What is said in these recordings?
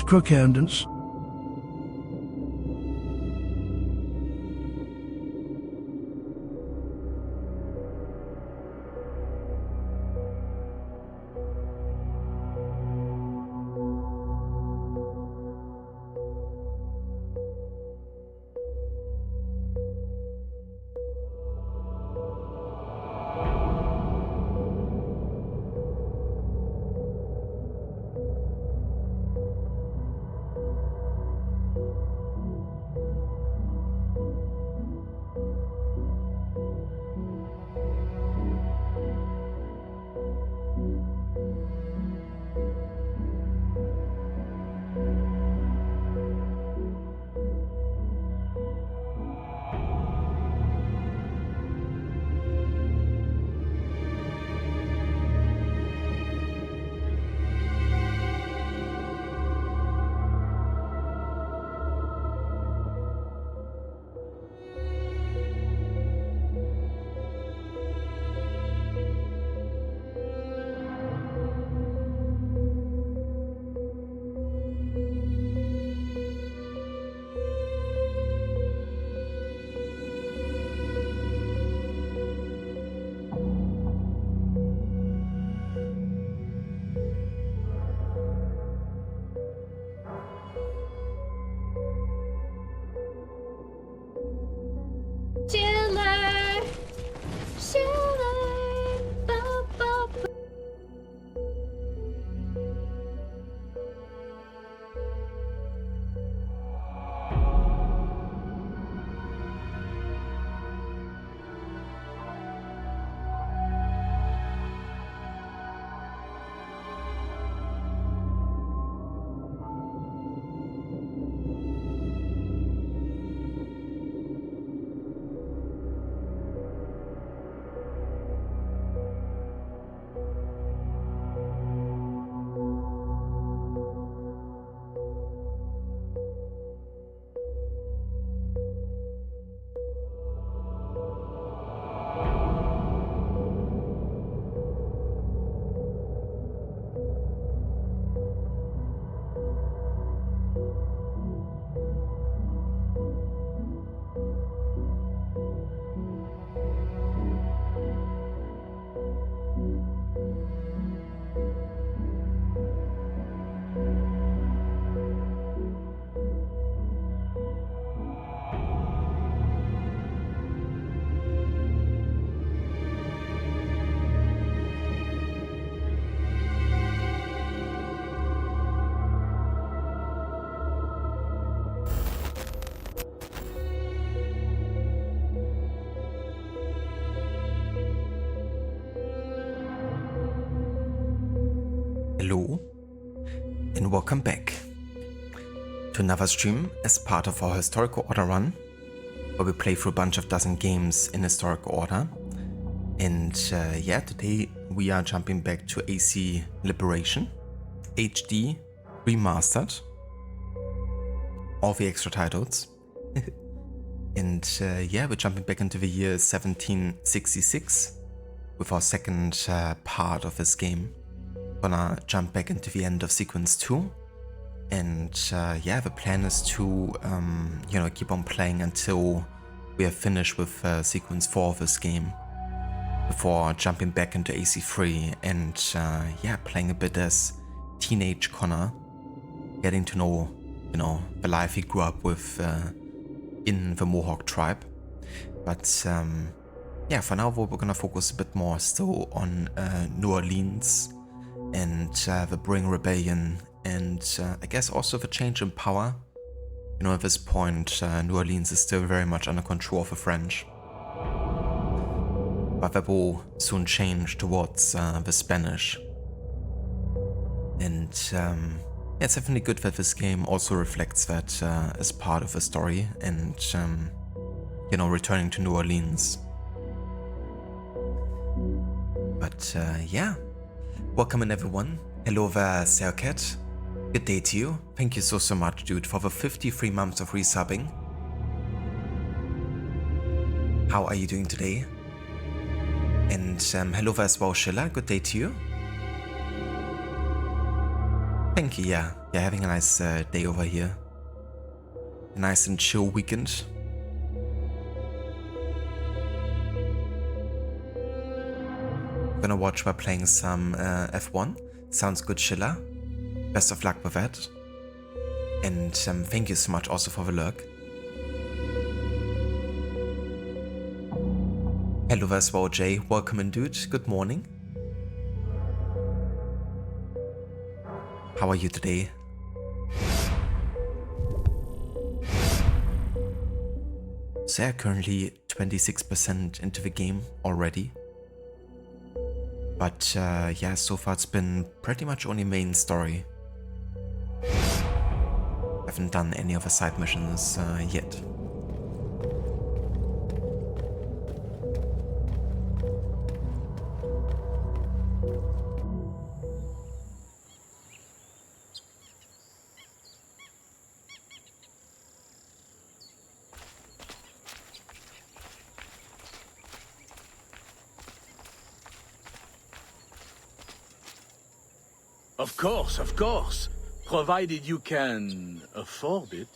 Crookhandance. Hello and welcome back to another stream as part of our historical order run, where we play through a bunch of dozen games in historical order. And yeah, today we are jumping back to AC Liberation HD Remastered, all the extra titles. And yeah, we're jumping back into the year 1766 with our second part of this game. Gonna jump back into the end of sequence 2, and yeah, the plan is to you know, keep on playing until we are finished with sequence 4 of this game, before jumping back into AC3 and yeah, playing a bit as teenage Connor, getting to know, you know, the life he grew up with in the Mohawk tribe. But yeah, for now we're gonna focus a bit more still on New Orleans and the Bring Rebellion, and I guess also the change in power. You know, at this point, New Orleans is still very much under control of the French, but that will soon change towards the Spanish. And yeah, it's definitely good that this game also reflects that as part of the story, and you know, returning to New Orleans. But yeah. Welcome in everyone. Hello there, Sercat. Good day to you. Thank you so much, dude, for the 53 months of resubbing. How are you doing today? And hello as well, Shilla. Good day to you. Thank you, yeah. Yeah, having a nice day over here. A nice and chill weekend. Gonna watch while playing some F1. Sounds good, Shilla. Best of luck with that. And thank you so much also for the lurk. Hello as well, Jay. Welcome in, dude. Good morning. How are you today? So yeah, currently 26% into the game already. But yeah, so far it's been pretty much only main story. Haven't done any of the side missions yet. Of course. Provided you can afford it.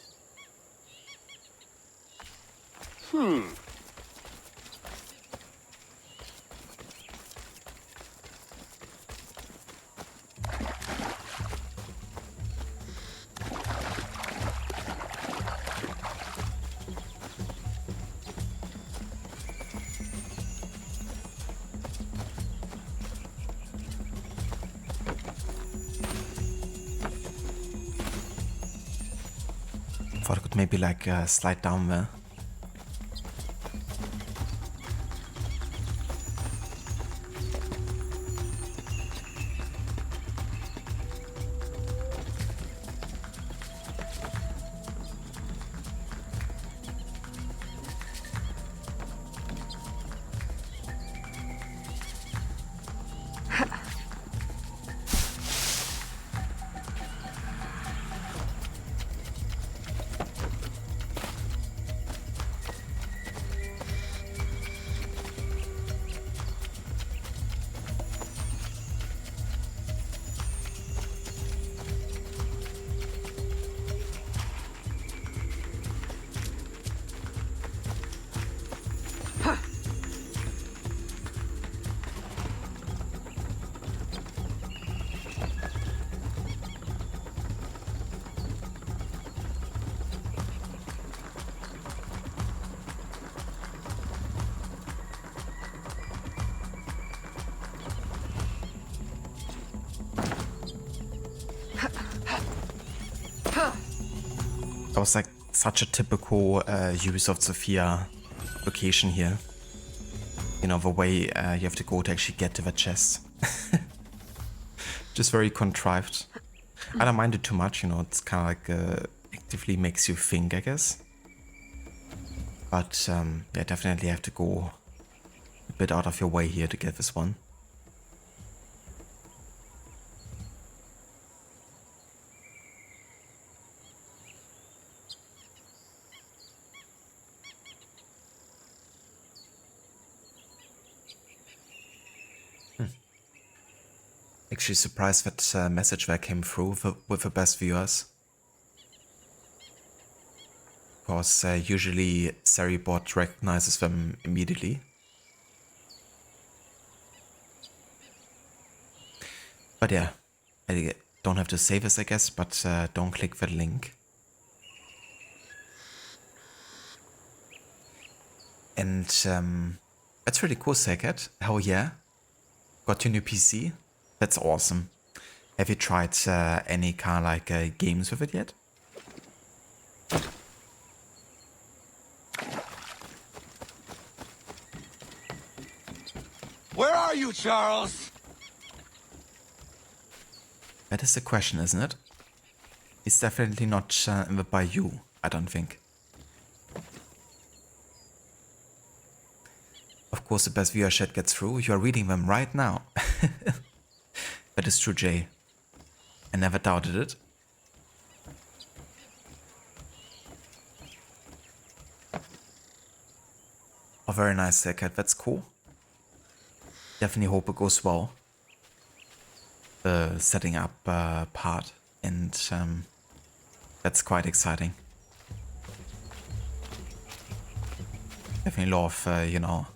Thought I could maybe like slide down there. That was like such a typical Ubisoft Sophia location here. You know, the way you have to go to actually get to the chest. Just very contrived. I don't mind it too much, you know, it's kind of like actively makes you think, I guess. But yeah, definitely have to go a bit out of your way here to get this one. Actually surprised that message that came through with the best viewers. Because usually Seribot recognizes them immediately. But yeah, I don't have to save this, I guess, but don't click the link. And that's really cool, Sagat. Hell yeah. Got your new PC? That's awesome. Have you tried any kind of like games with it yet? Where are you, Charles? That is the question, isn't it? It's definitely not in the bayou, I don't think. Of course, the best viewer chat gets through. You are reading them right now. That is true, Jay. I never doubted it. Oh, very nice, Cat. That's cool. Definitely hope it goes well. The setting up part, and that's quite exciting. Definitely love, you know,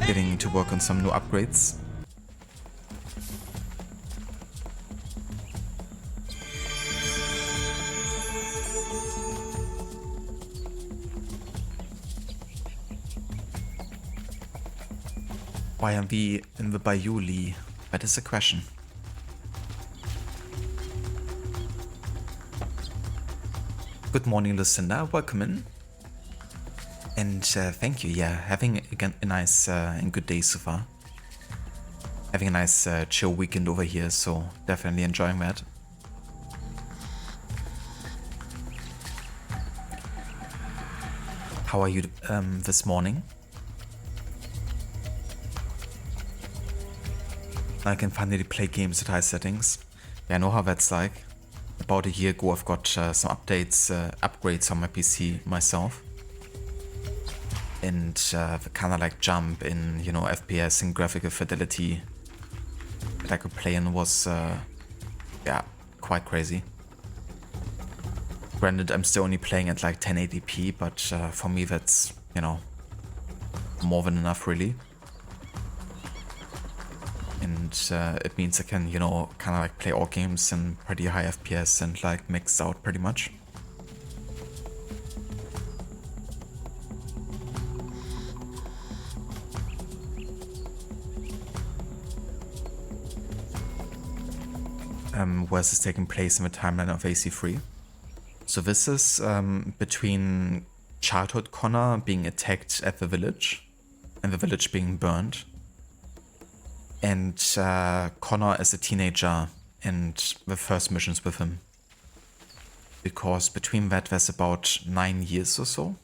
getting to work on some new upgrades. Why are we in the Bayou, Lee? That is a question. Good morning, Lucinda. Welcome in. And thank you. Yeah, having again a nice and good day so far. Having a nice chill weekend over here, so definitely enjoying that. How are you this morning? I can finally play games at high settings. Yeah, I know how that's like. About a year ago, I've got some upgrades on my PC myself. And the kind of like jump in, you know, FPS and graphical fidelity that I could play in was, yeah, quite crazy. Granted, I'm still only playing at like 1080p, but for me that's, you know, more than enough really. And it means I can, you know, kind of like play all games in pretty high FPS and like mix out pretty much. Where's this taking place in the timeline of AC3? So this is between childhood Connor being attacked at the village and the village being burned. And Connor as a teenager and the first missions with him. Because between that there's about 9 years or so.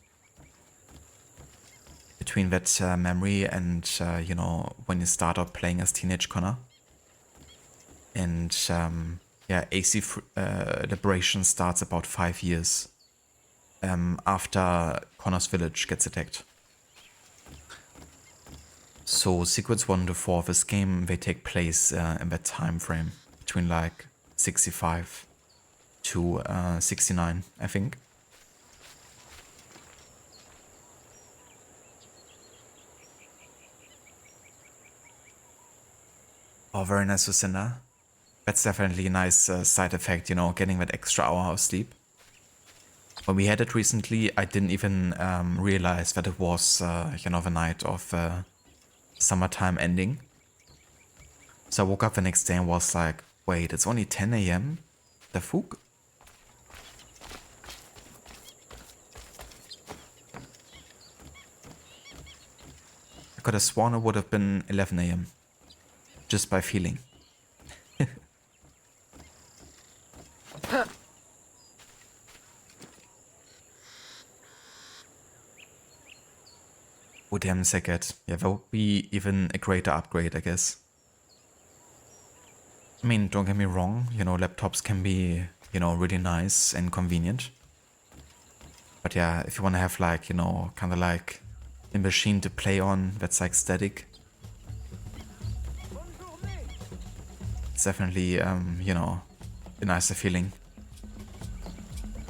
Between that memory and, you know, when you start out playing as teenage Connor. And yeah, AC Liberation starts about 5 years after Connor's village gets attacked. So sequence 1 to 4 of this game, they take place in that time frame between like 65 to 69, I think. Oh, very nice, Lucinda. That's definitely a nice side effect, you know, getting that extra hour of sleep. When we had it recently, I didn't even realize that it was, you know, the night of summertime ending. So I woke up the next day and was like, wait, it's only 10 AM? The fuck? I could have sworn it would have been 11 AM. Just by feeling. Oh damn, Sackett. Yeah, that would be even a greater upgrade, I guess. I mean, don't get me wrong, you know, laptops can be, you know, really nice and convenient. But yeah, if you want to have like, you know, kind of like a machine to play on that's like static. It's definitely, you know, a nicer feeling.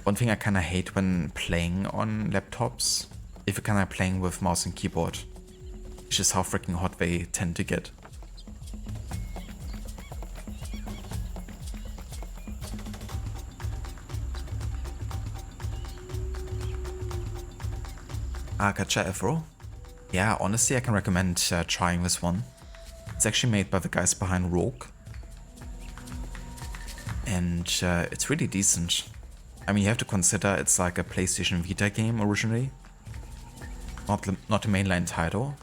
One thing I kind of hate when playing on laptops, if you're kind of playing with mouse and keyboard, it's just how freaking hot they tend to get. Gacha Afro? Yeah, honestly I can recommend trying this one. It's actually made by the guys behind Rogue. And it's really decent. I mean, you have to consider it's like a PlayStation Vita game originally. Not a mainline title.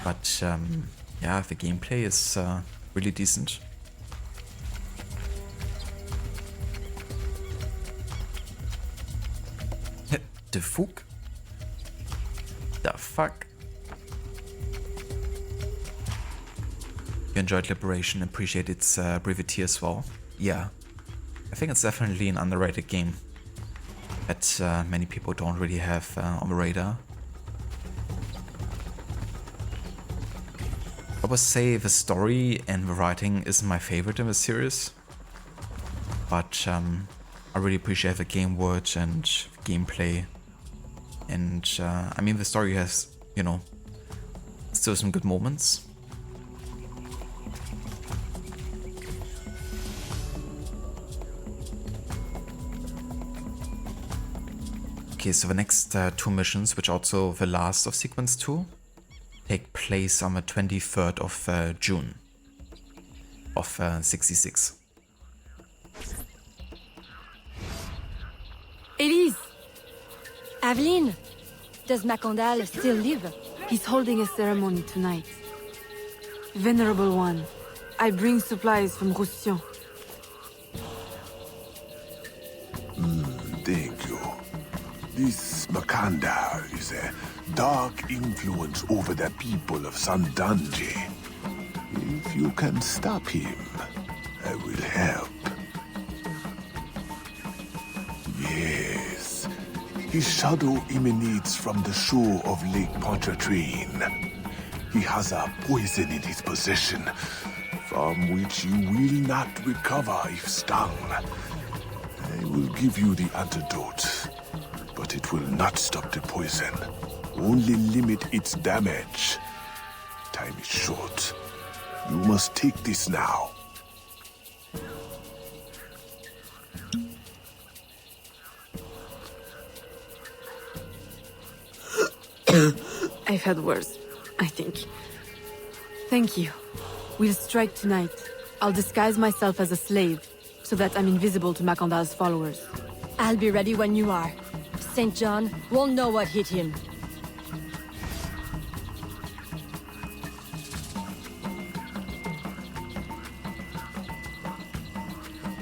But yeah, the gameplay is really decent. The fuck? The fuck? You enjoyed Liberation, appreciate its brevity as well. Yeah, I think it's definitely an underrated game that many people don't really have on the radar. would say the story and the writing isn't my favorite in the series, but I really appreciate the game world and gameplay, and I mean the story has, you know, still some good moments. Okay, so the next two missions, which also the last of Sequence 2, take place on the 23rd of June of 66. Elise! Aveline! Does Macandal still live? He's holding a ceremony tonight. Venerable One, I bring supplies from Roussillon. Thank you. This Macandal is a dark influence over the people of Sandanje. If you can stop him, I will help. Yes. His shadow emanates from the shore of Lake Pontchartrain. He has a poison in his possession, from which you will not recover if stung. I will give you the antidote, but it will not stop the poison. Only limit its damage. Time is short. You must take this now. I've had worse, I think. Thank you. We'll strike tonight. I'll disguise myself as a slave, so that I'm invisible to Macandal's followers. I'll be ready when you are. St. John won't know what hit him.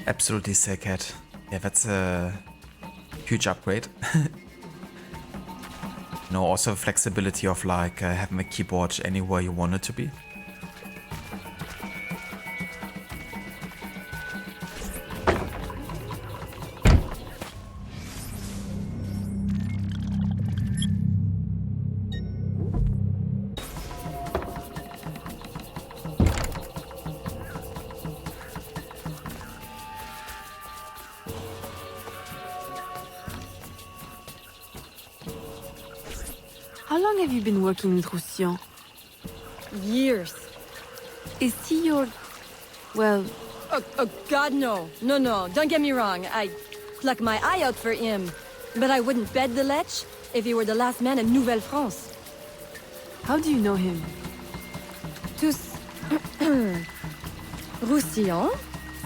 Absolutely sick, Cat. Yeah, that's a huge upgrade. You know, also flexibility of like having a keyboard anywhere you want it to be. How long have you been working in Roussillon? Years. Is he your... well... Oh, God, no. No, don't get me wrong. I'd pluck my eye out for him. But I wouldn't bet the lech if he were the last man in Nouvelle-France. How do you know him? Tous... Roussillon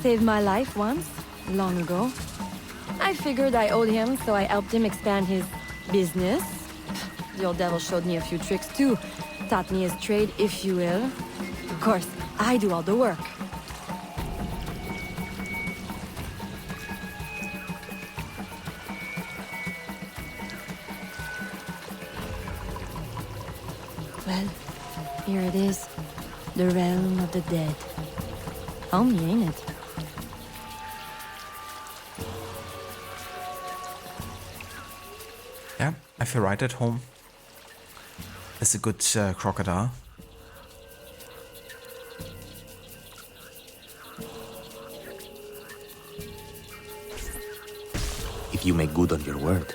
saved my life once, long ago. I figured I owed him, so I helped him expand his business. The old devil showed me a few tricks too. Taught me his trade, if you will. Of course, I do all the work. Well, here it is. The realm of the dead. Homey, ain't it? Yeah, I feel right at home. It's a good crocodile. If you make good on your word.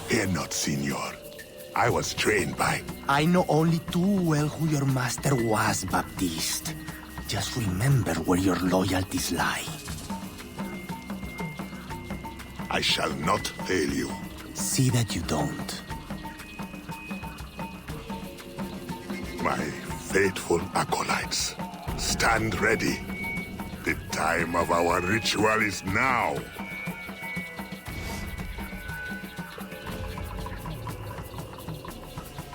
Fear not, Signor. I was trained by... I know only too well who your master was, Baptiste. Just remember where your loyalties lie. I shall not fail you. See that you don't. My faithful acolytes, stand ready. The time of our ritual is now.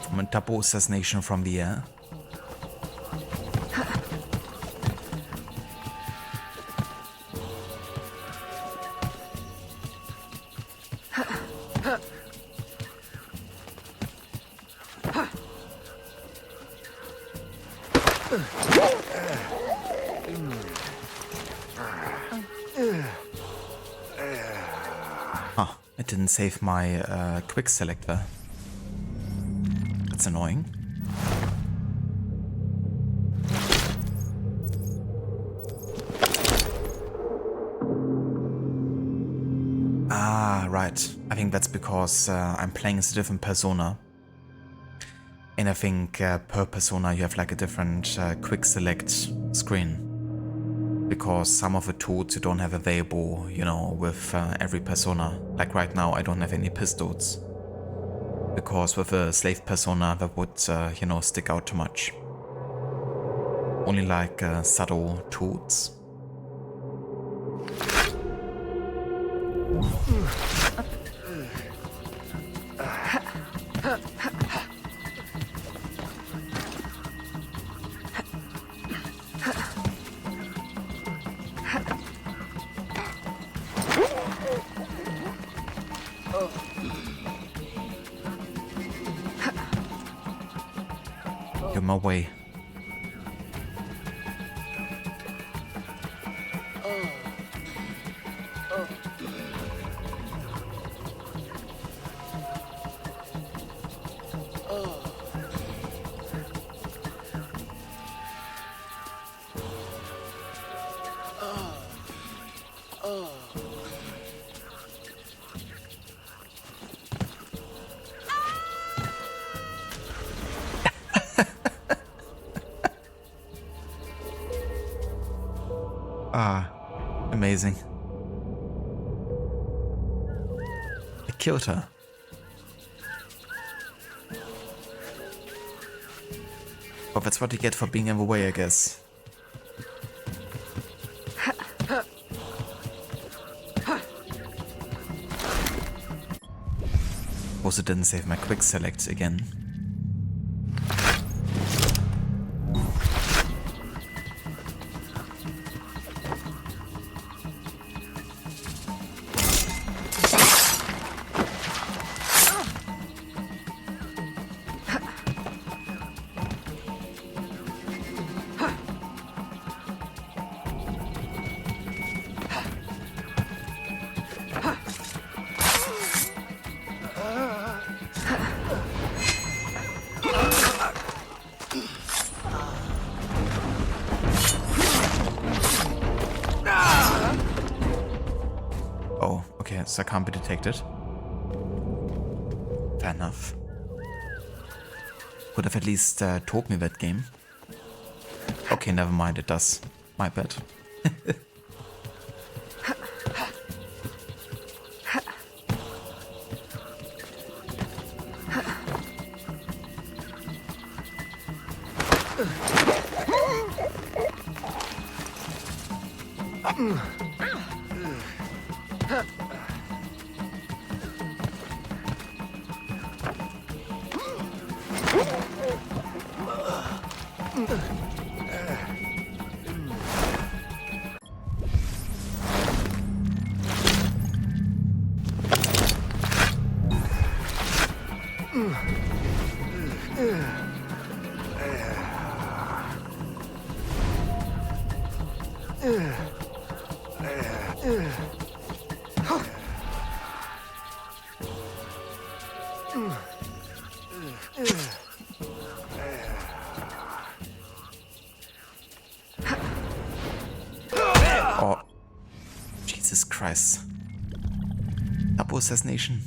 From a double assassination from the air. It didn't save my quick select there. That's annoying. right. I think that's because I'm playing as a different persona. And I think per persona you have like a different quick select screen. Because some of the tools you don't have available, you know, with every persona. Like right now I don't have any pistols. Because with a slave persona that would, you know, stick out too much. Only like subtle tools. You're my way. Ah, amazing. I killed her. But that's what you get for being in the way, I guess. Also didn't save my quick select again. So I can't be detected. Fair enough. Would have at least told me that game. Okay, never mind, it does. My bad. Oh, Jesus Christ. Double assassination.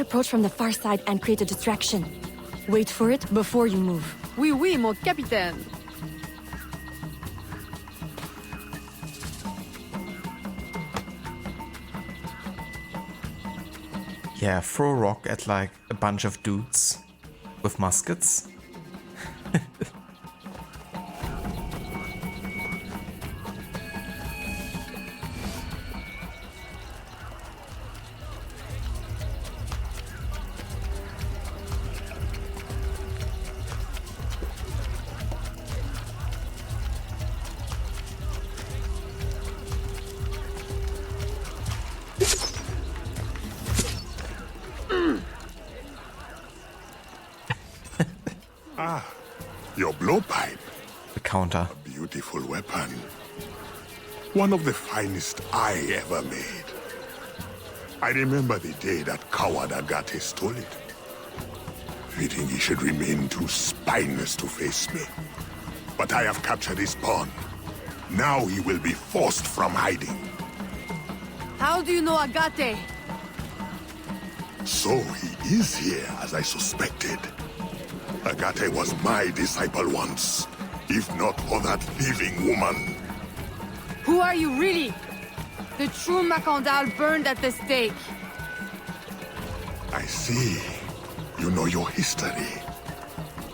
I'll approach from the far side and create a distraction. Wait for it before you move. Oui, oui, mon capitaine. Yeah, throw a rock at like a bunch of dudes with muskets. Your blowpipe. The counter. A beautiful weapon. One of the finest I ever made. I remember the day that coward Agate stole it. Fitting he should remain too spineless to face me. But I have captured his pawn. Now he will be forced from hiding. How do you know Agate? So he is here, as I suspected. Agate was my disciple once, if not for that thieving woman. Who are you really? The true Macandal burned at the stake. I see. You know your history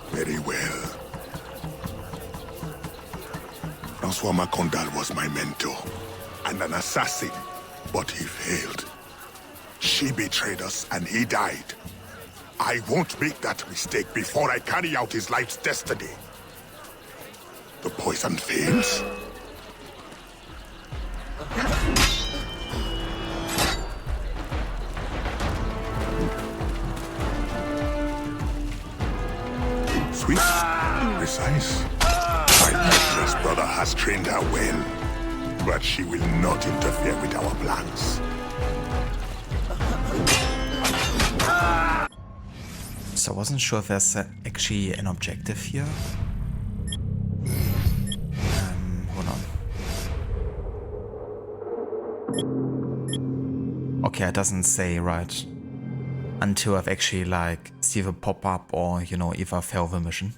very well. Francois Macandal was my mentor and an assassin, but he failed. She betrayed us and he died. I won't make that mistake before I carry out his life's destiny. The poison fails. Sweet, precise. My Mistress brother has trained her well, but she will not interfere with our plans. So I wasn't sure if there's actually an objective here. Hold on. Okay, it doesn't say, right? Until I've actually like see the pop-up or, you know, either fail the mission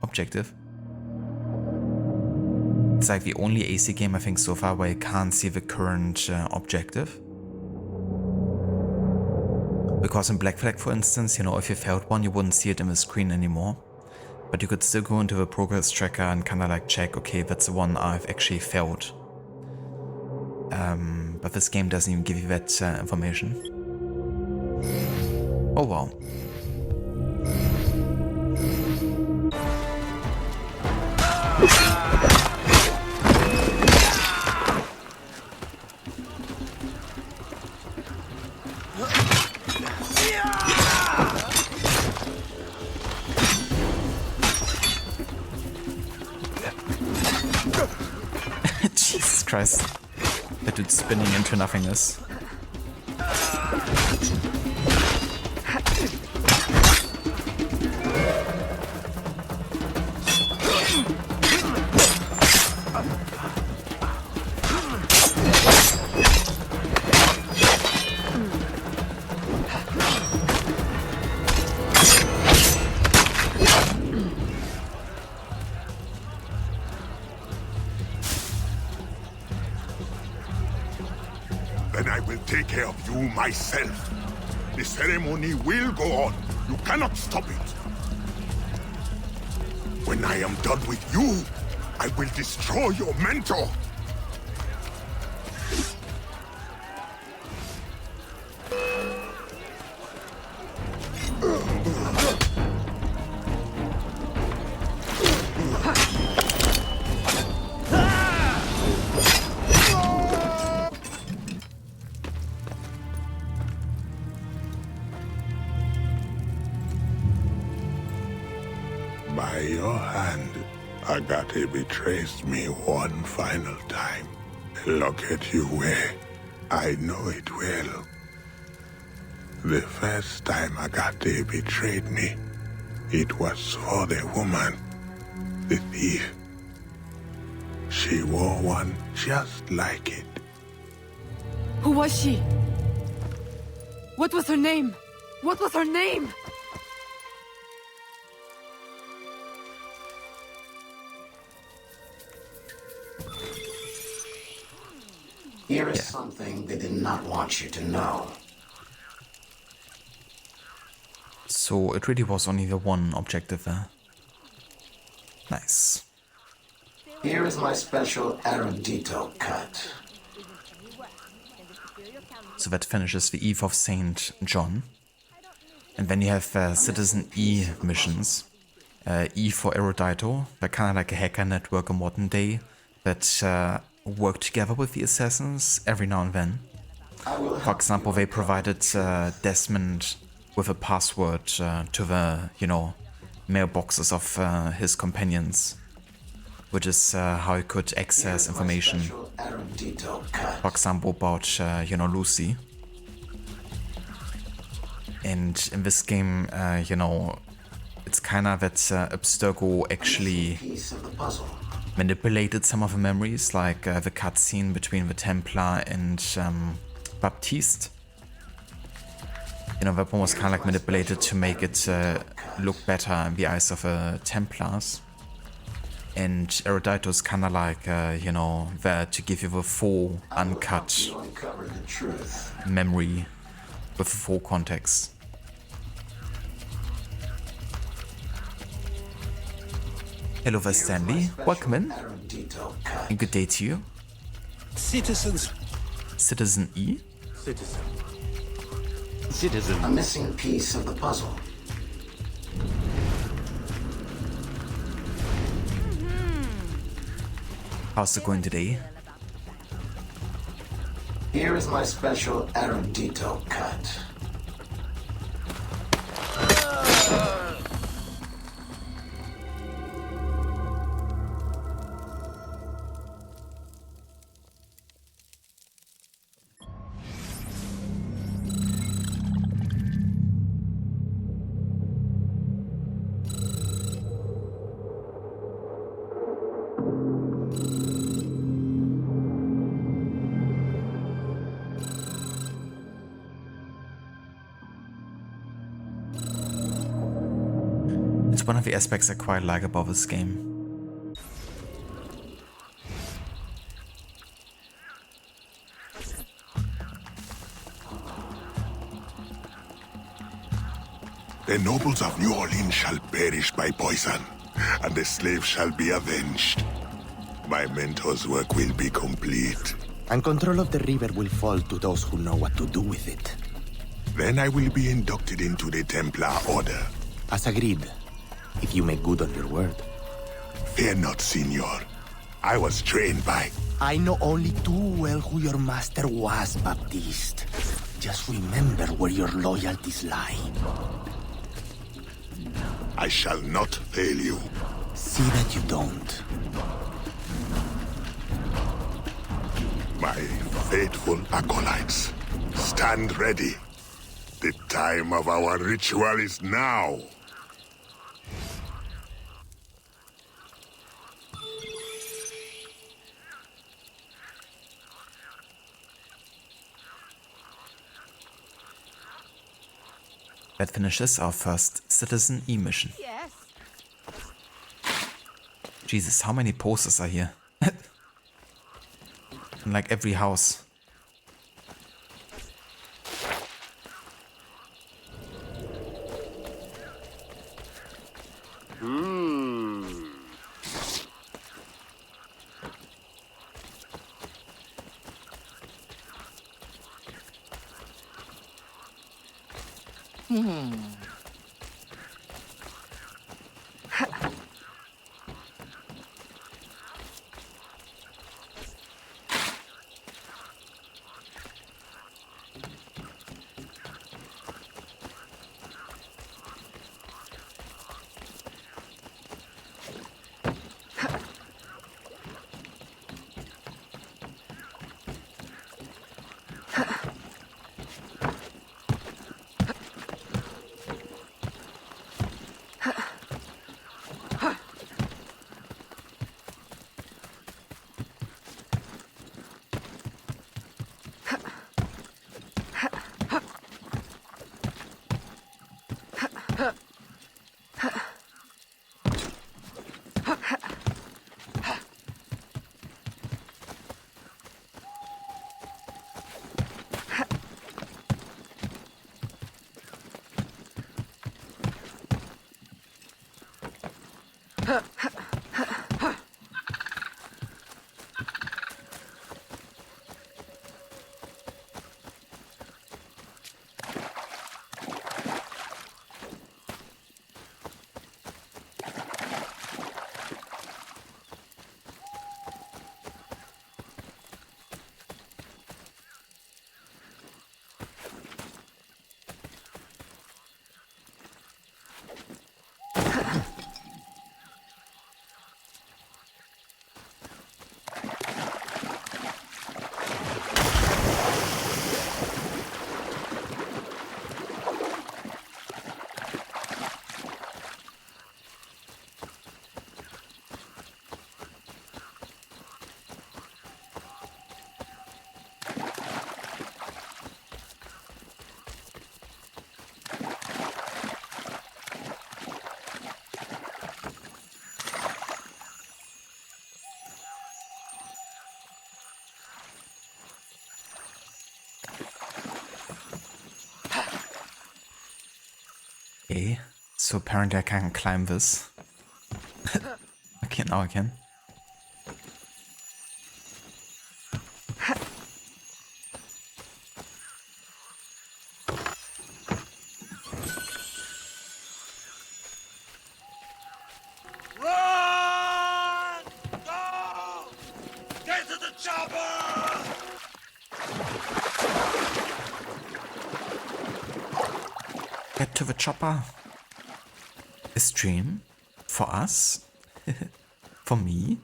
objective. It's like the only AC game I think so far where you can't see the current objective. Because in Black Flag, for instance, you know, if you failed one, you wouldn't see it in the screen anymore. But you could still go into the progress tracker and kind of like check, okay, that's the one I've actually failed. But this game doesn't even give you that information. Oh wow. Jesus Christ. That dude's spinning into nothingness. Then I will take care of you myself. The ceremony will go on. You cannot stop it. When I am done with you, I will destroy your mentor. By your hand, Agate betrays me one final time. Look at you where I know it well. The first time Agate betrayed me, it was for the woman, the thief. She wore one just like it. Who was she? What was her name? What was her name? Here is something they did not want you to know. So it really was only the one objective there. Nice. Here is my special erudito cut. So that finishes the Eve of Saint John. And then you have Citizen E missions. E for Erudito. They're kind of like a hacker network in modern day that work together with the assassins every now and then. For example, they provided Desmond with a password to the, mailboxes of his companions, which is how he could access information. For example, about, Lucy. And in this game, it's kind of that Abstergo actually manipulated some of the memories, like the cutscene between the Templar and Baptiste. That one was kind of like manipulated to make it look better in the eyes of the Templars. And Erudito is kind of like, there to give you the full, uncut memory with the full context. Hello there, Stanley. Welcome in. And good day to you. Citizens. Citizen E? Citizen. A missing piece of the puzzle. How's it going today? Here is my special erudito cut. It's one of the aspects I quite like about this game. The nobles of New Orleans shall perish by poison, and the slaves shall be avenged. My mentor's work will be complete. And control of the river will fall to those who know what to do with it. Then I will be inducted into the Templar Order. As agreed, if you make good on your word. Fear not, Signor. I was trained by... I know only too well who your master was, Baptiste. Just remember where your loyalties lie. I shall not fail you. See that you don't. My faithful acolytes, stand ready. The time of our ritual is now. That finishes our first Citizen E mission. Yes. Jesus, how many posters are here? In like every house. Okay, so apparently I can climb this. Okay, now I can. Run! Go! Get to the chopper! Get to the chopper. A stream for us, for me.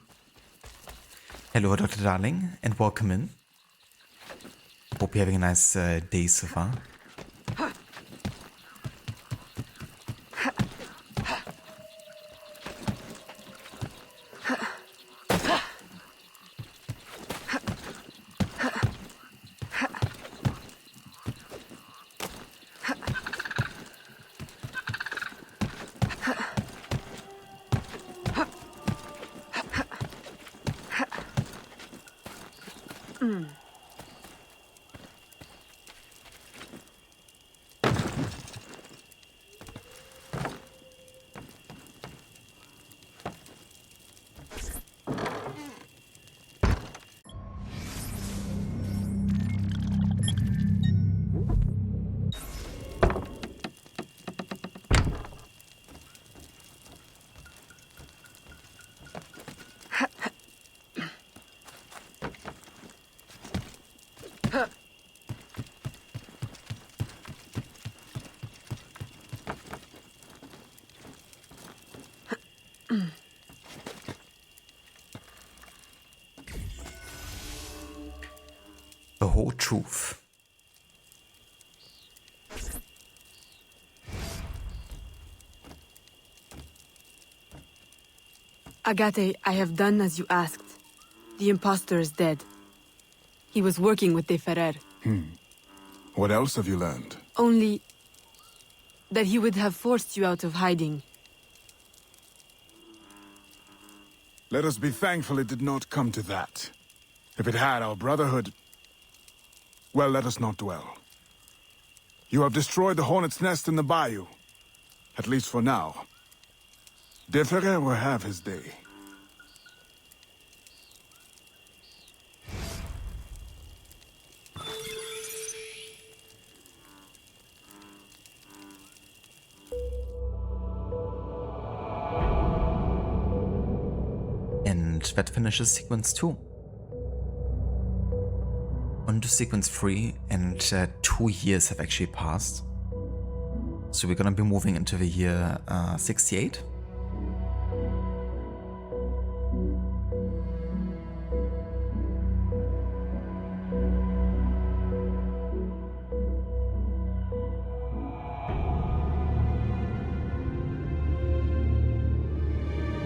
Hello, Dr. Darling, and welcome in. Hope you're having a nice day so far. The whole truth. Agate, I have done as you asked. The imposter is dead. He was working with De Ferrer. What else have you learned? Only that he would have forced you out of hiding. Let us be thankful it did not come to that. If it had, our brotherhood... Well, let us not dwell. You have destroyed the hornet's nest in the bayou. At least for now. De Ferrer will have his day. And that finishes sequence 2. On to sequence 3, and 2 years have actually passed. So we're gonna be moving into the year 68.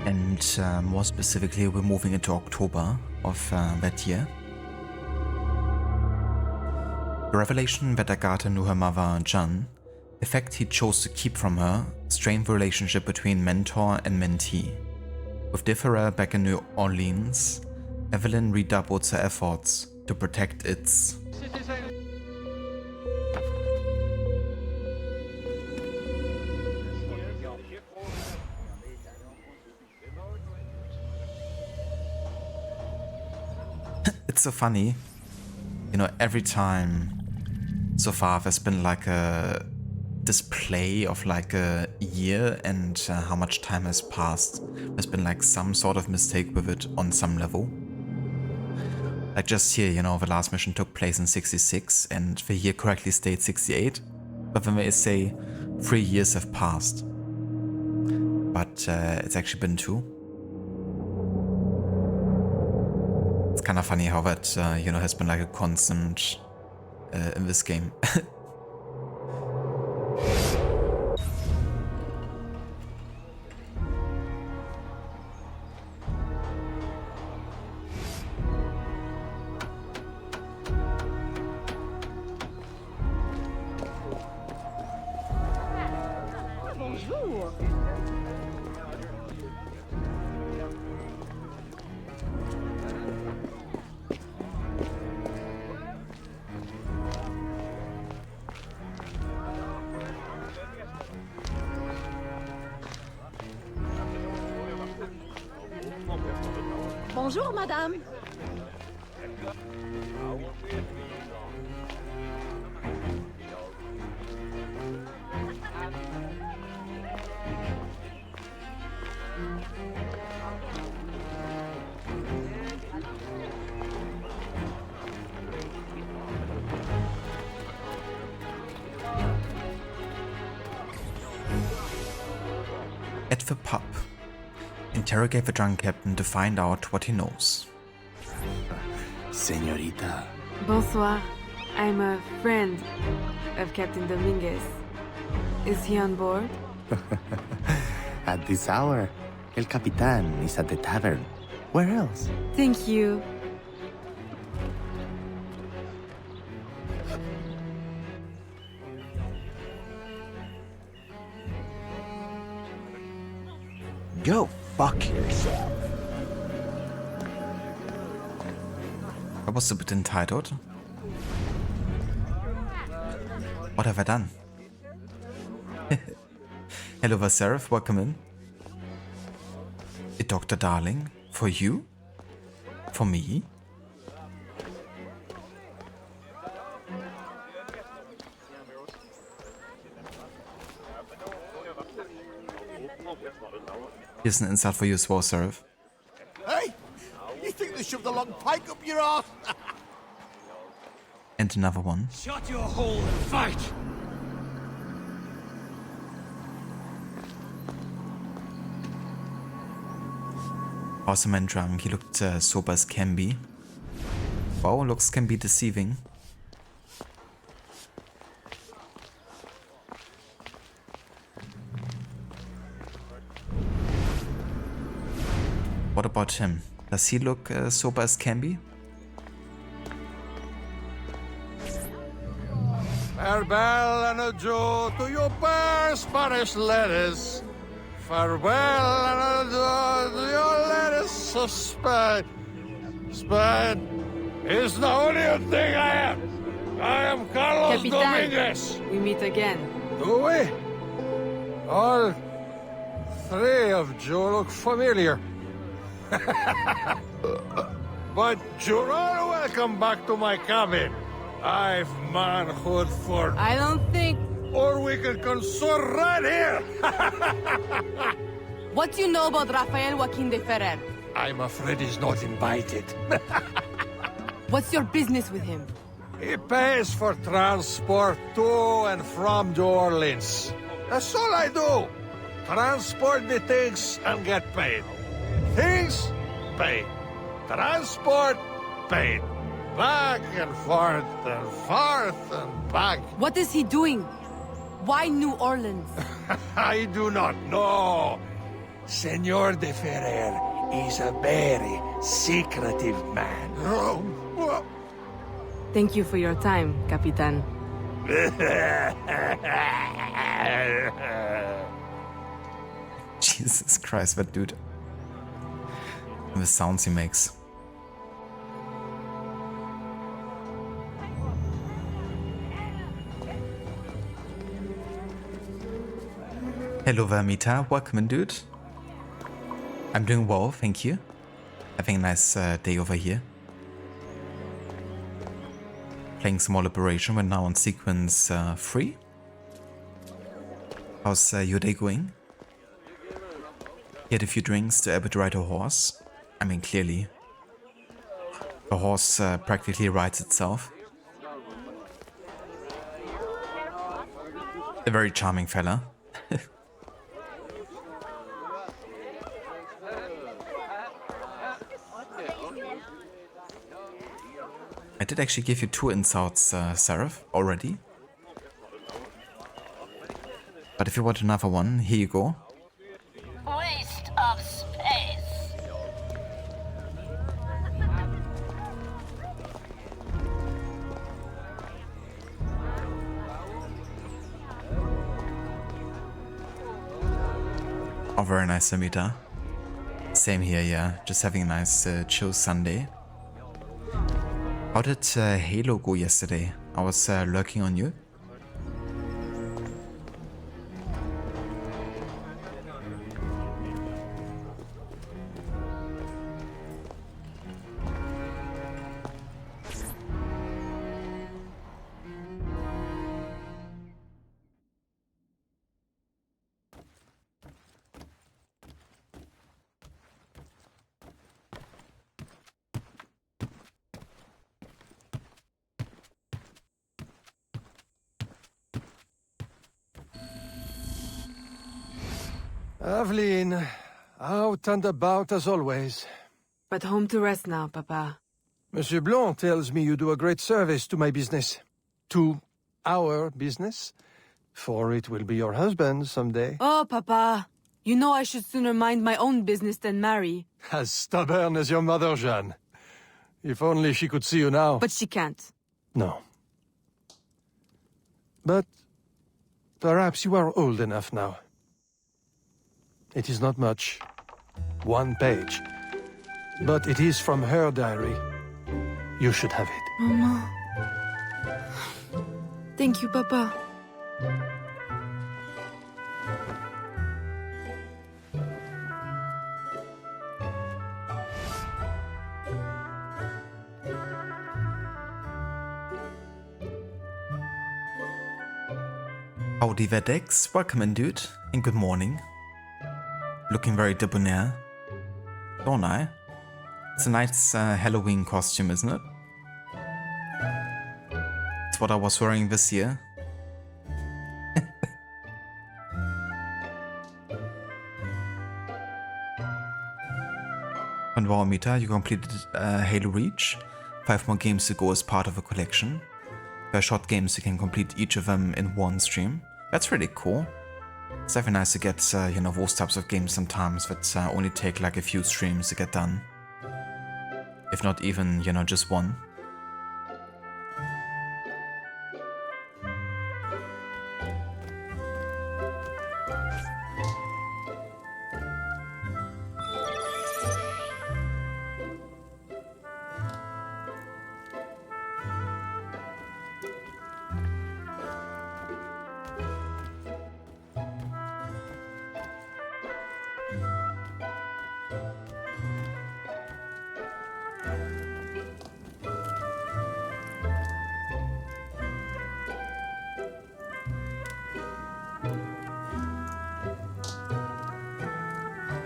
And more specifically, we're moving into October of that year. The revelation that Agatha knew her mother, Jan, a fact he chose to keep from her, strained the relationship between mentor and mentee. With De Ferrer back in New Orleans, Evelyn redoubled her efforts to protect its. It's so funny, you know, every time so far there's been like a display of like a year and how much time has passed. There's been like some sort of mistake with it on some level. Like just here, you know, the last mission took place in 66 and the year correctly states 68, but then they say 3 years have passed. But it's actually been 2. It's kind of funny how that, you know, has been like a constant in this game. Bonjour, madame. At the pub, interrogate the drunk captain to find out what he knows. Señorita. Bonsoir. I'm a friend of Captain Dominguez. Is he on board? At this hour, El Capitan is at the tavern. Where else? Thank you. Go fuck yourself. I was a bit entitled. What have I done? Hello, Vaserif, welcome in. A Dr. Darling? For you? For me? Here's an insult for you as well, Seraph. Hey! You think they shoved a long pike up your arse? And another one. Shut your hole and fight! How's the man drunk? He looked sober as can be. Wow, looks can be deceiving. What about him? Does he look sober as can be? Farewell and adieu to your bare Spanish letters. Farewell and adieu to your letters of Spain. Spain is the only thing I am. I am Carlos Capitan. Dominguez. We meet again. Do we? All three of you look familiar. But you're all welcome back to my cabin. I've manhood for... I don't think... Or we can consort right here. What do you know about Rafael Joaquin de Ferrer? I'm afraid he's not invited. What's your business with him? He pays for transport to and from New Orleans. That's all I do. Transport the things and get paid. Things, paid. Transport, paid. Back and forth and back. What is he doing? Why New Orleans? I do not know. Senor de Ferrer is a very secretive man. Thank you for your time, Capitan. Jesus Christ, that dude. And the sounds he makes. Hello Vermita, welcome in, dude. I'm doing well, thank you. Having a nice day over here. Playing Small Liberation, we're now on sequence 3. How's your day going? You had a few drinks to able to ride a horse. I mean, clearly. The horse practically rides itself. A very charming fella. I did actually give you 2 insults, Seraph, already. But if you want another one, here you go. Waste of space. Oh, very nice, Amita. Same here, yeah. Just having a nice chill Sunday. How did Halo go yesterday? I was lurking on you. Aveline, out and about as always. But home to rest now, Papa. Monsieur Blanc tells me you do a great service to my business. To our business. For it will be your husband someday. Oh, Papa. You know I should sooner mind my own business than marry. As stubborn as your mother, Jeanne. If only she could see you now. But she can't. No. But perhaps you are old enough now. It is not much. 1 page. But it is from her diary. You should have it. Mama. Thank you, Papa. Howdy Vedex, welcome in dude, and good morning. Looking very debonair, don't I? It's a nice Halloween costume, isn't it? It's what I was wearing this year. On Warmeter, you completed Halo Reach. 5 more games to go as part of a collection. Per short games, you can complete each of them in 1 stream. That's really cool. It's definitely nice to get, you know, those types of games sometimes that only take like a few streams to get done. If not even, you know, just 1.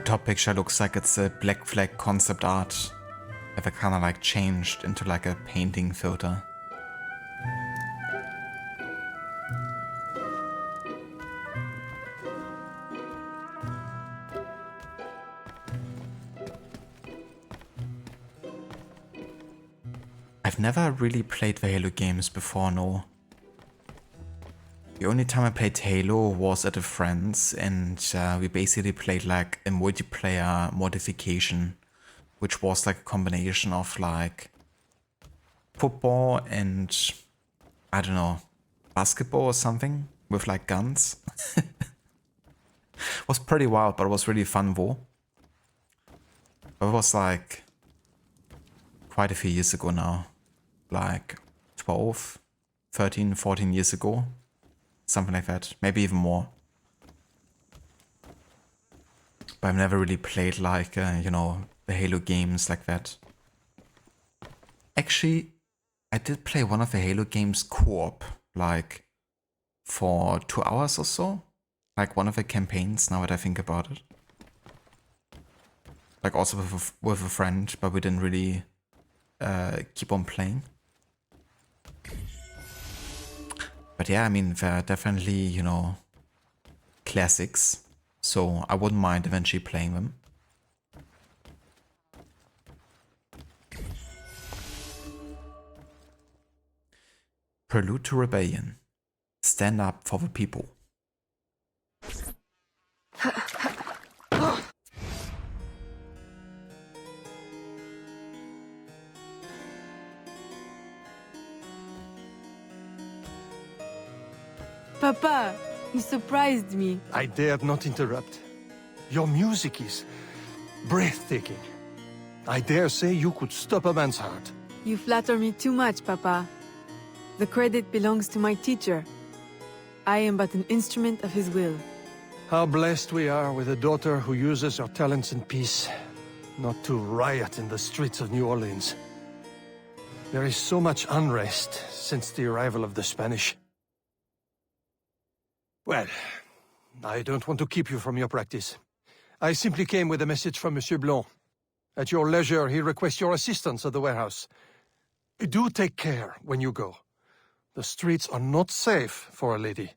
Top picture looks like it's a Black Flag concept art that they kind of like changed into like a painting filter. I've never really played the Halo games before, no. The only time I played Halo was at a friend's, and we basically played like a multiplayer modification, which was like a combination of like football and, I don't know, basketball or something with like guns. It was pretty wild, but it was really fun though. But it was like quite a few years ago now, like 12, 13, 14 years ago. Something like that, maybe even more. But I've never really played like, you know, the Halo games like that. Actually, I did play one of the Halo games co-op, like for 2 hours or so. Like one of the campaigns, now that I think about it. Like also with a friend, but we didn't really keep on playing. But yeah, I mean, they're definitely, you know, classics, so I wouldn't mind eventually playing them. Prélude to Rebellion. Stand up for the people. Papa, you surprised me. I dared not interrupt. Your music is breathtaking. I dare say you could stop a man's heart. You flatter me too much, Papa. The credit belongs to my teacher. I am but an instrument of his will. How blessed we are with a daughter who uses her talents in peace, not to riot in the streets of New Orleans. There is so much unrest since the arrival of the Spanish. Well, I don't want to keep you from your practice. I simply came with a message from Monsieur Blanc. At your leisure, he requests your assistance at the warehouse. Do take care when you go. The streets are not safe for a lady.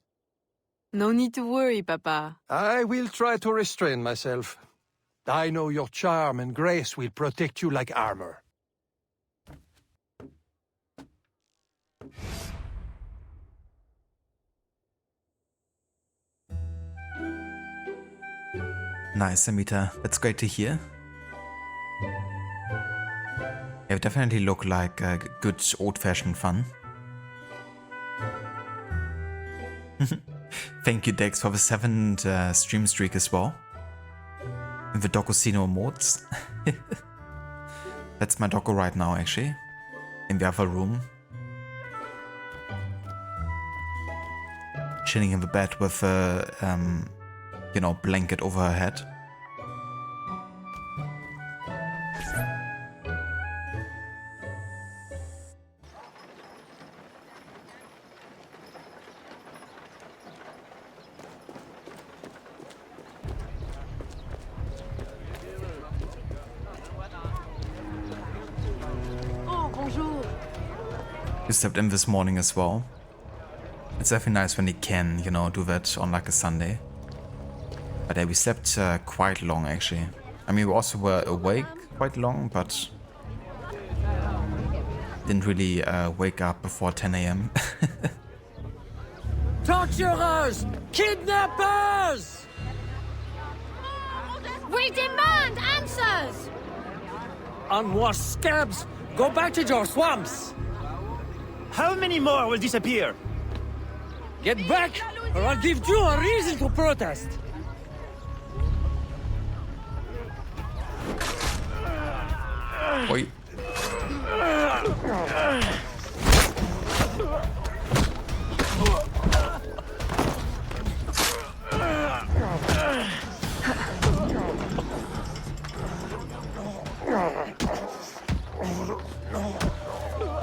No need to worry, Papa. I will try to restrain myself. I know your charm and grace will protect you like armor. Nice, Amita. That's great to hear. It definitely look like good old-fashioned fun. Thank you, Dex, for the 7th stream streak as well. And the Docusino mods. That's my Doco right now, actually. In the other room. Chilling in the bed with a, you know, blanket over her head. You slept in this morning as well. It's definitely nice when you can, you know, do that on like a Sunday. But yeah, we slept quite long actually. I mean, we also were awake quite long, but didn't really wake up before 10 AM. Torturers! Kidnappers! We demand answers! Unwashed scabs! Go back to your swamps! How many more will disappear? Get back, or I'll give you a reason to protest! Oi.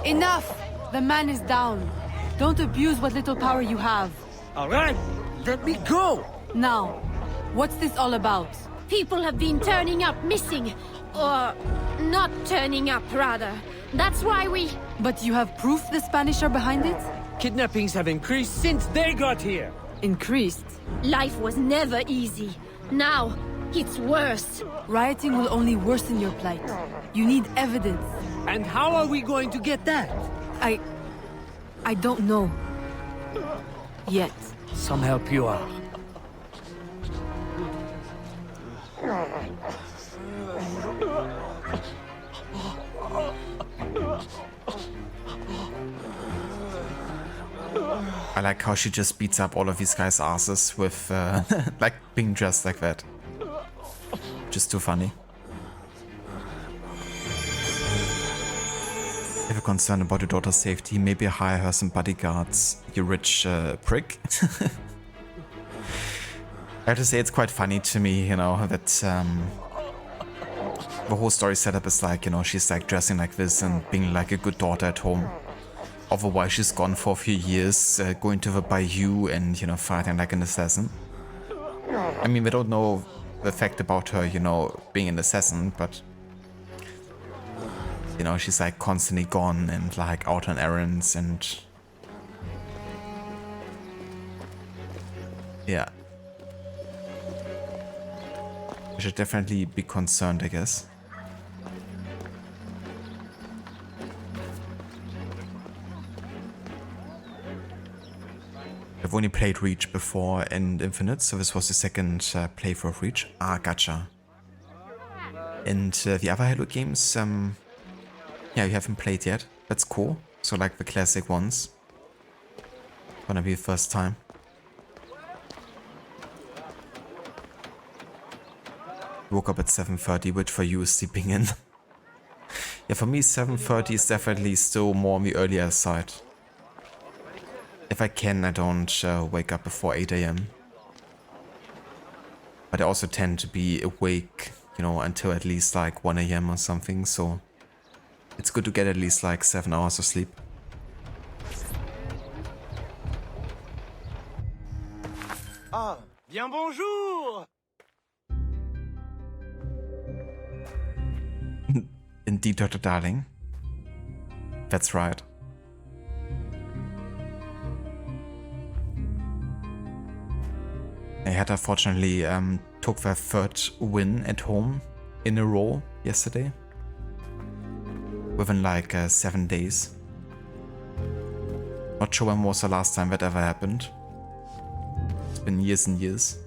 Enough! The man is down. Don't abuse what little power you have. All right, let me go! Now, what's this all about? People have been turning up missing. Or not turning up, rather. That's why we... But you have proof the Spanish are behind it? Kidnappings have increased since they got here. Increased? Life was never easy. Now, it's worse. Rioting will only worsen your plight. You need evidence. And how are we going to get that? I don't know. Yet. Some help you are. I like how she just beats up all of these guys' asses with like being dressed like that. Just too funny. If you're concerned about your daughter's safety, maybe hire her some bodyguards, you rich prick. I have to say, it's quite funny to me, you know, that the whole story setup is like, you know, she's like dressing like this and being like a good daughter at home. Otherwise, she's gone for a few years, going to the bayou and, you know, fighting like an assassin. I mean, we don't know the fact about her, you know, being an assassin, but, you know, she's like constantly gone and like out on errands and... yeah. We should definitely be concerned, I guess. I've only played Reach before in Infinite, so this was the second playthrough of Reach. Ah, gotcha. And the other Halo games, yeah, you haven't played yet. That's cool. So like the classic ones. Gonna be the first time. Woke up at 7:30, which for you is sleeping in. Yeah, for me 7:30 is definitely still more on the earlier side. If I can, I don't wake up before 8 AM. But I also tend to be awake, you know, until at least like 1 AM or something, so it's good to get at least like 7 hours of sleep. Ah, bien bonjour! Indeed, Dr. Darling. That's right. They had unfortunately took their third win at home in a row yesterday. Within like 7 days. Not sure when was the last time that ever happened. It's been years and years.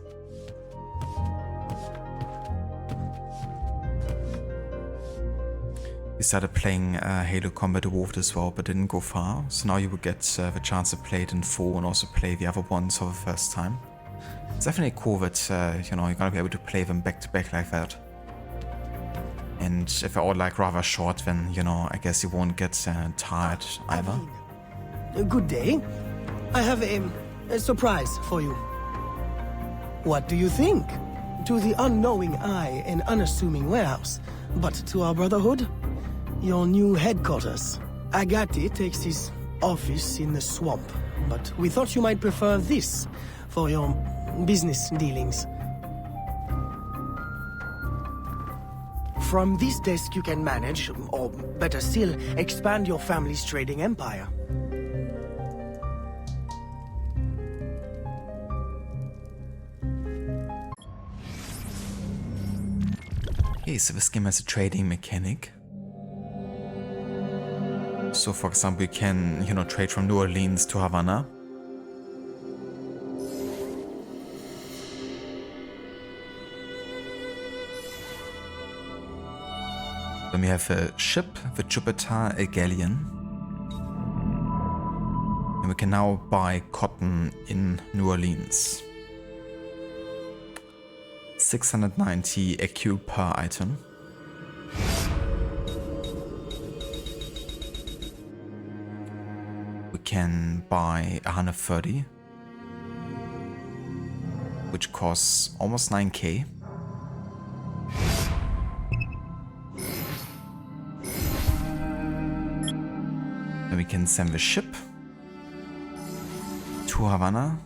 We started playing Halo Combat Evolved as well, but didn't go far. So now you will get the chance to play it in full and also play the other ones for the first time. It's definitely cool that you know, you're gonna be able to play them back to back like that. And if they're all like rather short, then you know, I guess you won't get tired either. Good day. I have a surprise for you. What do you think? To the unknowing eye, an unassuming warehouse. But to our brotherhood, your new headquarters. Agati takes his office in the swamp, but we thought you might prefer this for your business dealings. From this desk you can manage, or better still, expand your family's trading empire. Okay, so this game has a trading mechanic. So for example, you can, you know, trade from New Orleans to Havana. Then we have a ship, the Jupiter, a galleon. And we can now buy cotton in New Orleans. 690 EQ per item. We can buy 130, which costs almost 9k. Then we can send the ship to Havana.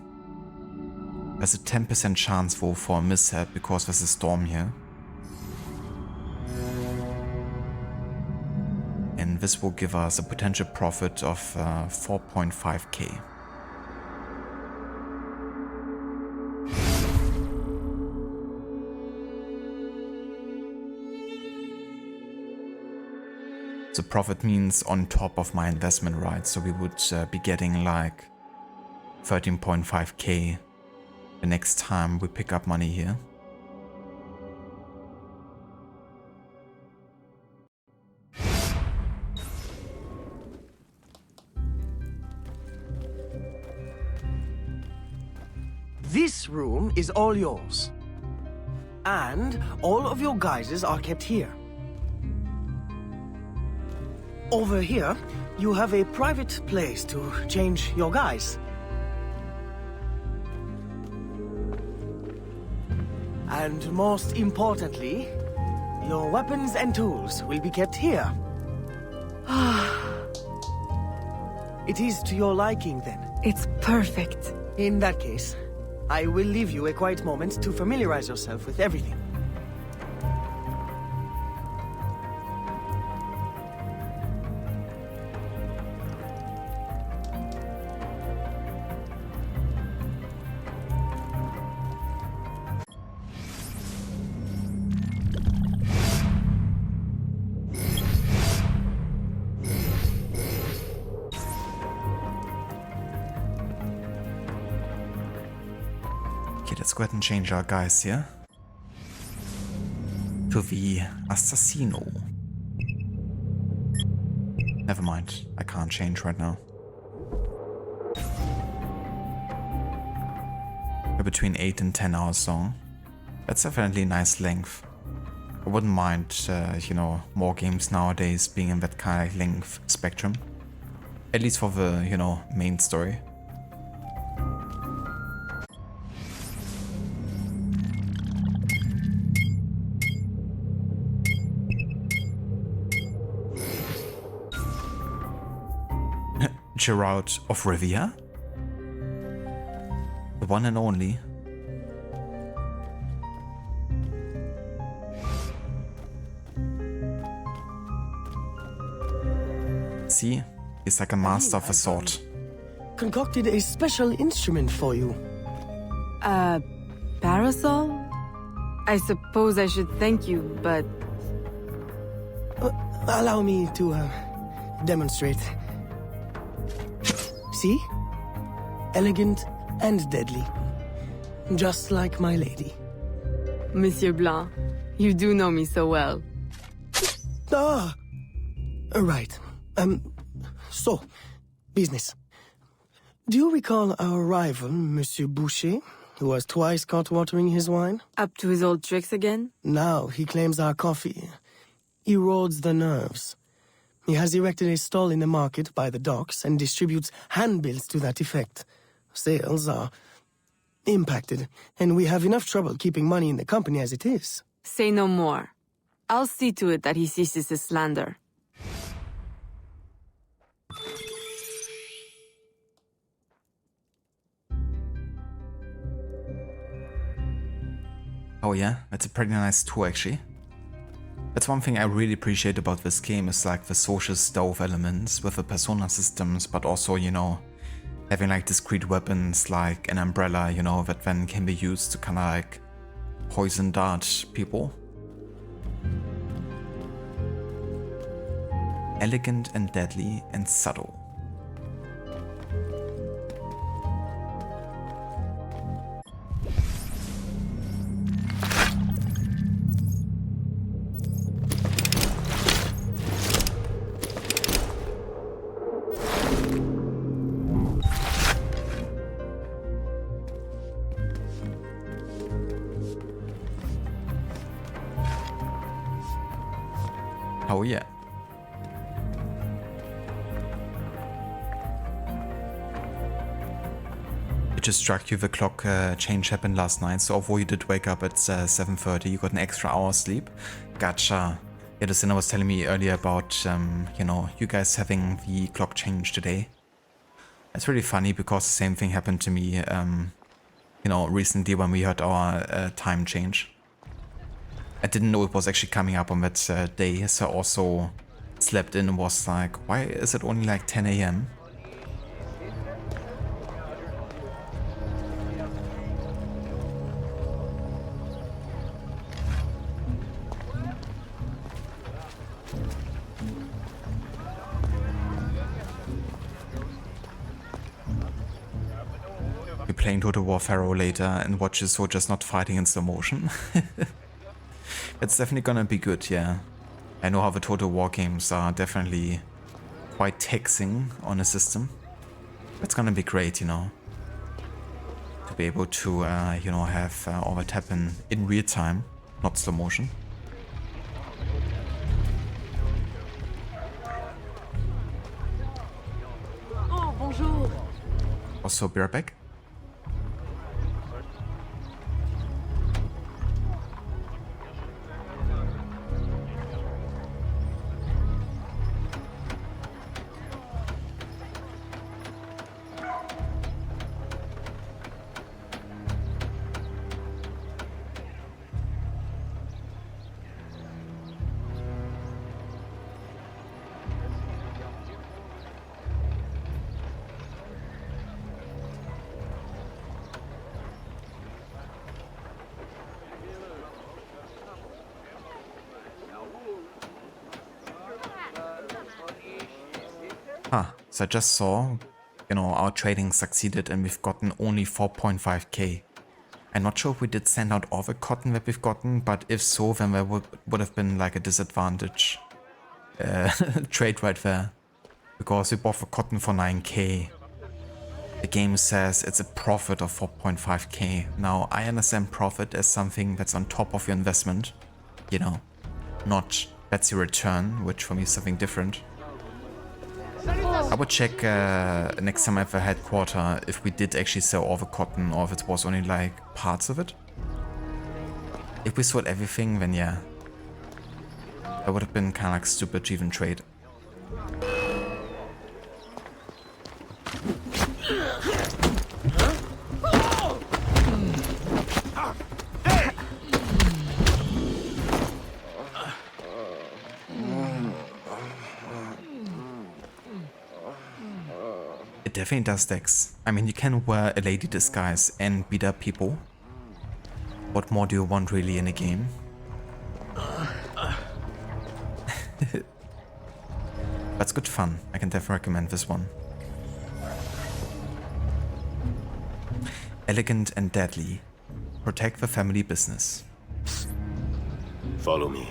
There's a 10% chance for a mishap because there's a storm here. And this will give us a potential profit of 4.5k. So profit means on top of my investment, right? So we would be getting like 13.5k the next time we pick up money here. This room is all yours. And all of your guises are kept here. Over here, you have a private place to change your guise. And most importantly, your weapons and tools will be kept here. It is to your liking, then. It's perfect. In that case, I will leave you a quiet moment to familiarize yourself with everything. Let's go ahead and change our guys here to the Assassino. Never mind, I can't change right now. We're between 8 and 10 hours long. That's definitely a nice length. I wouldn't mind, you know, more games nowadays being in that kind of length spectrum. At least for the, you know, main story. Gerard of Rivia? The one and only. See? He's like a master of a sword. Concocted a special instrument for you. parasol? I suppose I should thank you, but... Allow me to, demonstrate. See? Elegant and deadly. Just like my lady. Monsieur Blanc, you do know me so well. Ah! Right. So, business. Do you recall our rival, Monsieur Boucher, who was twice caught watering his wine? Up to his old tricks again? Now he claims our coffee erodes the nerves. He has erected a stall in the market by the docks and distributes handbills to that effect. Sales are impacted, and we have enough trouble keeping money in the company as it is. Say no more. I'll see to it that he ceases his slander. Oh yeah, it's a pretty nice tour actually. That's one thing I really appreciate about this game is like the social stove elements with the persona systems, but also, you know, having like discrete weapons like an umbrella, you know, that then can be used to kind of like poison dart people. Elegant and deadly and subtle. Oh yeah. It just struck you the clock change happened last night, so although you did wake up at 7:30, you got an extra hour sleep. Gotcha. Yeah, the Sinner was telling me earlier about, you know, you guys having the clock change today. It's really funny because the same thing happened to me, you know, recently when we had our time change. I didn't know it was actually coming up on that day, so I also slept in and was like, why is it only like 10 AM? We're playing Total War Pharaoh later and watch his soldiers not fighting in slow motion. It's definitely gonna be good, yeah. I know how the Total War games are definitely quite taxing on a system. It's gonna be great, you know. To be able to, you know, have all that happen in real time, not slow motion. Oh, bonjour. Also, be right back. So I just saw, you know, our trading succeeded and we've gotten only 4.5k. I'm not sure if we did send out all the cotton that we've gotten, but if so, then there would have been like a disadvantage trade right there. Because we bought the cotton for 9k. The game says it's a profit of 4.5k. Now, I understand profit as something that's on top of your investment. You know, not that's your return, which for me is something different. I would check next time at the headquarter if we did actually sell all the cotton or if it was only like parts of it. If we sold everything, then yeah. That would have been kind of like stupid to even trade. It definitely does decks. I mean, you can wear a lady disguise and beat up people. What more do you want really in a game? That's good fun. I can definitely recommend this one. Elegant and deadly. Protect the family business. Follow me.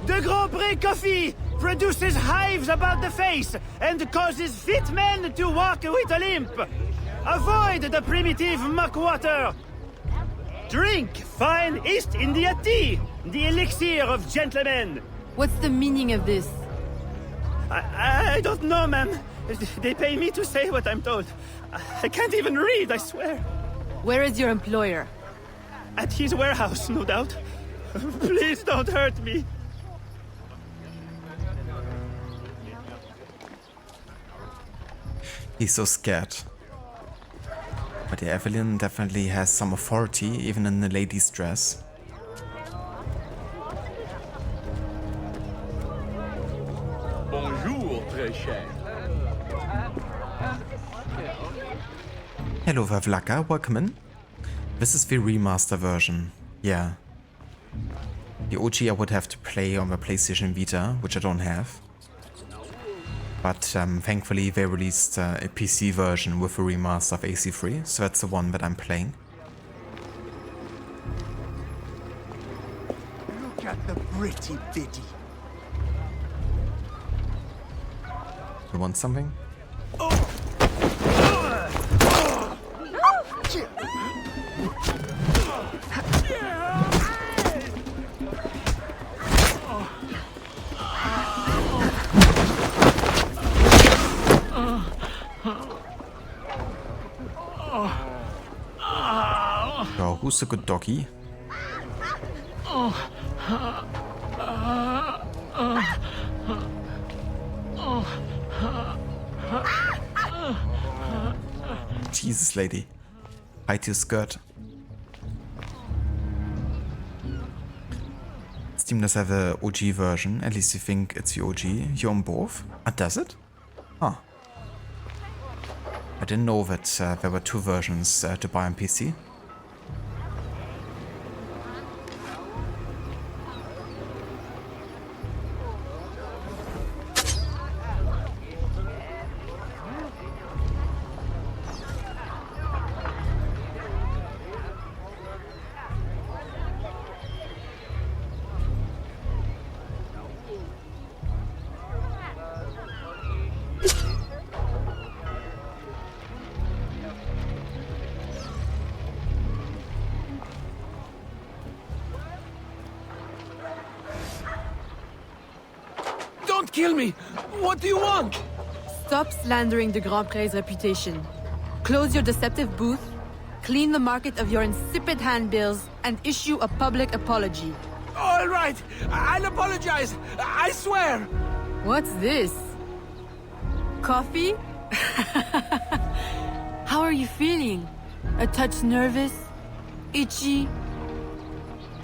The Grand Prix coffee produces hives about the face and causes fit men to walk with a limp. Avoid the primitive muck water. Drink fine East India tea, the elixir of gentlemen. What's the meaning of this? I don't know, ma'am. They pay me to say what I'm told. I can't even read, I swear. Where is your employer? At his warehouse, no doubt. Please don't hurt me. He's so scared. But yeah, Evelyn definitely has some authority, even in the lady's dress. Bonjour, très cher. Hello, Vavlaka, welcome in. This is the remaster version. Yeah. The OG I would have to play on the PlayStation Vita, which I don't have. But thankfully they released a PC version with a remaster of AC3, so that's the one that I'm playing. Look at the pretty bitty. You want something? Oh, who's a good doggy? Jesus, lady. Hide your skirt. Steam does have a OG version, at least you think it's the OG. You own both? Does it? Huh. I didn't know that there were two versions to buy on PC. Kill me! What do you want? Stop slandering the Grand Prix's reputation. Close your deceptive booth, clean the market of your insipid handbills, and issue a public apology. All right, I'll apologize. I swear. What's this? Coffee? How are you feeling? A touch nervous? Itchy?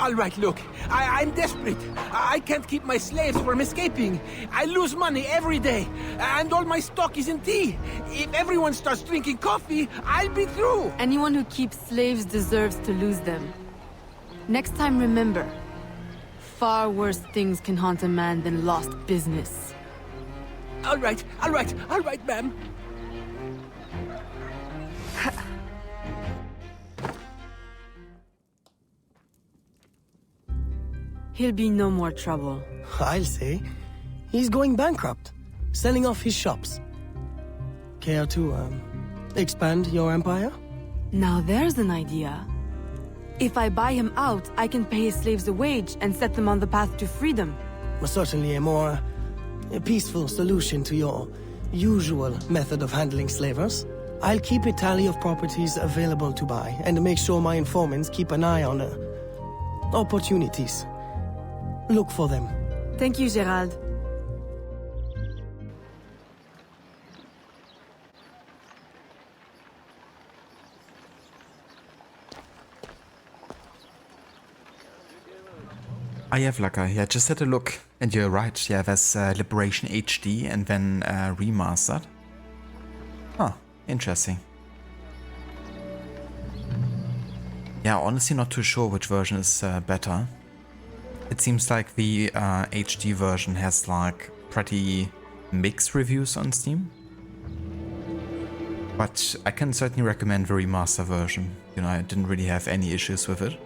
All right, look, I'm desperate. I can't keep my slaves from escaping. I lose money every day, and all my stock is in tea. If everyone starts drinking coffee, I'll be through. Anyone who keeps slaves deserves to lose them. Next time, remember, far worse things can haunt a man than lost business. All right, ma'am. He'll be no more trouble. I'll say. He's going bankrupt, selling off his shops. Care to, expand your empire? Now there's an idea. If I buy him out, I can pay his slaves a wage and set them on the path to freedom. Certainly a more peaceful solution to your usual method of handling slavers. I'll keep a tally of properties available to buy and make sure my informants keep an eye on opportunities. Look for them. Thank you, Gerald. I have like yeah, just had a look, and you're right. Yeah, there's Liberation HD and then remastered. Huh, interesting. Yeah, honestly not too sure which version is better. It seems like the HD version has like pretty mixed reviews on Steam. But I can certainly recommend the remaster version. You know, I didn't really have any issues with it.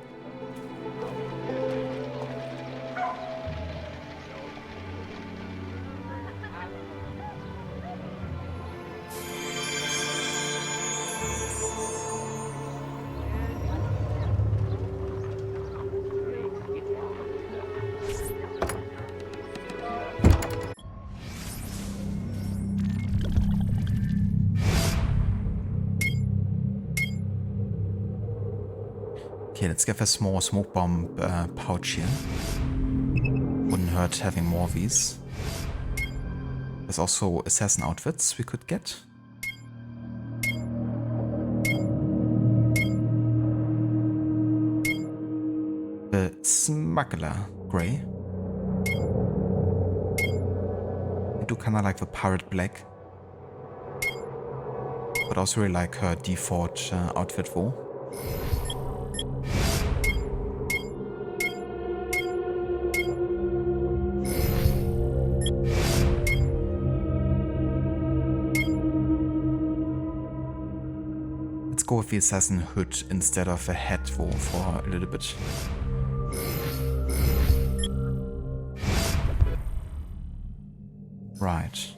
Okay, let's get a small smoke bomb pouch here. Wouldn't hurt having more of these. There's also assassin outfits we could get. The smuggler grey. I do kinda like the pirate black. But also really like her default outfit though. Let's go with the assassin hood instead of a hat for a little bit. Right.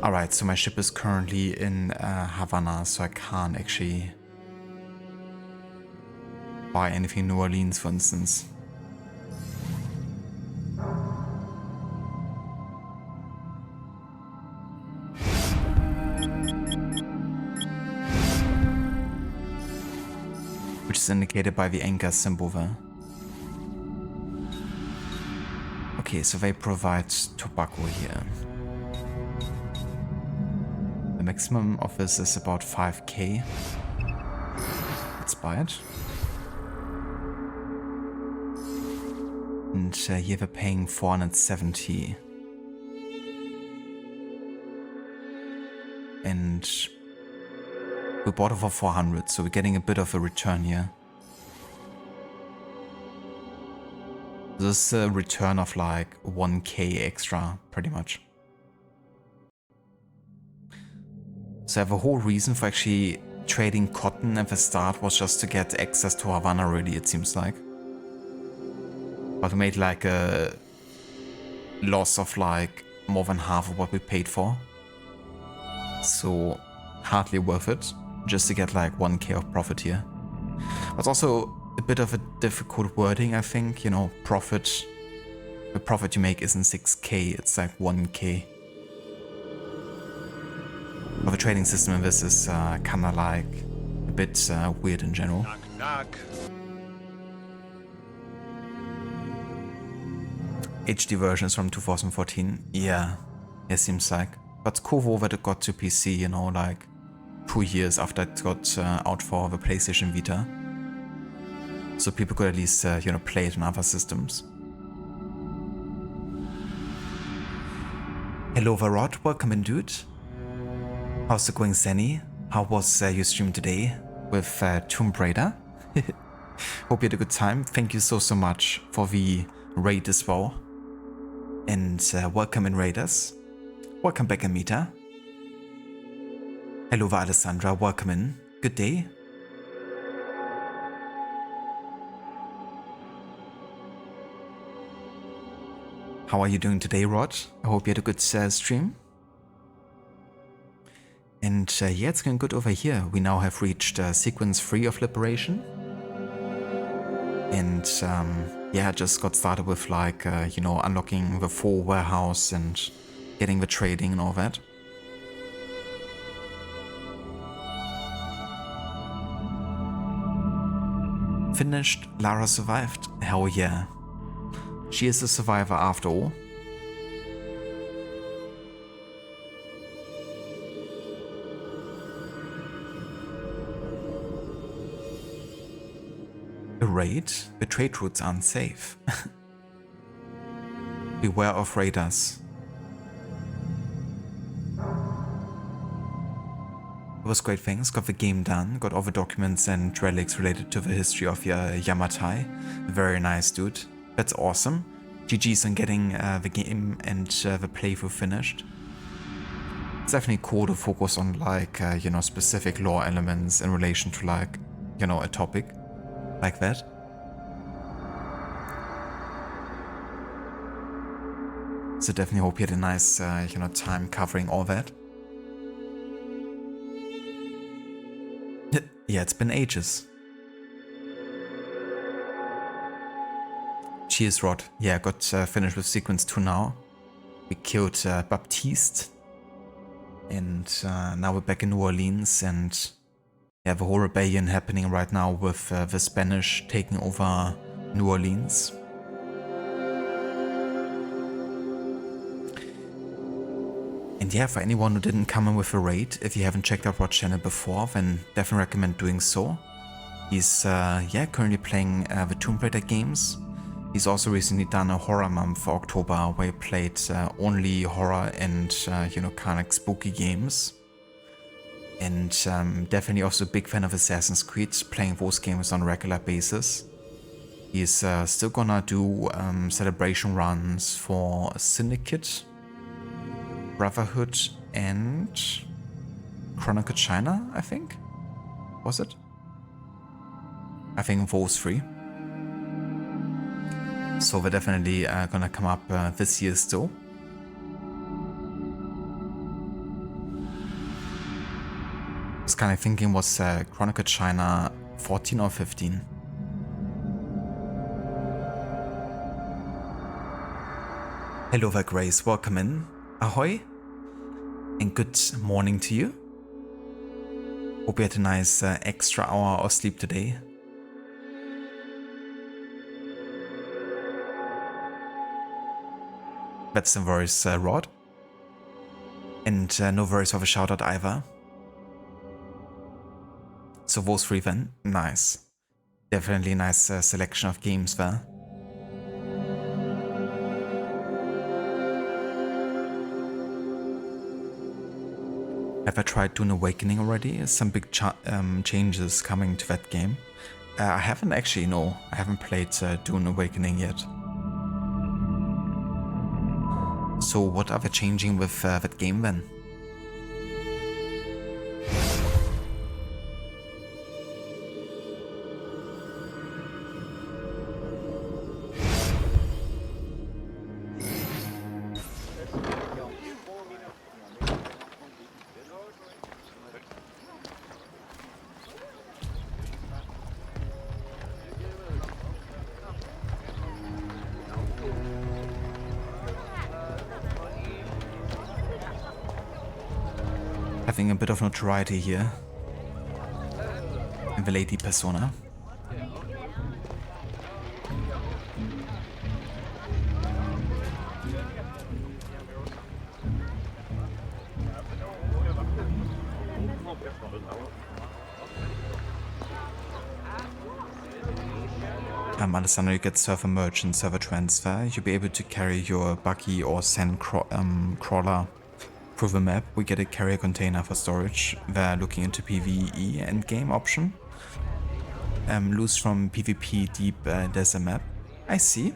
Alright, so my ship is currently in Havana, so I can't actually buy anything in New Orleans, for instance. Which is indicated by the anchor symbol there. Okay, so they provide tobacco here. The maximum of this is about 5k. Let's buy it. And here we're paying 470. And we bought it for 400, so we're getting a bit of a return here. This is a return of like 1k extra, pretty much. So the whole reason for actually trading cotton at the start was just to get access to Havana, really, it seems like. But we made like a loss of like more than half of what we paid for. So hardly worth it, just to get like 1k of profit here. But it's also a bit of a difficult wording, I think. You know, profit, the profit you make isn't 6k, it's like 1k. But the trading system in this is kinda like a bit weird in general. Knock, knock. HD version is from 2014. Yeah, it seems like. But it's cool that it got to PC, you know, like 2 years after it got out for the PlayStation Vita. So people could at least, you know, play it on other systems. Hello Varrod, welcome in, dude. How's it going, Zenny? How was your stream today with Tomb Raider? Hope you had a good time. Thank you so much for the raid as well. And welcome in, raiders. Welcome back, Amita. Hello, Alessandra. Welcome in. Good day. How are you doing today, Rod? I hope you had a good stream. And yeah, it's going good over here. We now have reached sequence 3 of Liberation. And yeah, just got started with like, you know, unlocking the 4 warehouse and getting the trading and all that. Finished, Lara survived. Hell yeah. She is a survivor after all. A raid? The trade routes aren't safe. Beware of raiders. It was great things, got the game done, got all the documents and relics related to the history of Yamatai. Very nice, dude. That's awesome. GG's on getting the game and the playthrough finished. It's definitely cool to focus on like, you know, specific lore elements in relation to like, you know, a topic like that. So definitely hope you had a nice, you know, time covering all that. Yeah, it's been ages. Cheers, Rod. Yeah, got finished with sequence 2 now. We killed Baptiste. And now we're back in New Orleans and yeah, the whole rebellion happening right now with the Spanish taking over New Orleans. And yeah, for anyone who didn't come in with a raid, if you haven't checked out Rod's channel before, then definitely recommend doing so. He's yeah, currently playing the Tomb Raider games. He's also recently done a horror month for October where he played only horror and you know, kind of spooky games. And definitely also a big fan of Assassin's Creed, playing those games on a regular basis. He's still gonna do celebration runs for Syndicate, Brotherhood and Chronicle China, I think? Was it? I think those 3. So they're definitely gonna come up this year still. I was kind of thinking, was Chronicle China 14 or 15? Hello there, Grace, welcome in. Ahoy, and good morning to you. Hope you had a nice extra hour of sleep today. That's no worries, Rod. And no worries for the shout out either. So those 3 then, nice. Definitely a nice selection of games there. Have I tried Dune Awakening already? Some big changes coming to that game. I haven't actually, no. I haven't played Dune Awakening yet. So what are they changing with that game then? Having a bit of notoriety here in the lady persona. Understand you get server merge and server transfer. You'll be able to carry your buggy or sand crawler through the map. We get a carrier container for storage. They're looking into PvE endgame option. Loose from PvP deep desert map. I see.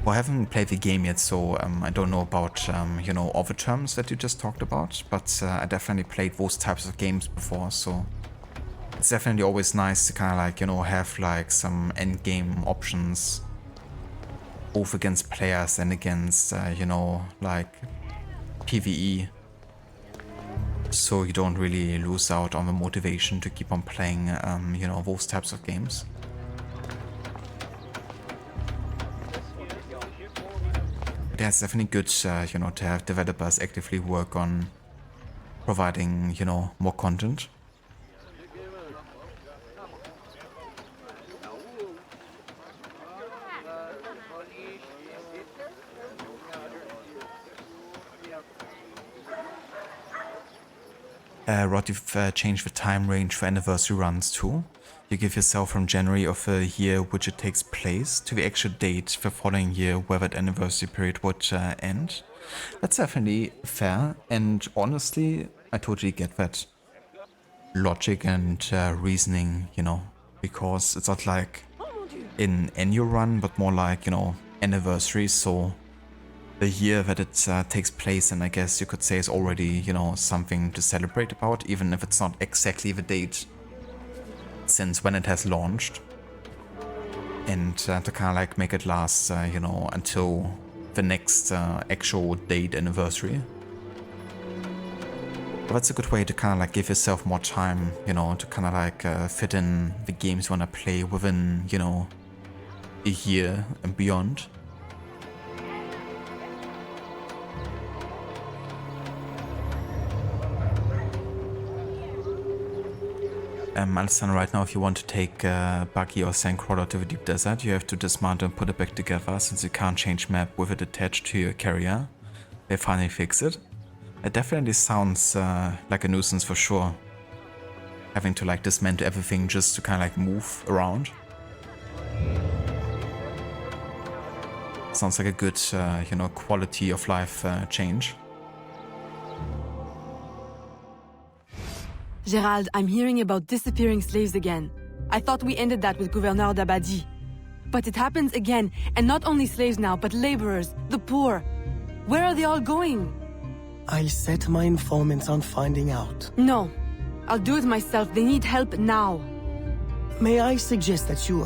Well, I haven't played the game yet, so I don't know about you know, all the terms that you just talked about, but I definitely played those types of games before, so it's definitely always nice to kind of like, you know, have like some end game options both against players and against you know, like PvE, so you don't really lose out on the motivation to keep on playing you know, those types of games. yeah, it's definitely good, you know, to have developers actively work on providing, you know, more content. Rod, you've changed the time range for anniversary runs too. You give yourself from January of the year which it takes place to the actual date the following year where that anniversary period would end. That's definitely fair, and honestly, I totally get that logic and reasoning, you know, because it's not like an annual run, but more like, you know, anniversary, so the year that it takes place, and I guess you could say is already, you know, something to celebrate about, even if it's not exactly the date since when it has launched. And to kind of like make it last, you know, until the next actual date anniversary. But that's a good way to kind of like give yourself more time, you know, to kind of like fit in the games you want to play within, you know, a year and beyond. Alessandro, right now if you want to take Buggy or Sandcrawler to the deep desert, you have to dismount and put it back together, since you can't change map with it attached to your carrier. They finally fixed it. It definitely sounds like a nuisance for sure, having to like dismantle everything just to kind of like move around. Sounds like a good, you know, quality of life change. Gerald, I'm hearing about disappearing slaves again. I thought we ended that with Gouverneur d'Abadie. But it happens again, and not only slaves now, but laborers, the poor. Where are they all going? I'll set my informants on finding out. No, I'll do it myself. They need help now. May I suggest that you,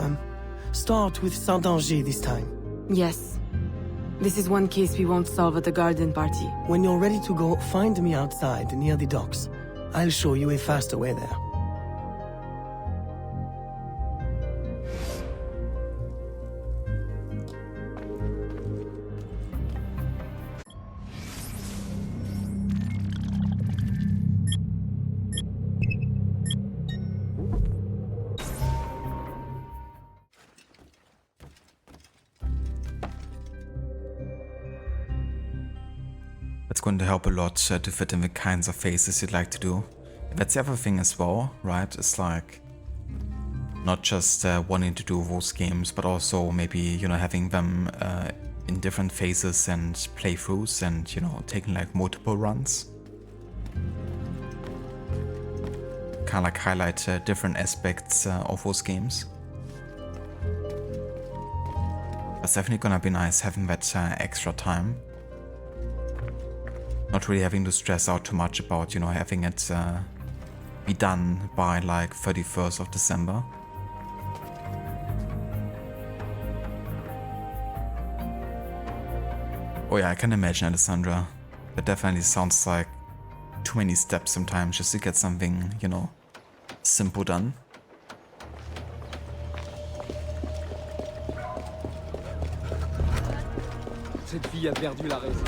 start with Saint-Danger this time? Yes. This is one case we won't solve at the garden party. When you're ready to go, find me outside near the docks. I'll show you a faster way there. It's going to help a lot to fit in the kinds of faces you'd like to do. That's the other thing as well, right? It's like not just wanting to do those games, but also maybe, you know, having them in different phases and playthroughs, and, you know, taking like multiple runs. Kind of like highlight different aspects of those games. It's definitely gonna be nice having that extra time. Not really having to stress out too much about, you know, having it be done by like 31st of December. Oh yeah, I can imagine, Alessandra. That definitely sounds like too many steps sometimes just to get something, you know, simple done. Cette fille a perdu la raison.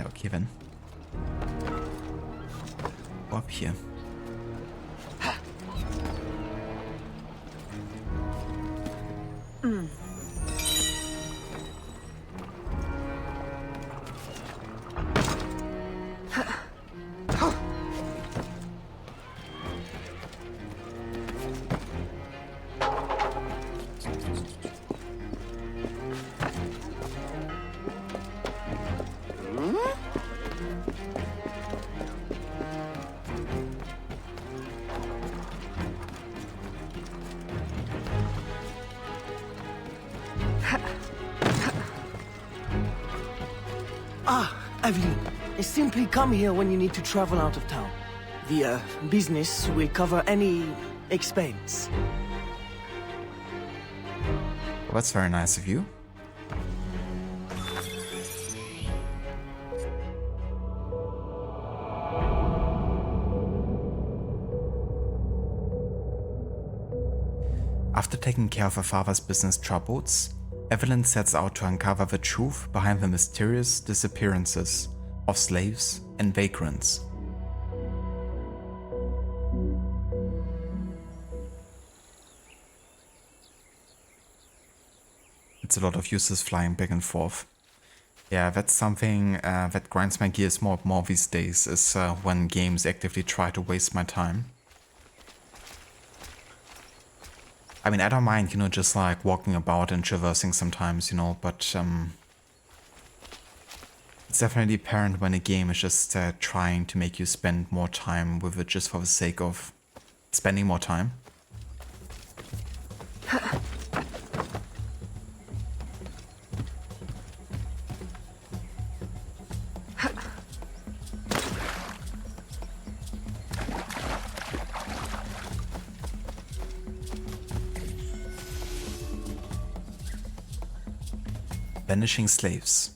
Okay then. Up here. Evelyn, simply come here when you need to travel out of town. The business will cover any expense. Well, that's very nice of you. taking care of her father's business troubles, Evelyn sets out to uncover the truth behind the mysterious disappearances of slaves and vagrants. It's a lot of useless flying back and forth. Yeah, that's something that grinds my gears more and more these days, is when games actively try to waste my time. I mean, I don't mind, you know, just like walking about and traversing sometimes, you know, but it's definitely apparent when a game is just trying to make you spend more time with it just for the sake of spending more time. Vanishing slaves.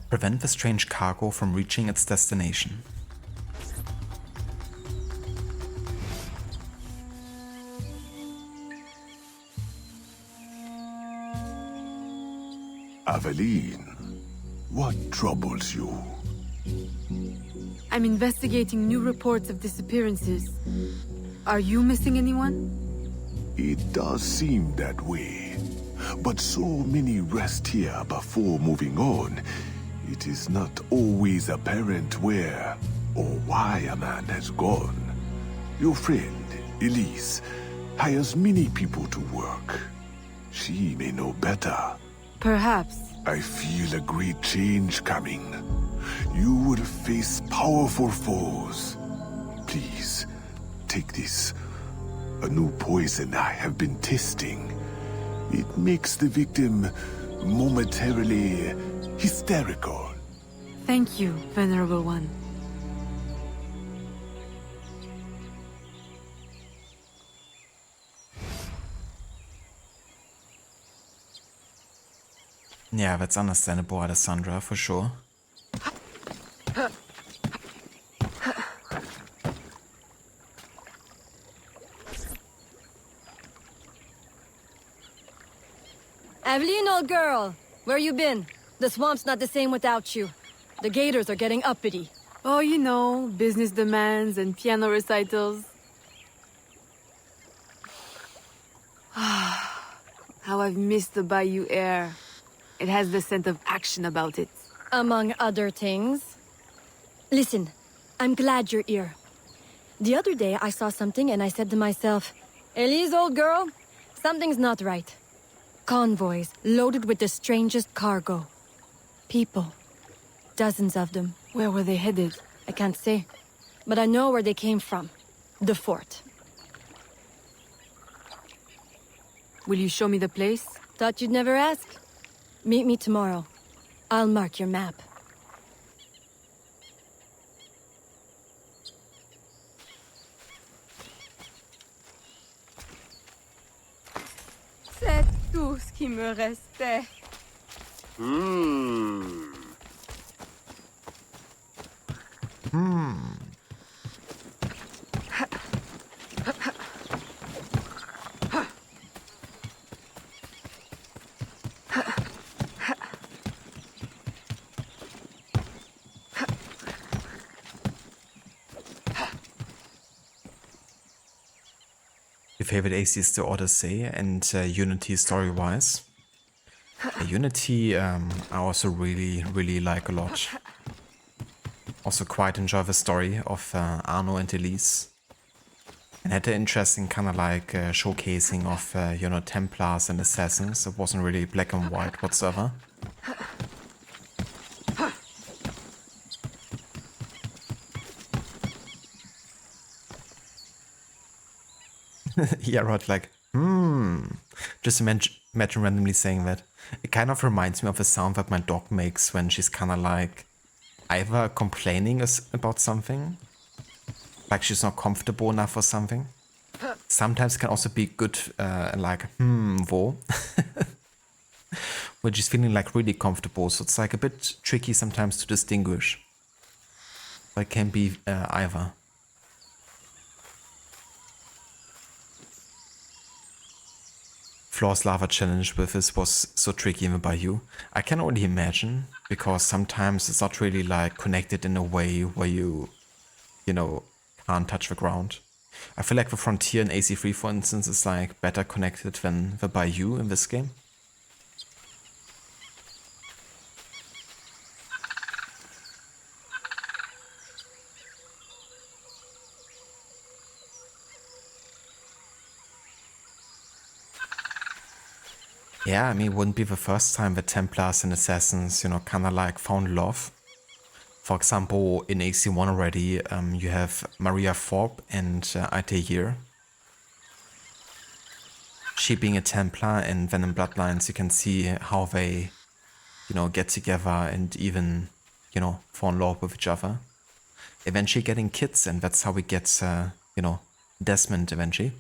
Prevent the strange cargo from reaching its destination. Aveline, what troubles you? I'm investigating new reports of disappearances. Are you missing anyone? It does seem that way. But so many rest here before moving on. It is not always apparent where or why a man has gone. Your friend, Elise, hires many people to work. She may know better. Perhaps. I feel a great change coming. You will face powerful foes. Please, take this. A new poison I have been testing. It makes the victim momentarily hysterical. Thank you, Venerable One. Yeah, that's understandable, Alessandra, for sure. Aveline, old girl, where you been? The swamp's not the same without you. The gators are getting uppity. Oh, you know, business demands and piano recitals. How I've missed the bayou air. It has the scent of action about it. Among other things. Listen, I'm glad you're here. The other day I saw something and I said to myself, Elise, old girl, something's not right. Convoys loaded with the strangest cargo. People. Dozens of them. Where were they headed? I can't say. But I know where they came from. The fort. Will you show me the place? Thought you'd never ask. Meet me tomorrow. I'll mark your map. C'est tout ce qui me restait. Your favorite AC is the Odyssey and Unity story-wise. Unity I also really like a lot. Also quite enjoy the story of Arno and Elise. And had an interesting kind of like showcasing of, you know, Templars and Assassins. It wasn't really black and white whatsoever. Yeah, right, like, just imagine randomly saying that. It kind of reminds me of the sound that my dog makes when she's kind of like either complaining about something, like she's not comfortable enough or something. Sometimes it can also be good, like, wo, where she's feeling like really comfortable. So it's like a bit tricky sometimes to distinguish. But it can be either. Floor's lava challenge with this was so tricky even by you. I can only imagine, because sometimes it's not really like connected in a way where you know, can't touch the ground. I feel like the Frontier in AC3, for instance, is like better connected than the Bayou in this game. Yeah, I mean, it wouldn't be the first time that Templars and Assassins, you know, kind of like found love. For example, in AC1 already, you have Maria Thorpe and Altair. She being a Templar, and then in Bloodlines you can see how they, you know, get together and even, you know, fall in love with each other. Eventually getting kids, and that's how we get, you know, Desmond eventually.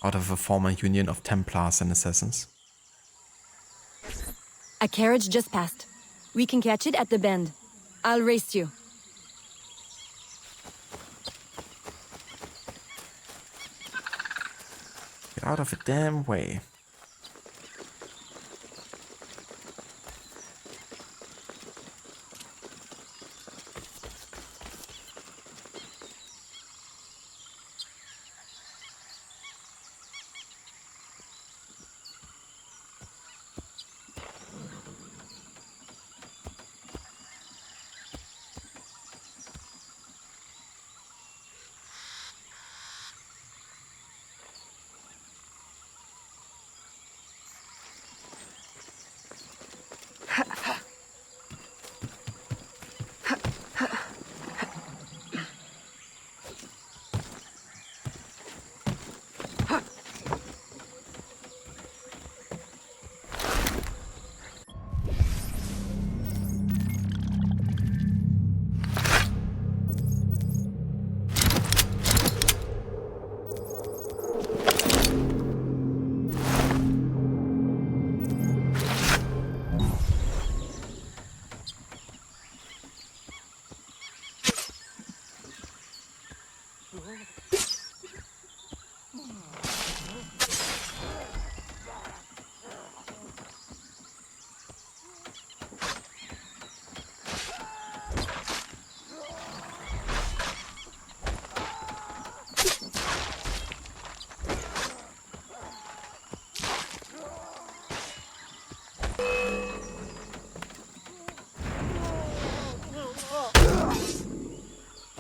Out of a former union of Templars and Assassins. A carriage just passed. We can catch it at the bend. I'll race you. Get out of the damn way.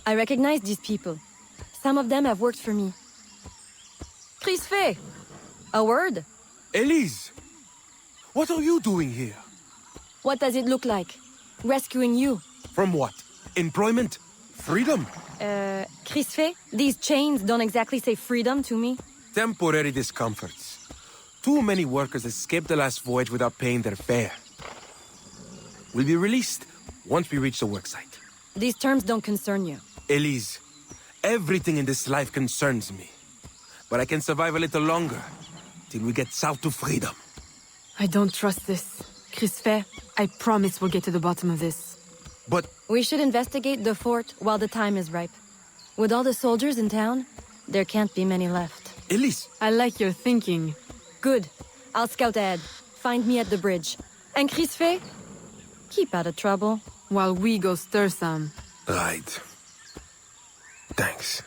I recognize these people. Some of them have worked for me. Crispé! A word? Elise! What are you doing here? What does it look like? Rescuing you. From what? Employment? Freedom? Crispé, these chains don't exactly say freedom to me. Temporary discomforts. Too many workers escaped the last voyage without paying their fare. We'll be released once we reach the worksite. These terms don't concern you. Elise, everything in this life concerns me. But I can survive a little longer, till we get south to freedom. I don't trust this. Crispé, I promise we'll get to the bottom of this. But... We should investigate the fort while the time is ripe. With all the soldiers in town, there can't be many left. Elise! I like your thinking. Good. I'll scout ahead. Find me at the bridge. And Crispé, keep out of trouble. While we go stir some. Right. Thanks.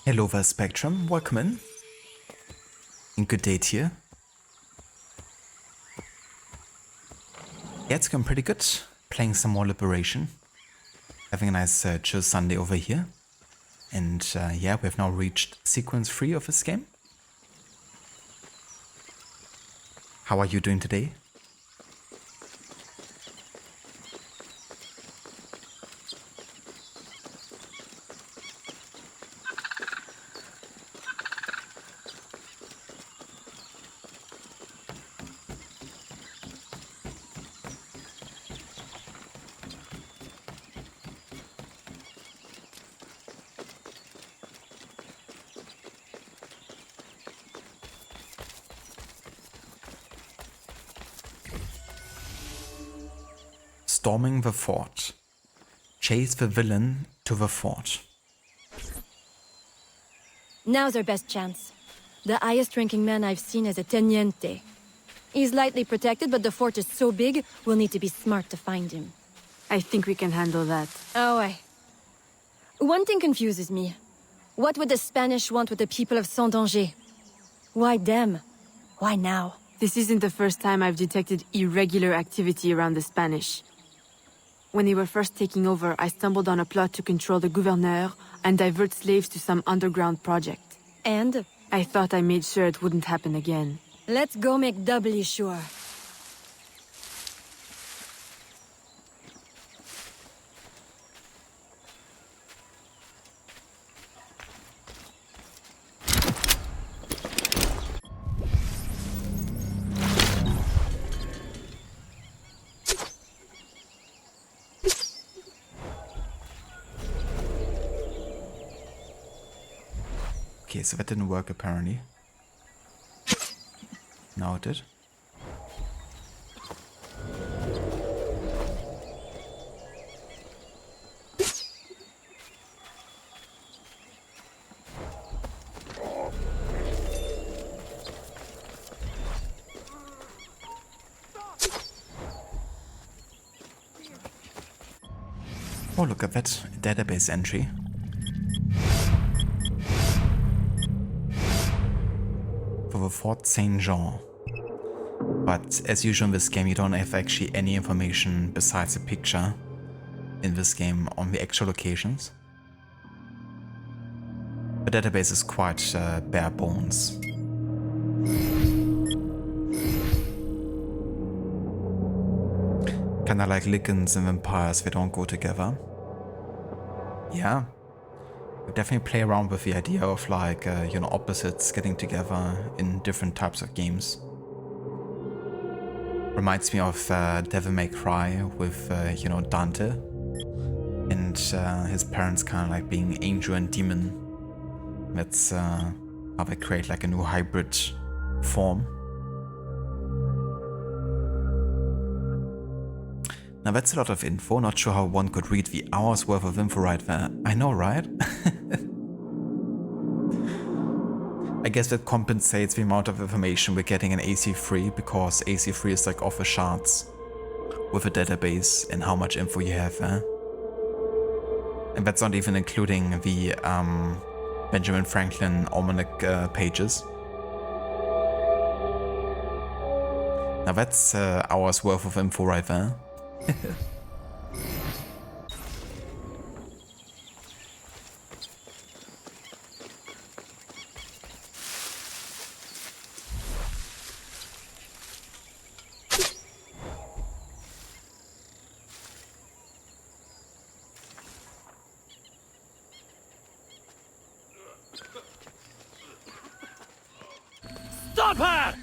Hello there, Spectrum. Welcome in. And good day to you. Yeah, it's going pretty good. Playing some more Liberation. Having a nice chill Sunday over here. And yeah, we have now reached sequence 3 of this game. How are you doing today? Storming the fort. chase the villain to the fort. Now's our best chance. The highest-ranking man I've seen is a teniente. He's lightly protected, but the fort is so big, we'll need to be smart to find him. I think we can handle that. Oh, aye. One thing confuses me. What would the Spanish want with the people of Saint-Danger? Why them? Why now? This isn't the first time I've detected irregular activity around the Spanish. When they were first taking over, I stumbled on a plot to control the gouverneur and divert slaves to some underground project. And? I thought I made sure it wouldn't happen again. Let's go make doubly sure. Okay, so that didn't work apparently. Now it did. Oh, look at that database entry. For the Fort Saint Jean. But as usual in this game, you don't have actually any information besides a picture in this game on the actual locations. The database is quite bare bones. Kinda like lichens and vampires, they don't go together. Yeah. We definitely play around with the idea of like, you know, opposites getting together in different types of games. Reminds me of Devil May Cry with, you know, Dante. And his parents kind of like being angel and demon. That's how they create like a new hybrid form. Now that's a lot of info, not sure how one could read the hours worth of info right there. I know, right? I guess that compensates the amount of information we're getting in AC3, because AC3 is like off the charts with a database and how much info you have there. And that's not even including the Benjamin Franklin almanac pages. Now that's hours worth of info right there. Stop her!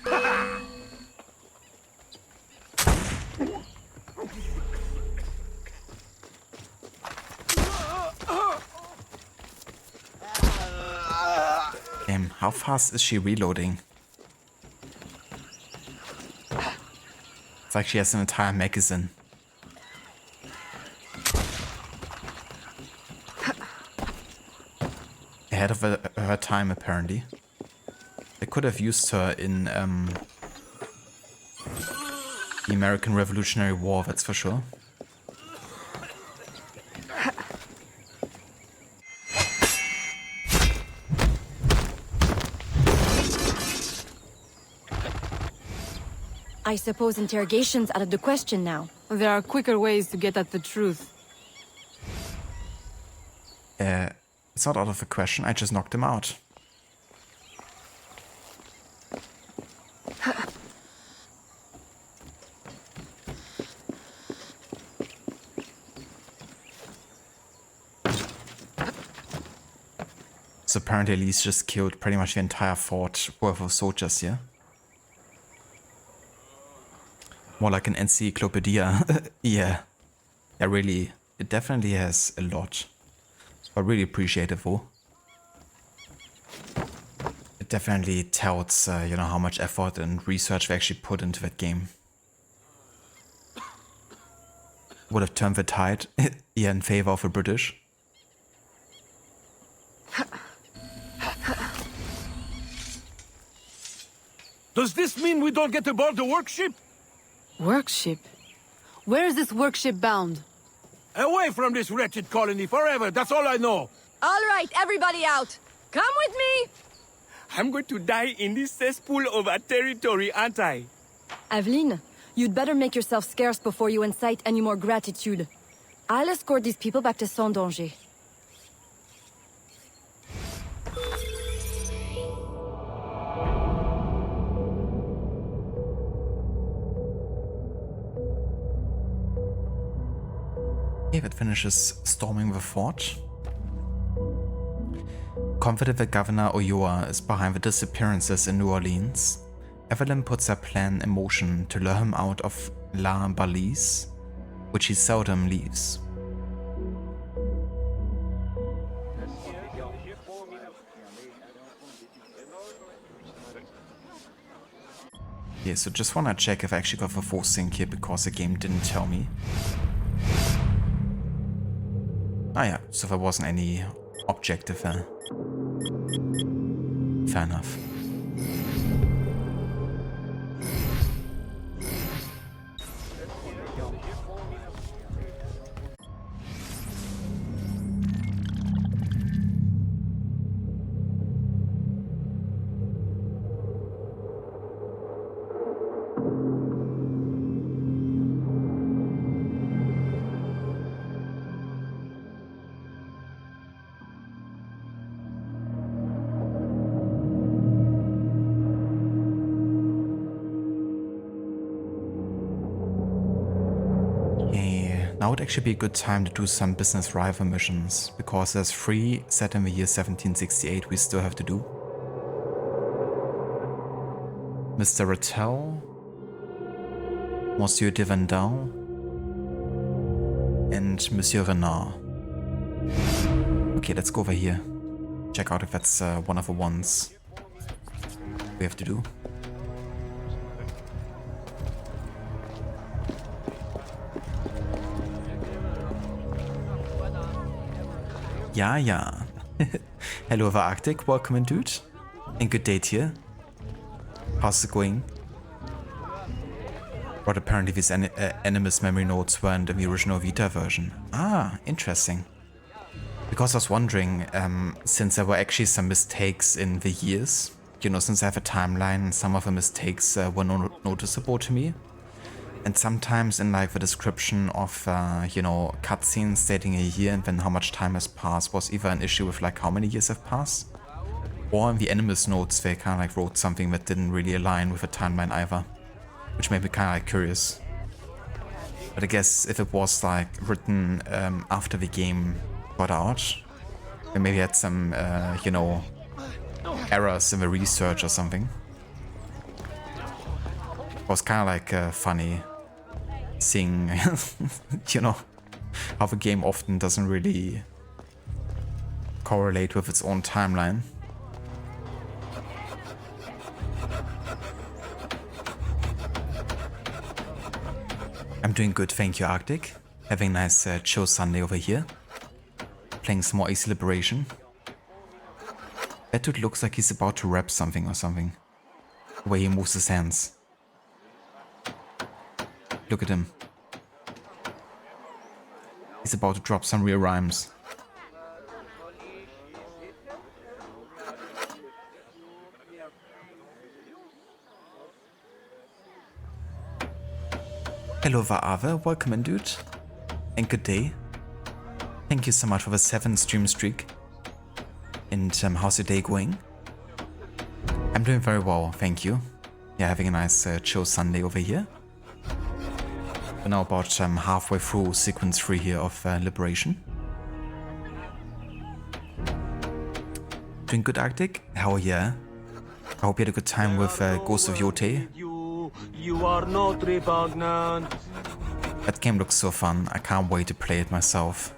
Damn, how fast is she reloading? It's like she has an entire magazine. Ahead of her time, apparently. They could have used her in the American Revolutionary War, that's for sure. I suppose interrogation's out of the question now. There are quicker ways to get at the truth. It's not out of the question, I just knocked him out. So apparently Elise just killed pretty much the entire fort worth of soldiers here. More like an encyclopedia. Yeah. Yeah, really. It definitely has a lot. I really appreciate it though. It definitely tells, you know, how much effort and research we actually put into that game. would have turned the tide yeah, in favor of the British. Does this mean we don't get aboard the workship? Workship? Where is this workship bound? Away from this wretched colony forever, that's all I know. All right, everybody out. Come with me. I'm going to die in this cesspool of our territory, aren't I? Aveline, you'd better make yourself scarce before you incite any more gratitude. I'll escort these people back to Sans Danger. Okay, that finishes storming the fort. Confident that Governor ULLOA'S is behind the disappearances in New Orleans, Evelyn puts her plan in motion to lure him out of La Balise, which he seldom leaves. Yeah, so just wanna check if I actually got the full sync here because the game didn't tell me. Ah yeah, so there wasn't any objective there. Fair enough. Now would actually be a good time to do some business rival missions, because there's 3 set in the year 1768 we still have to do. Mr. Ratel, Monsieur de Vandal, and Monsieur Reynaud. Okay, let's go over here. Check out if that's one of the ones we have to do. Yeah. Hello, the Arctic. Welcome in, dude. And good day to you. How's it going? But apparently these enemies memory nodes weren't in the original Vita version. Ah, interesting. Because I was wondering, since there were actually some mistakes in the years, you know, since I have a timeline, some of the mistakes were noticeable to me. And sometimes in like the description of, you know, cutscenes stating a year and then how much time has passed was either an issue with like how many years have passed, or in the enemies notes they kind of like wrote something that didn't really align with the timeline either, which made me kind of like curious. But I guess if it was like written after the game got out, then maybe had some, you know, errors in the research or something. It was kind of like funny seeing, you know, how the game often doesn't really correlate with its own timeline. I'm doing good, thank you, Arctic. Having a nice chill Sunday over here. Playing some more Easy Liberation. That dude looks like he's about to rap something or something. The way he moves his hands. Look at him. He's about to drop some real rhymes. Hello Vaave, welcome in, dude. And good day. Thank you so much for the 7th stream streak. And how's your day going? I'm doing very well, thank you. Yeah, having a nice chill Sunday over here. We're now about halfway through sequence 3 here of Liberation. Doing good, Arctic? Hell yeah. I hope you had a good time with Ghost of Yote. You are not repugnant. That game looks so fun, I can't wait to play it myself.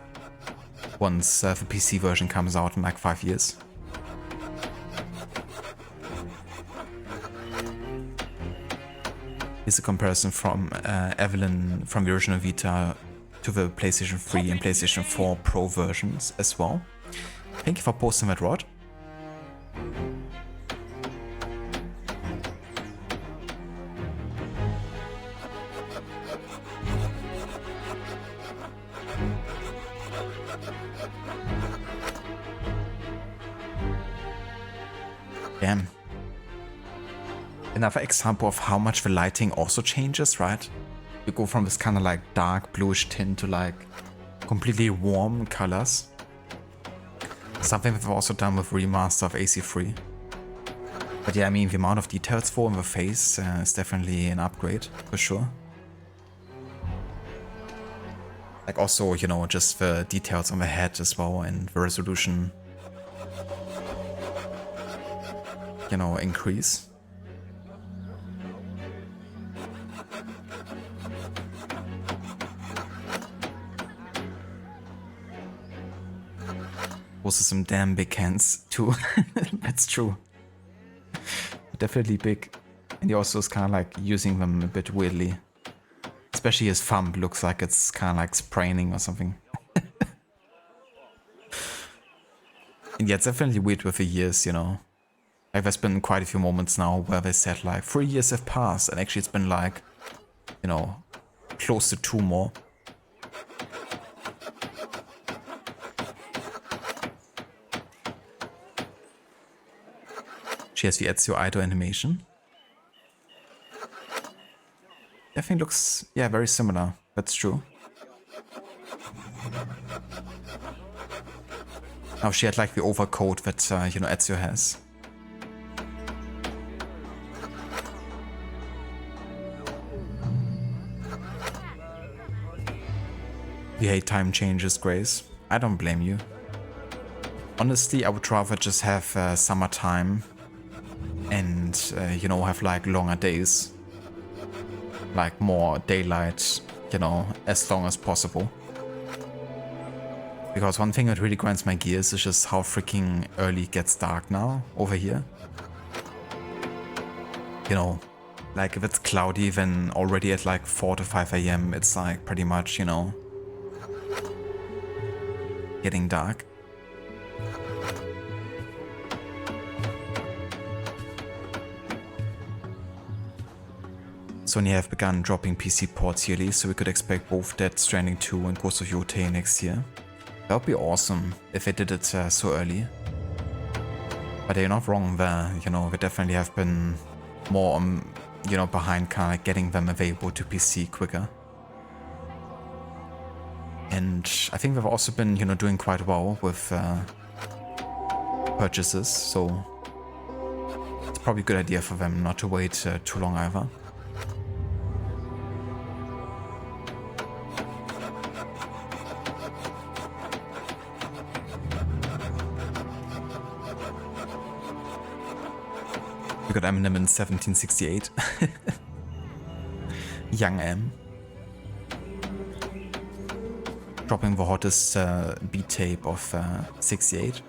Once the PC version comes out in like 5 years. Here's a comparison from Evelyn from the original Vita to the PlayStation 3 and PlayStation 4 Pro versions as well. Thank you for posting that, Rod. Damn. Another example of how much the lighting also changes, right? You go from this kind of like dark bluish tint to like completely warm colors. Something we've also done with remaster of AC3. But yeah, I mean, the amount of details for in the face is definitely an upgrade, for sure. Like also, you know, just the details on the head as well and the resolution, you know, increase. Also some damn big hands too. That's true. Definitely big. And he also is kind of like using them a bit weirdly. Especially his thumb looks like it's kind of like spraining or something. And yeah, it's definitely weird with the years, you know. Like there's been quite a few moments now where they said like 3 years have passed, and actually it's been like, you know, close to 2 more. She has the Ezio Aido animation. Definitely looks, yeah, very similar. That's true. Now she had like the overcoat that, you know, Ezio has. You hate time changes, Grace. I don't blame you. Honestly, I would rather just have summertime and, you know, have like longer days. Like more daylight, you know, as long as possible. Because one thing that really grinds my gears is just how freaking early it gets dark now over here. You know, like if it's cloudy, then already at like 4 to 5 AM, it's like pretty much, you know, getting dark. Sony have begun dropping PC ports yearly, so we could expect both Death Stranding 2 and Ghost of Yotei next year. That would be awesome if they did it so early. But they're not wrong there, you know, they definitely have been more, you know, behind kind of getting them available to PC quicker. And I think they've also been, you know, doing quite well with purchases, so it's probably a good idea for them not to wait too long either. We got Eminem in 1768. Young M. Dropping the hottest beat tape of 68.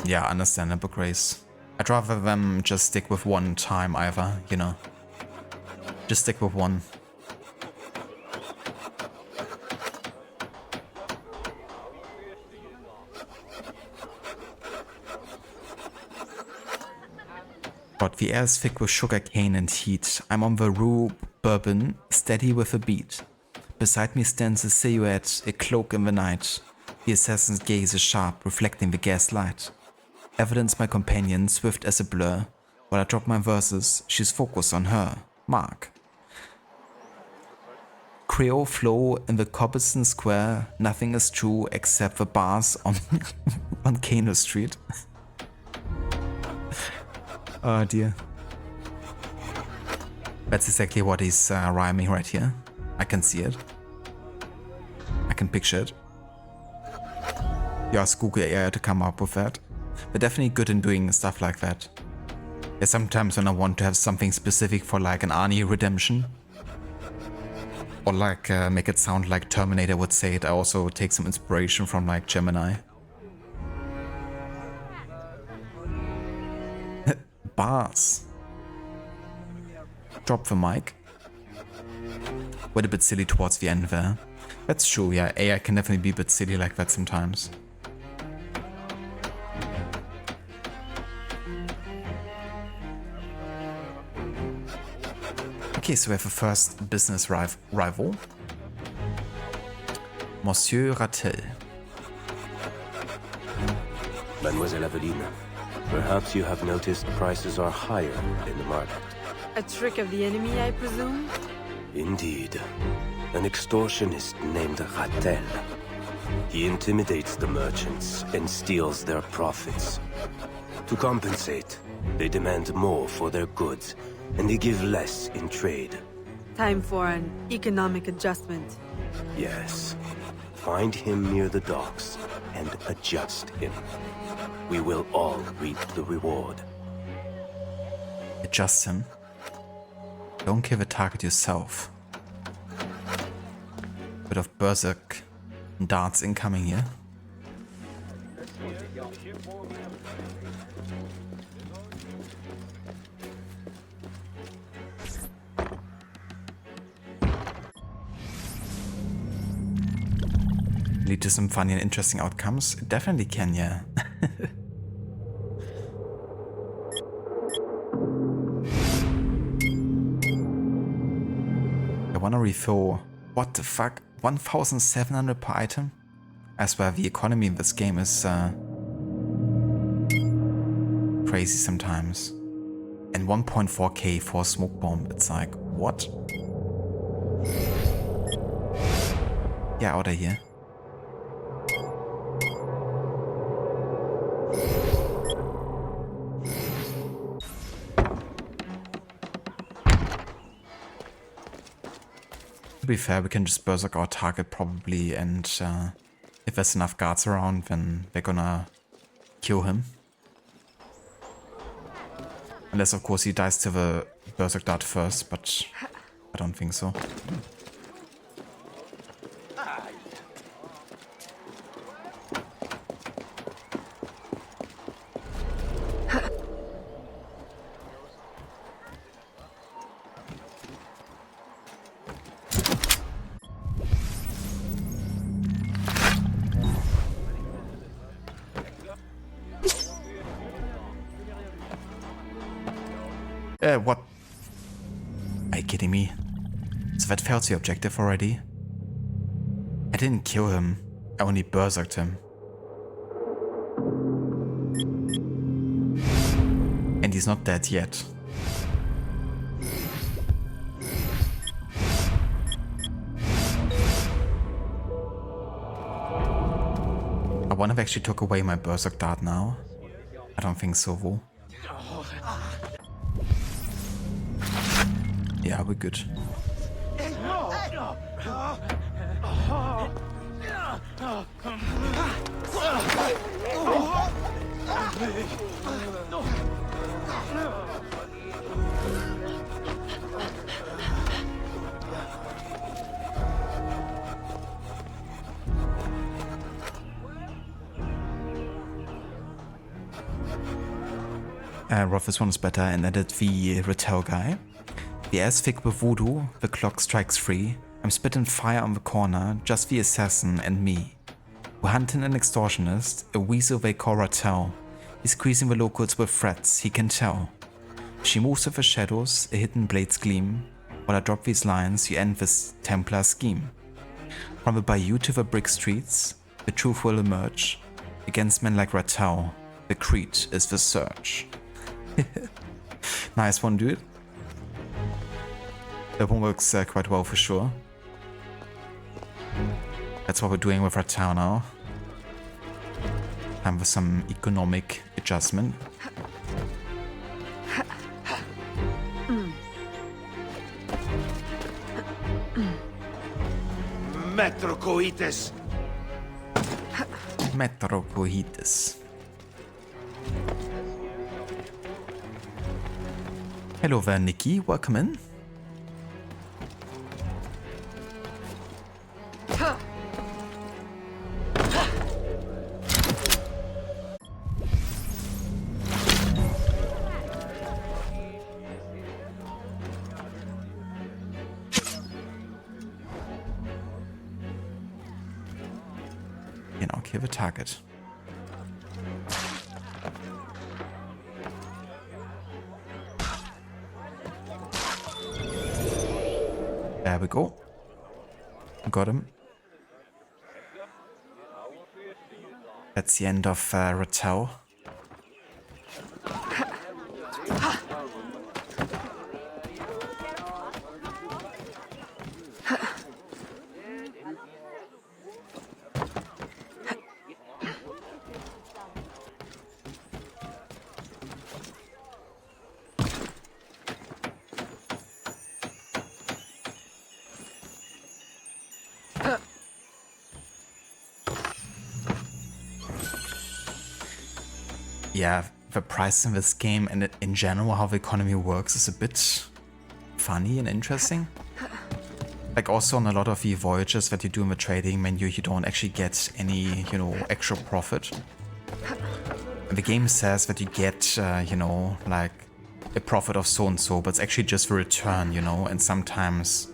Yeah, understandable, Grace. I'd rather them just stick with one time either, you know. Just stick with one. But the air's thick with sugar cane and heat. I'm on the Rue Bourbon, steady with a beat. Beside me stands a silhouette, a cloak in the night. The assassin's gaze is sharp, reflecting the gaslight. Evidence my companion, swift as a blur. While I drop my verses, she's focused on her, Mark. Creole flow in the Cobblestone Square. Nothing is true except the bars on on Kano Street. Oh dear. That's exactly what he's rhyming right here. I can see it. I can picture it. You ask Google AI to come up with that. They're definitely good in doing stuff like that. There's sometimes when I want to have something specific for like an Arnie redemption. Or like make it sound like Terminator would say it, I also take some inspiration from like Gemini. Bars. Drop the mic. Went a bit silly towards the end there. That's true, yeah, AI can definitely be a bit silly like that sometimes. Okay, so we have a first business rival. Monsieur Ratel. Mademoiselle Aveline, perhaps you have noticed prices are higher in the market. A trick of the enemy, I presume? Indeed. An extortionist named Ratel. He intimidates the merchants and steals their profits. To compensate, they demand more for their goods, and they give less in trade. Time for an economic adjustment. Yes. Find him near the docks and adjust him. We will all reap the reward. Adjust him? Don't kill the target yourself. Bit of berserk darts incoming here. Lead to some funny and interesting outcomes? It definitely can, yeah. I wanna refill. What the fuck? 1,700 per item? I swear the economy in this game is crazy sometimes. And 1.4k for a smoke bomb. It's like, what? Yeah, out of here. To be fair, we can just berserk our target probably, and if there's enough guards around, then they're gonna kill him. Unless of course he dies to the berserk dart first, but I don't think so. What? Are you kidding me? So that failed the objective already? I didn't kill him, I only berserked him. And he's not dead yet. I wonder if I actually took away my berserk dart now. I don't think so, though. Yeah, we're good. Roth, this one is better, and added the Ratel guy. The air's thick with voodoo, the clock strikes 3. I'm spitting fire on the corner, just the assassin and me. We're hunting an extortionist, a weasel they call Ratel. He's squeezing the locals with threats, he can tell. She moves with the shadows, a hidden blades gleam. While I drop these lines, you end this Templar scheme. From the bayou to the brick streets, the truth will emerge. Against men like Ratel, the creed is the search. Nice one, dude. That one works quite well for sure. That's what we're doing with Ratel now. Time for some economic adjustment. Metrocoitus. Metrocoitus. Hello there, Nikki. Welcome in. You know, kill the target. There we go. Got him. That's the end of Ratel. Yeah, the price in this game and in general how the economy works is a bit funny and interesting. Like also on a lot of the voyages that you do in the trading menu, you don't actually get any, you know, extra profit. And the game says that you get, you know, like a profit of so and so, but it's actually just the return, you know, and sometimes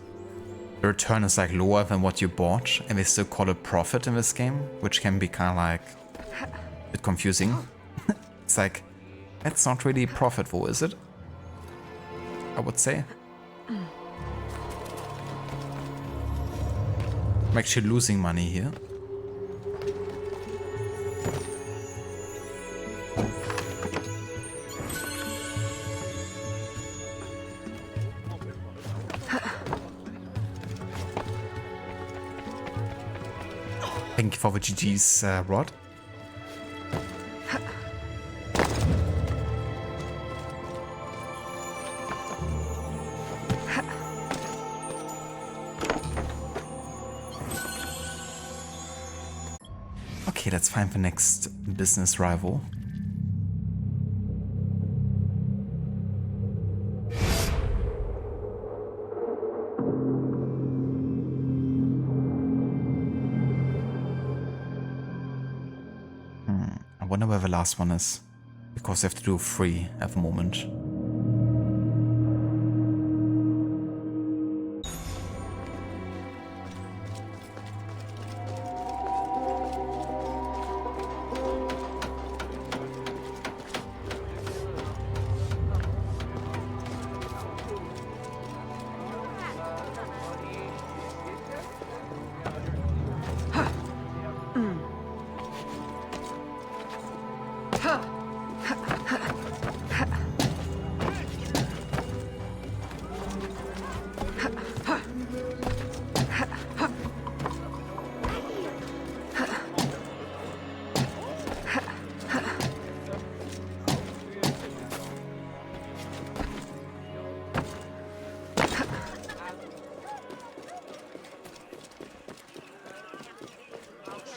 the return is like lower than what you bought and they still call it profit in this game, which can be kind of like a bit confusing. It's like, that's not really profitable, is it? I would say. I'm actually losing money here. Thank you for the GG's, Rod. Okay, let's find the next business rival. I wonder where the last one is, because I have to do 3 at the moment.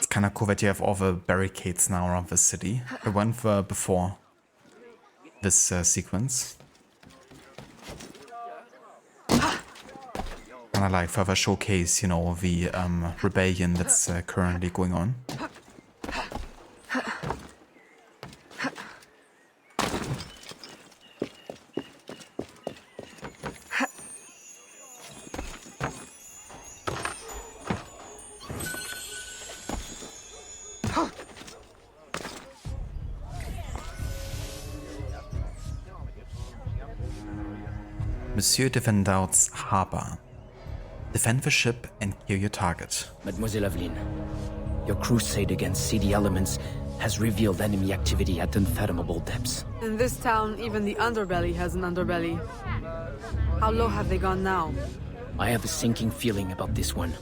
Kind of cool that you have all the barricades now around the city. I went there before this sequence. And I like further showcase, you know, the rebellion that's currently going on. Monsieur de Vandal's harbor. Defend the ship and kill your target. Mademoiselle Aveline, your crusade against seedy elements has revealed enemy activity at unfathomable depths. In this town, even the underbelly has an underbelly. How low have they gone now? I have a sinking feeling about this one.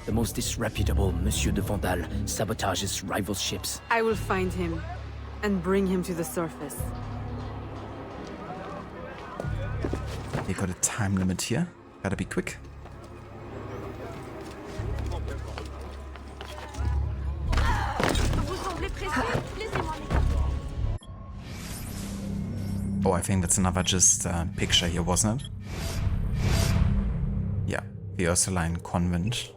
The most disreputable Monsieur de Vandal sabotages rival ships. I will find him and bring him to the surface. You got a time limit here. Gotta be quick. Oh, I think that's another just picture here, wasn't it? Yeah, the Ursuline convent.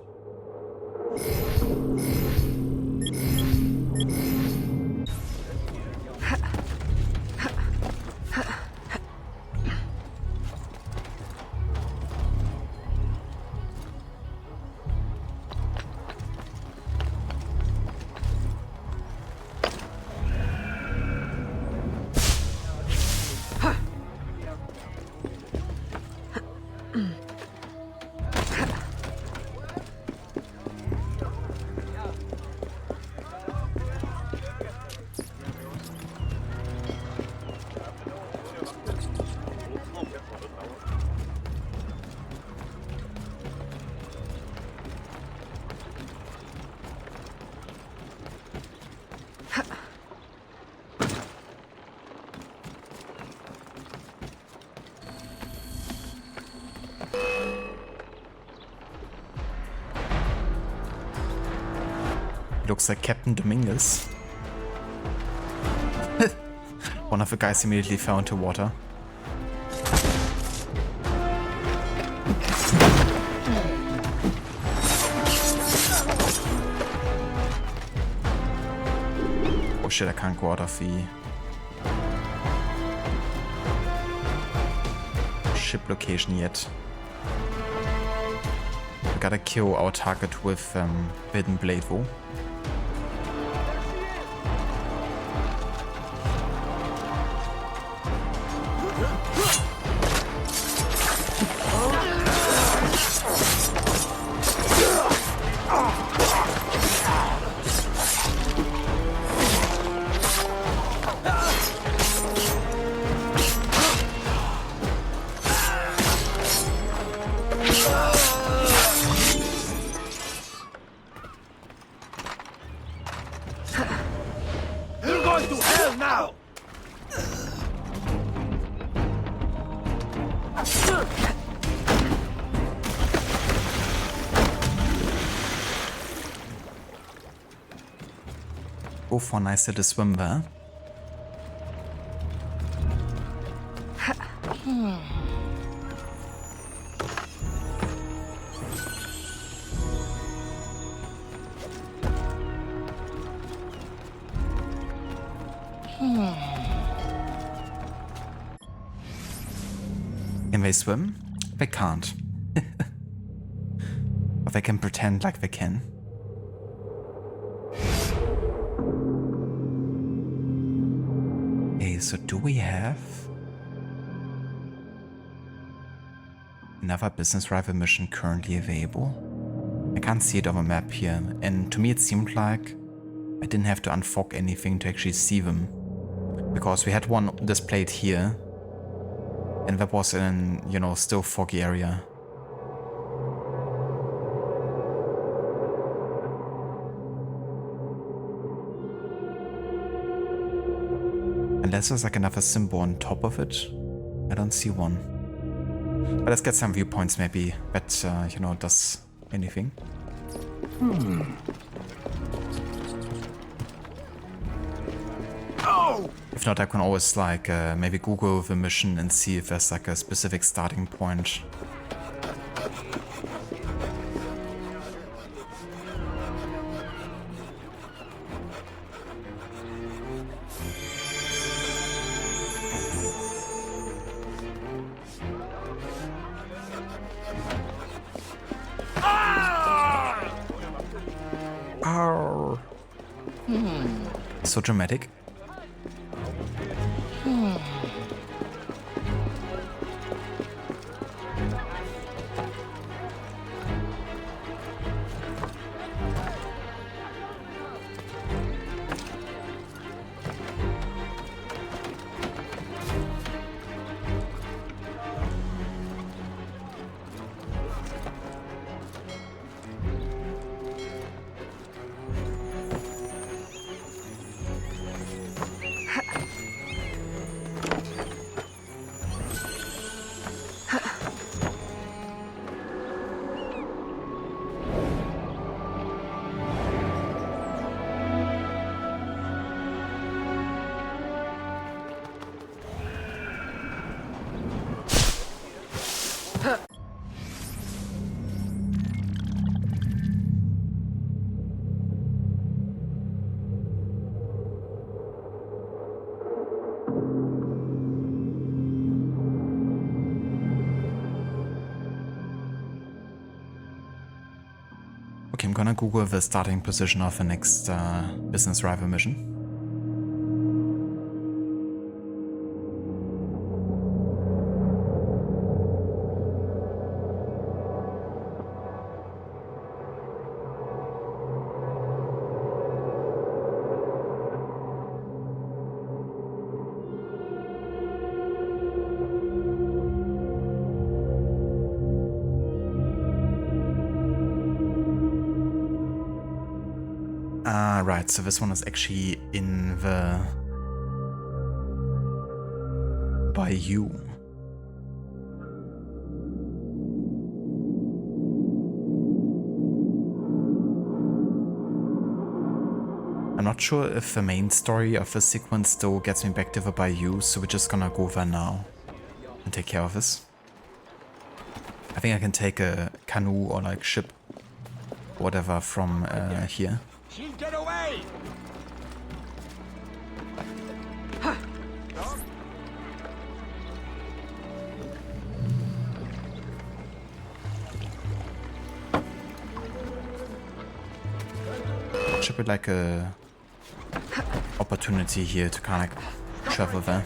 He looks like Captain Dominguez. One of the guys immediately fell into water. Oh shit, I can't go out of the ship location yet. We gotta kill our target with hidden blade though. You're going to hell now! Go for a nice little swim there. Can they swim? They can't. But they can pretend like they can. Okay, so do we have another business rival mission currently available? I can't see it on the map here, and to me it seemed like I didn't have to unfog anything to actually see them. Because we had one displayed here, and that was in, you know, still foggy area. Unless there's like another symbol on top of it, I don't see one. But let's get some viewpoints maybe that, you know, does anything. If not, I can always like maybe Google the mission and see if there's like a specific starting point. Ow. So dramatic. Okay, I'm gonna Google the starting position of the next business rival mission. Right, so this one is actually in the bayou. I'm not sure if the main story of the sequence still gets me back to the bayou, so we're just gonna go there now and take care of this. I think I can take a canoe or like ship, whatever, from here. She'll get away! Should be like a opportunity here to kind of travel there.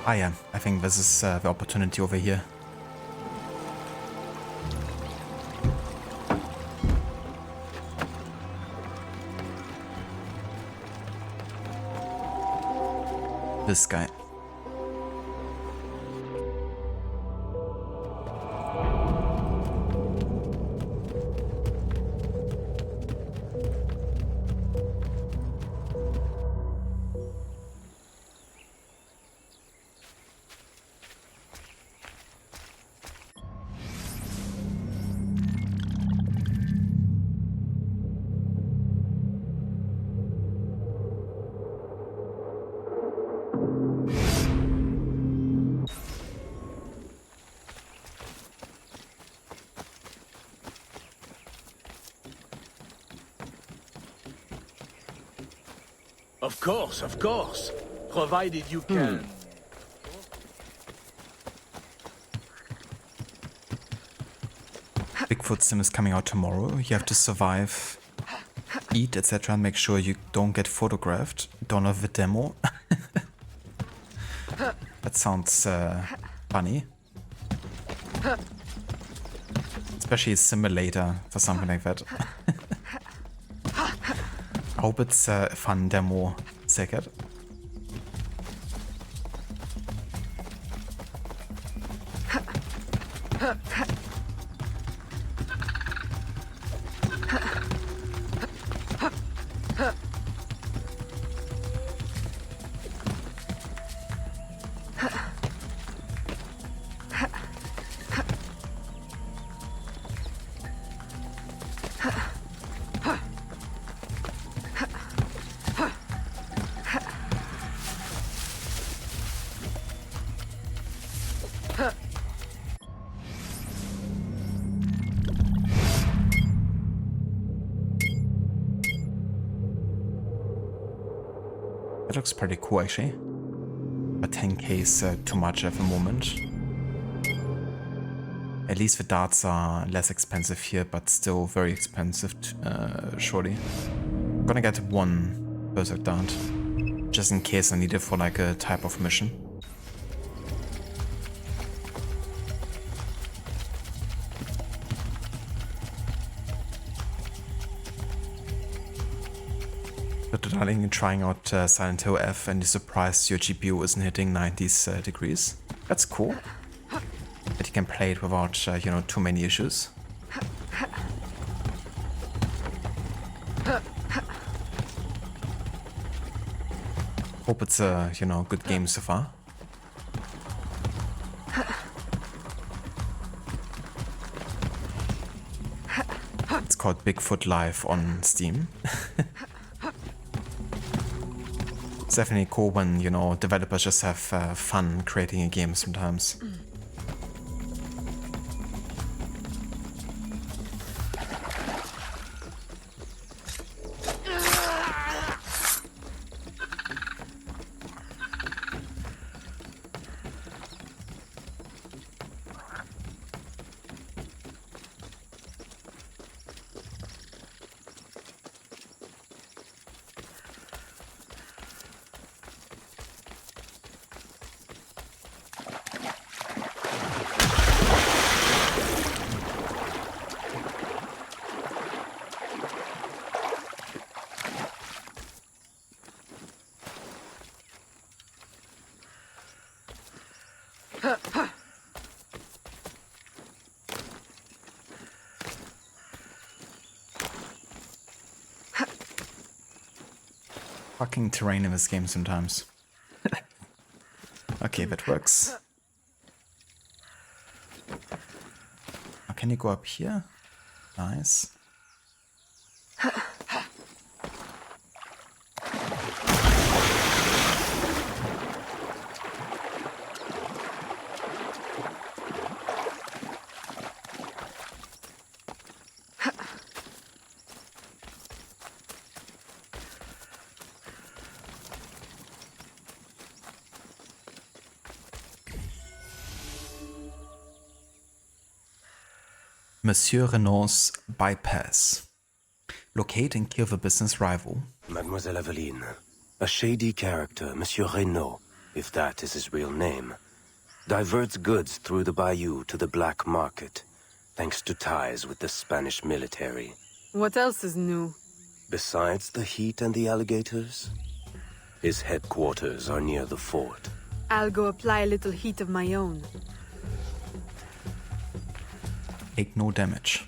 Ah yeah, I think this is the opportunity over here. This guy. Of course. Provided you can. Bigfoot sim is coming out tomorrow. You have to survive, eat, etc. and make sure you don't get photographed. Don't have the demo. That sounds funny. Especially a simulator for something like that. I hope it's a fun demo, Second. That looks pretty cool actually, but 10k is too much at the moment. At least the darts are less expensive here, but still very expensive, surely. I'm gonna get one berserk dart, just in case I need it for like a type of mission. darling, trying out Silent Hill F and you're surprised your GPU isn't hitting 90s degrees. That's cool. That you can play it without, you know, too many issues. Hope it's a, you know, good game so far. It's called Bigfoot Live on Steam. It's definitely cool when, you know, developers just have fun creating a game sometimes. Fucking terrain in this game sometimes. Okay, that works. Oh, can you go up here? Nice. Monsieur Reynaud's bypass. Locate and kill the business rival. Mademoiselle Aveline, a shady character, Monsieur Reynaud, if that is his real name, diverts goods through the bayou to the black market, thanks to ties with the Spanish military. What else is new? Besides the heat and the alligators, his headquarters are near the fort. I'll go apply a little heat of my own. Take no damage.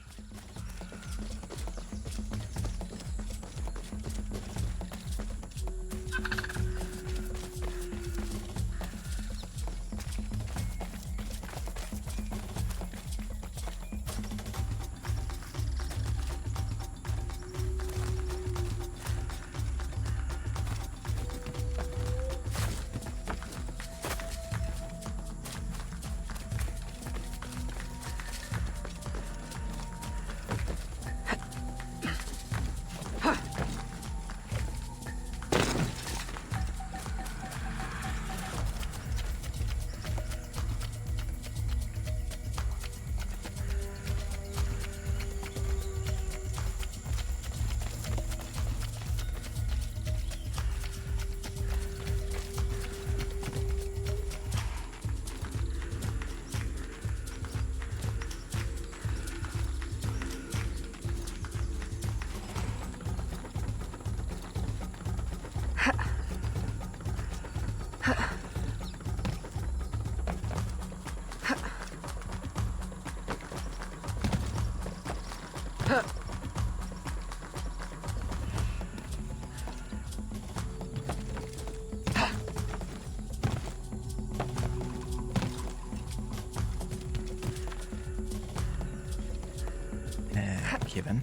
Okay then.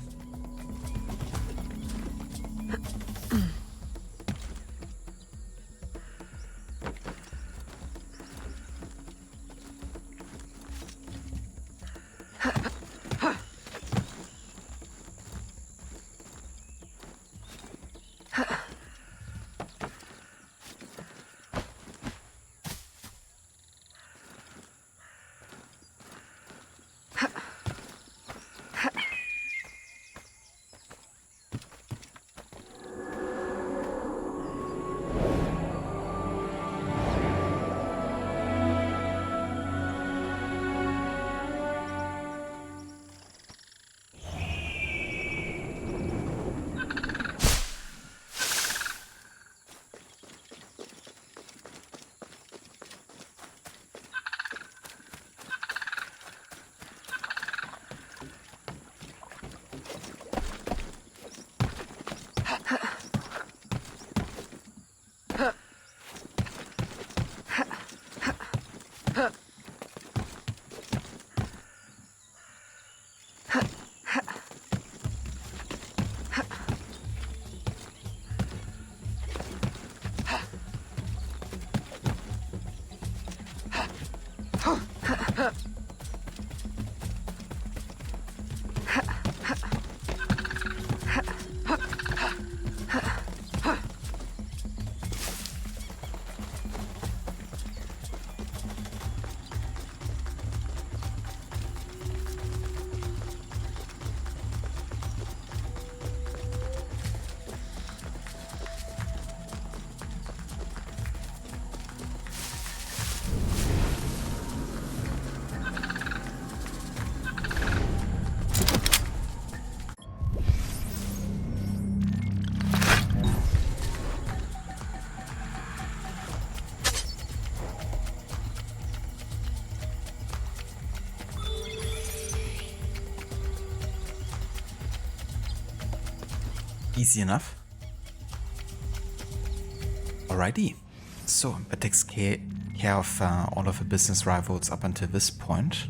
Easy enough. Alrighty. So, that takes care of all of the business rivals up until this point.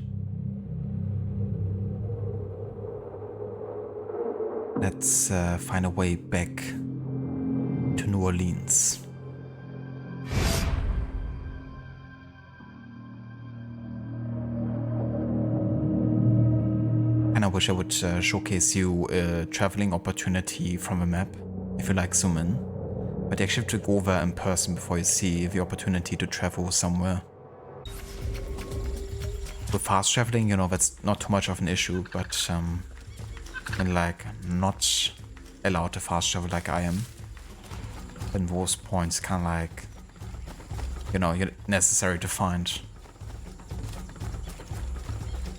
Let's find a way back to New Orleans. And I wish I would showcase you a traveling opportunity from a map, if you like zoom in. But you actually have to go there in person before you see the opportunity to travel somewhere. With fast traveling, you know, that's not too much of an issue, but and like not allowed to fast travel like I am. Then those points kind of like, you know, necessary to find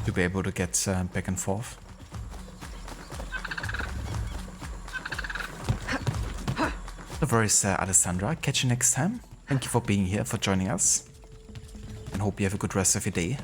to be able to get back and forth. No worries, Alessandra. Catch you next time. Thank you for being here, for joining us, and hope you have a good rest of your day.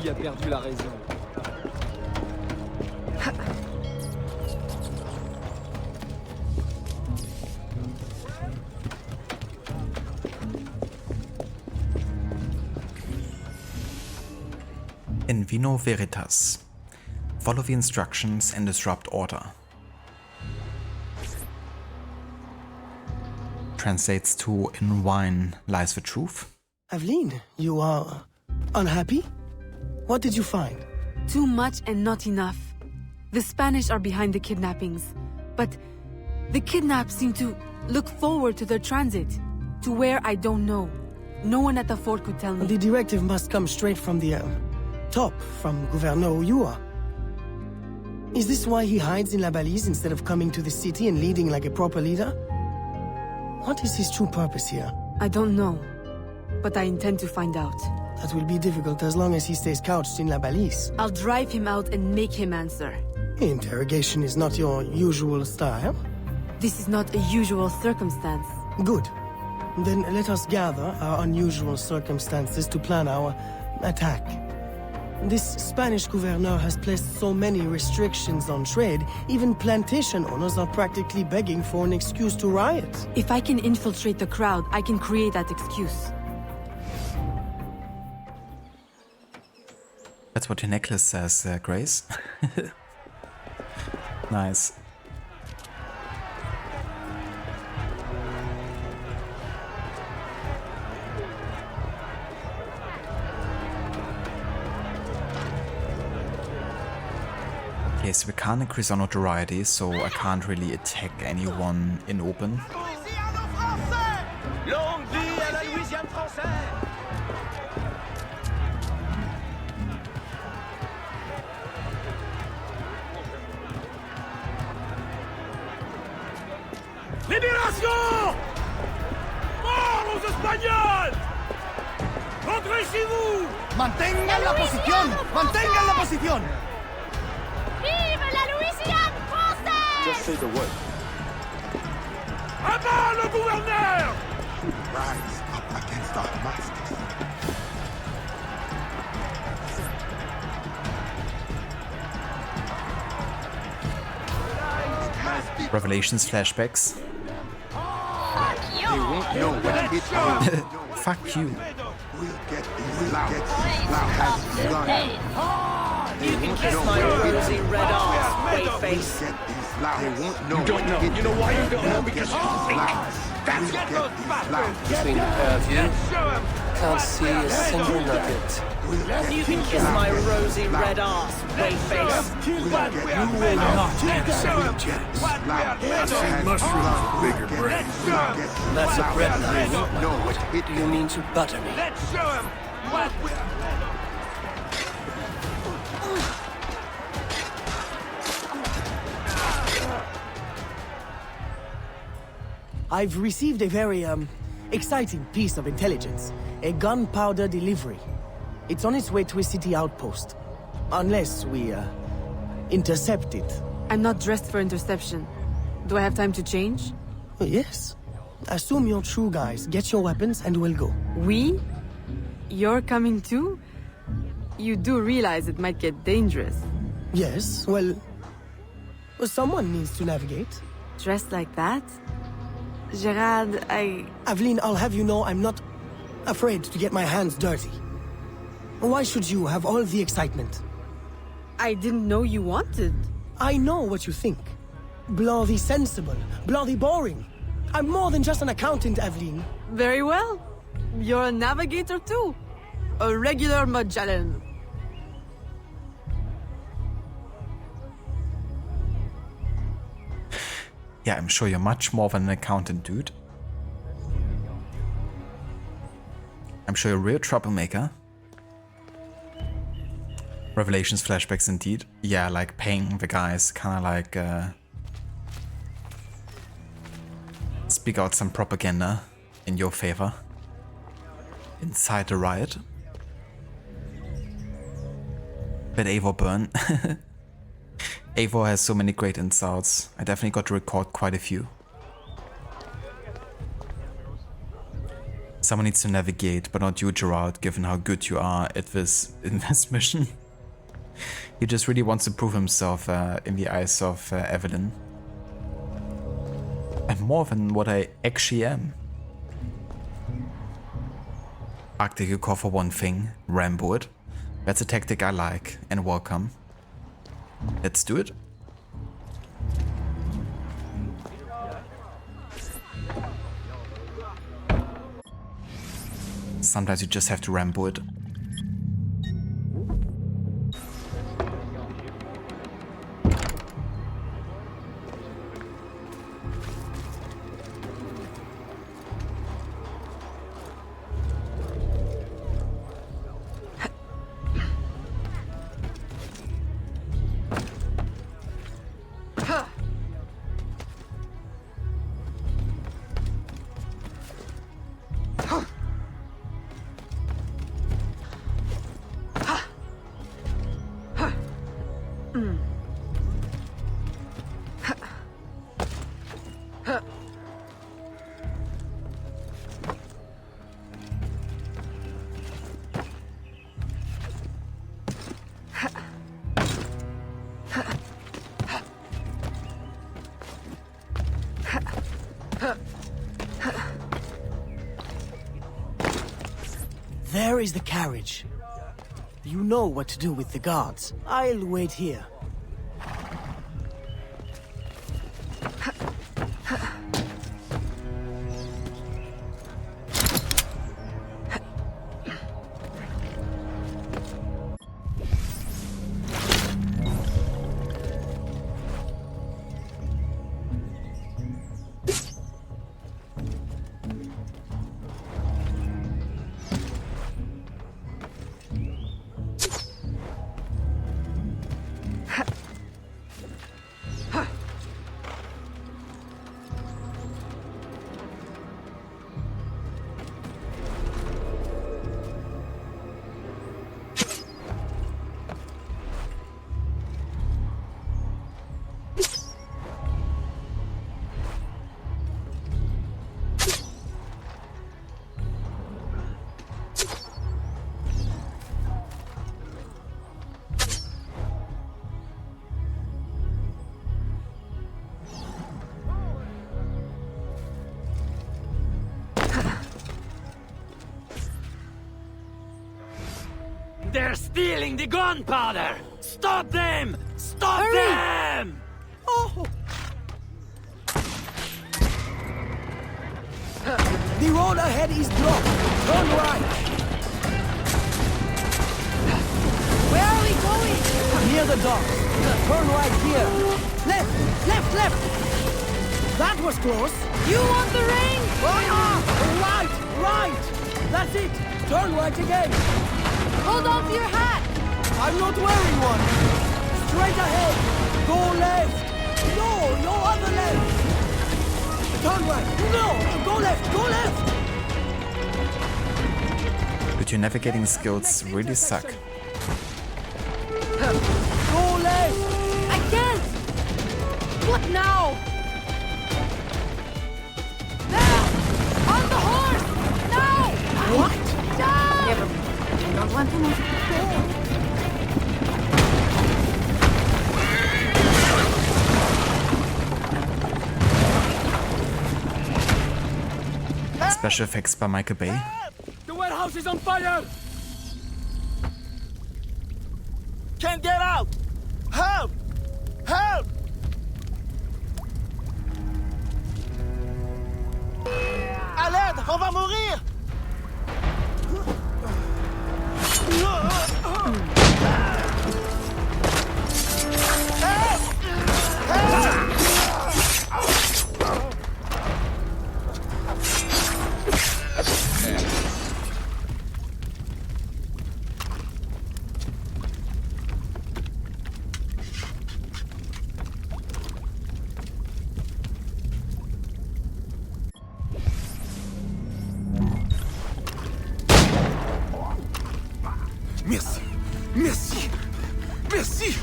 A perdu la raison. In VINO VERITAS, follow the instructions and disrupt order. Translates to, in wine lies the truth. Aveline, you are unhappy? What did you find? Too much and not enough. The Spanish are behind the kidnappings, but the kidnapped seem to look forward to their transit, to where I don't know. No one at the fort could tell me. The directive must come straight from the top, from Reynaud you are. Is this why he hides in La Balise instead of coming to the city and leading like a proper leader? What is his true purpose here? I don't know, but I intend to find out. That will be difficult as long as he stays couched in La Balise. I'll drive him out and make him answer. Interrogation is not your usual style. This is not a usual circumstance. Good. Then let us gather our unusual circumstances to plan our attack. This Spanish gouverneur has placed so many restrictions on trade, even plantation owners are practically begging for an excuse to riot. If I can infiltrate the crowd, I can create that excuse. That's what your necklace says, Grace. Nice. Okay, so we can't increase our notoriety, so I can't really attack anyone in open. Libération! ¡Mort aux Espagnols! ¡Rentrez chez vous! ¡Mantengan la posición! ¡Mantengan la posición! Vive la Louisiane française! Just say the word. À bas le gouverneur! Right. Revelations flashbacks. Fuck you. You can kiss my rosy red arse, wave face. You don't know. You know why you don't know? Because you think. That's get those bastards. Between the pair of you, can't see a single nugget. You can kiss my rosy red arse, wave face. You will not have second chance. Mushrooms with bigger brains. That's a bread knife. What do you mean to butter me? Let's show him what we... I've received a very, exciting piece of intelligence. A gunpowder delivery. It's on its way to a city outpost. Unless we, intercept it. I'm not dressed for interception. Do I have time to change? Yes. Assume you're true, guys. Get your weapons and we'll go. We? You're coming too? You do realize it might get dangerous. Yes, well, someone needs to navigate. Dressed like that? Gerard, Aveline, I'll have you know I'm not afraid to get my hands dirty. Why should you have all the excitement? I didn't know you wanted. I know what you think. Bloody sensible, bloody boring. I'm more than just an accountant, Aveline. Very well. You're a navigator too. A regular Magellan. Yeah, I'm sure you're much more than an accountant, dude. I'm sure you're a real troublemaker. Revelations flashbacks indeed. Yeah, like paying the guys, kinda like speak out some propaganda in your favor. Incite a riot. But Eivor burn. Eivor has so many great insults. I definitely got to record quite a few. Someone needs to navigate, but not you, Gerard, given how good you are at this in this mission. He just really wants to prove himself in the eyes of Evelyn. And more than what I actually am. Arctic you call for one thing, Rambo it. That's a tactic I like, and welcome. Let's do it. Sometimes you just have to Rambo it. There is the carriage. You know what to do with the guards. I'll wait here. They're stealing the gunpowder! Stop them! Stop them! Oh! The road ahead is blocked. Turn right. Where are we going? Near the docks. Turn right here. Left, left, left. That was close. You want the ring? Right, right. That's it. Turn right again. Hold on to your hat. I'm not wearing one. Straight ahead. Go left. No, your other left. Turn right. No, go left. Go left. But your navigating skills really suck. Go left. I can't. What now? There! On the horse! Now! What? Down! Never mind. I don't want to move. Special effects by Michael Bay. The warehouse is on fire! Can't get out! Help! Help! À l'aide! On va mourir! Merci. Merci. Merci.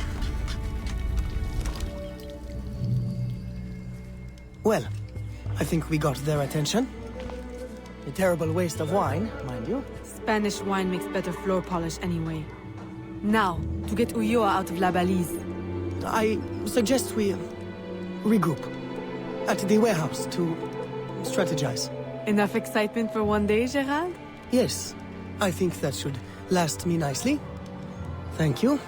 Well, I think we got their attention. A terrible waste of wine, mind you. Spanish wine makes better floor polish anyway. Now, to get Ulloa out of La Balise. I suggest we regroup at the warehouse to strategize. Enough excitement for one day, Gerald? Yes, I think that should last me nicely. Thank you.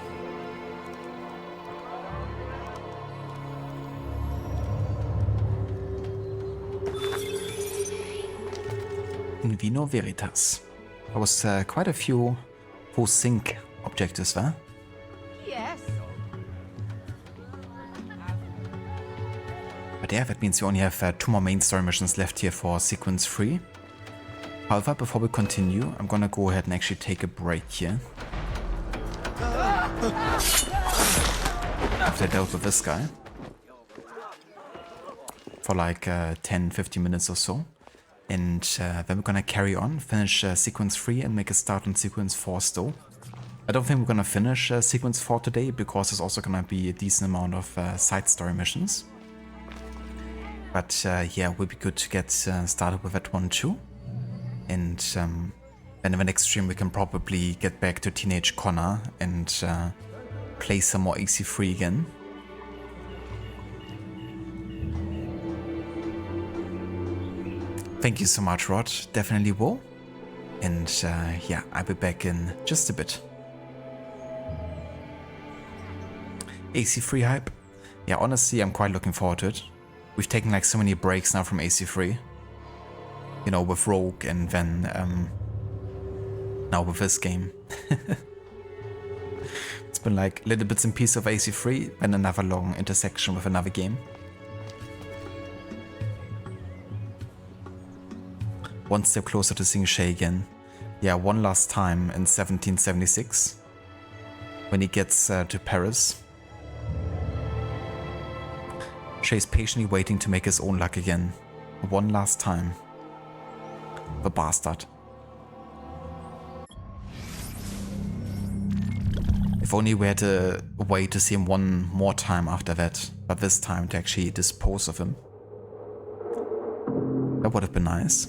In VINO VERITAS. There was quite a few full sync objectives there. Yes. But yeah, that means we only have 2 more main story missions left here for sequence 3. However, before we continue, I'm gonna go ahead and actually take a break here. After I dealt with this guy. For like 10-15 minutes or so. And then we're gonna carry on, finish sequence 3 and make a start on sequence 4 still. I don't think we're gonna finish sequence 4 today, because there's also gonna be a decent amount of side story missions. But yeah, it would be good to get started with that one too. And then in the next stream we can probably get back to Teenage Connor and play some more AC3 again. Thank you so much, Rod. Definitely will. And yeah, I'll be back in just a bit. AC3 hype. Yeah, honestly, I'm quite looking forward to it. We've taken like so many breaks now from AC3. You know, with Rogue and then now with this game. It's been like little bits and pieces of AC3 and another long intersection with another game. One step closer to seeing Shay again. Yeah, one last time in 1776 when he gets to Paris. Shay's patiently waiting to make his own luck again. One last time. The bastard. If only we had a way to see him one more time after that, but this time to actually dispose of him. That would have been nice.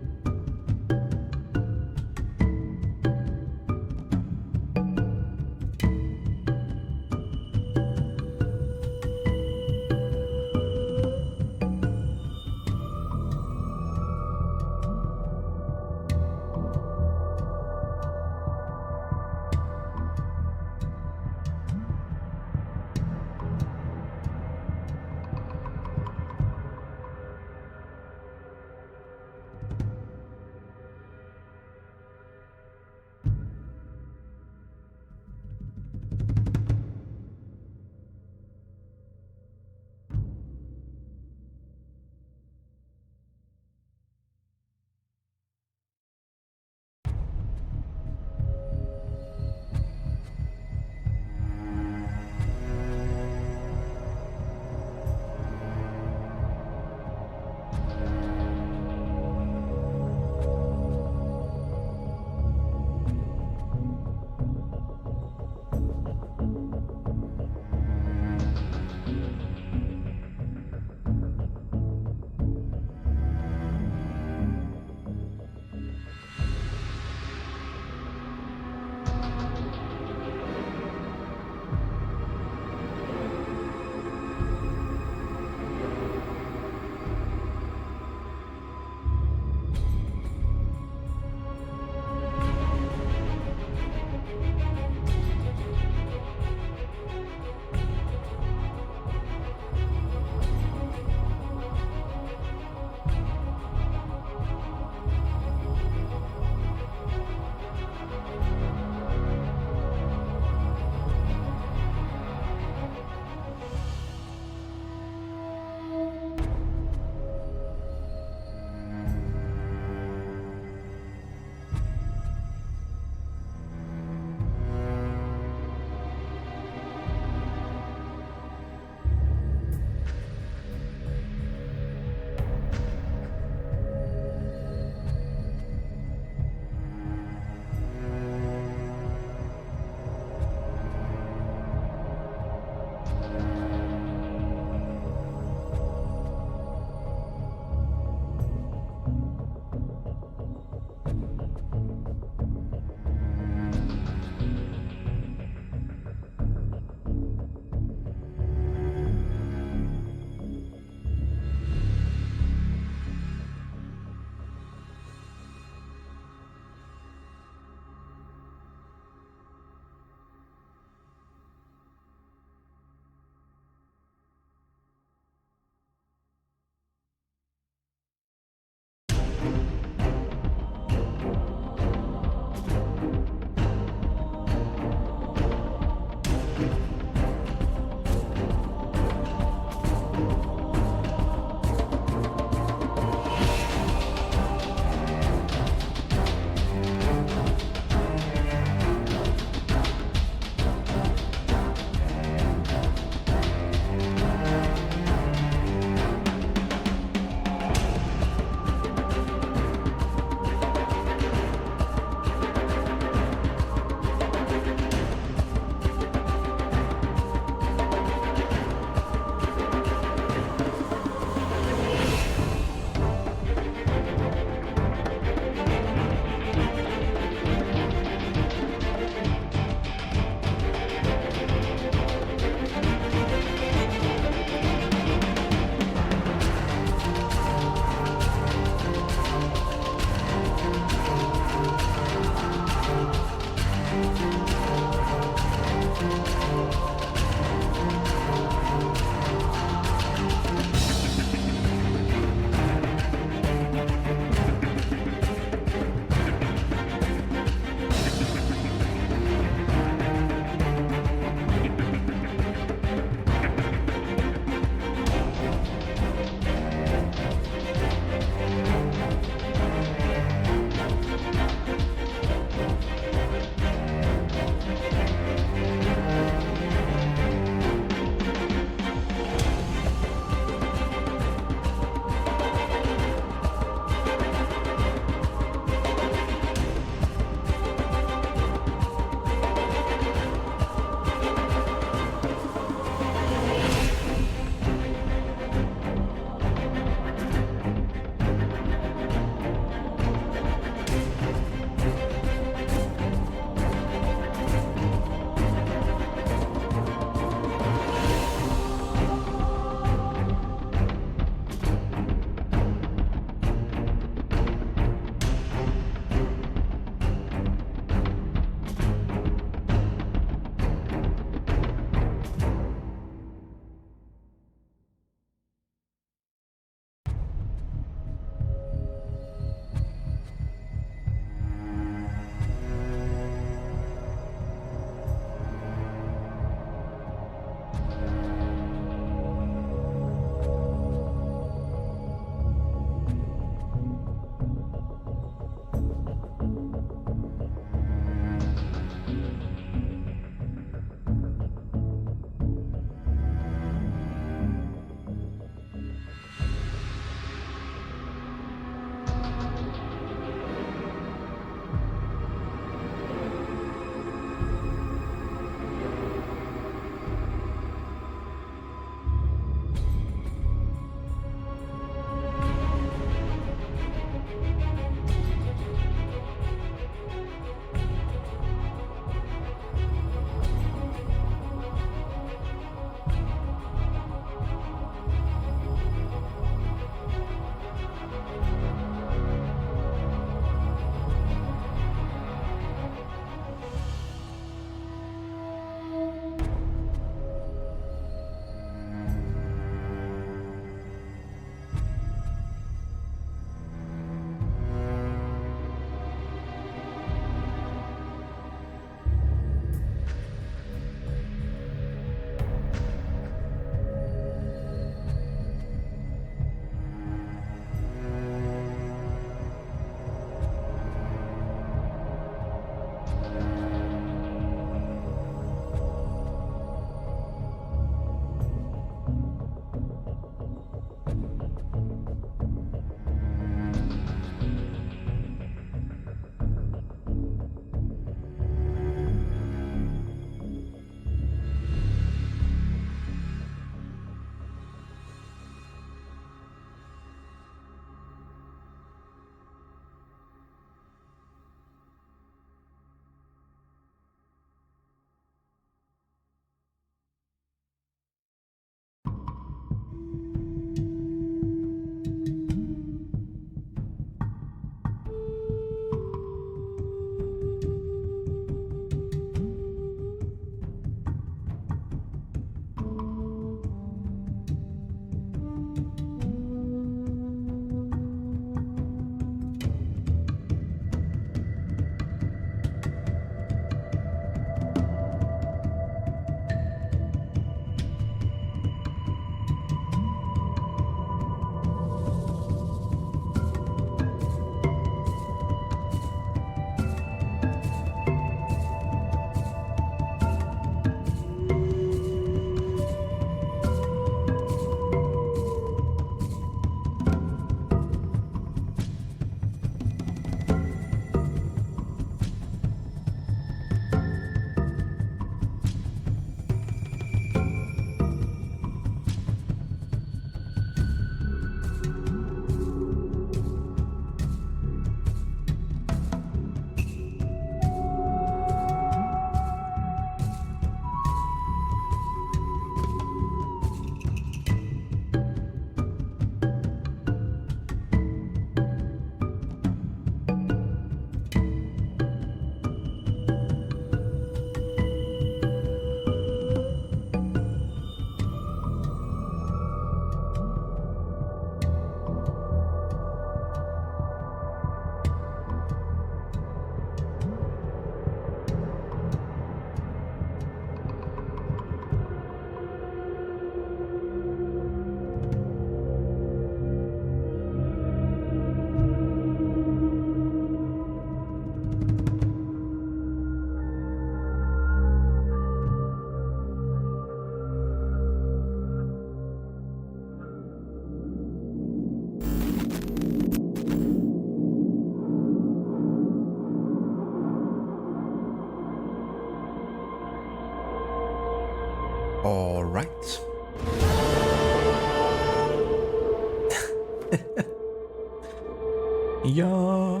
Yeah.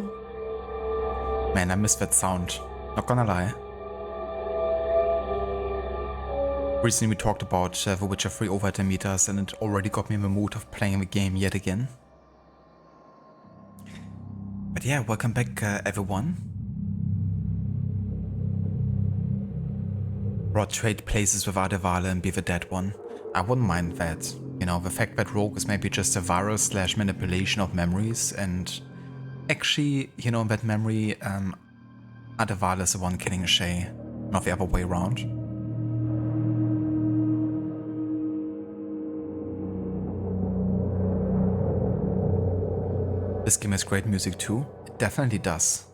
Man, I miss that sound. Not gonna lie. Recently we talked about The Witcher 3 over at the meetups, and it already got me in the mood of playing the game yet again. But yeah, welcome back everyone. Rod trade places with Adewale and be the dead one. I wouldn't mind that. You know, the fact that Rogue is maybe just a virus / manipulation of memories, and actually, you know, that memory, Adewale is the one killing Shay, not the other way around. This game has great music too. It definitely does.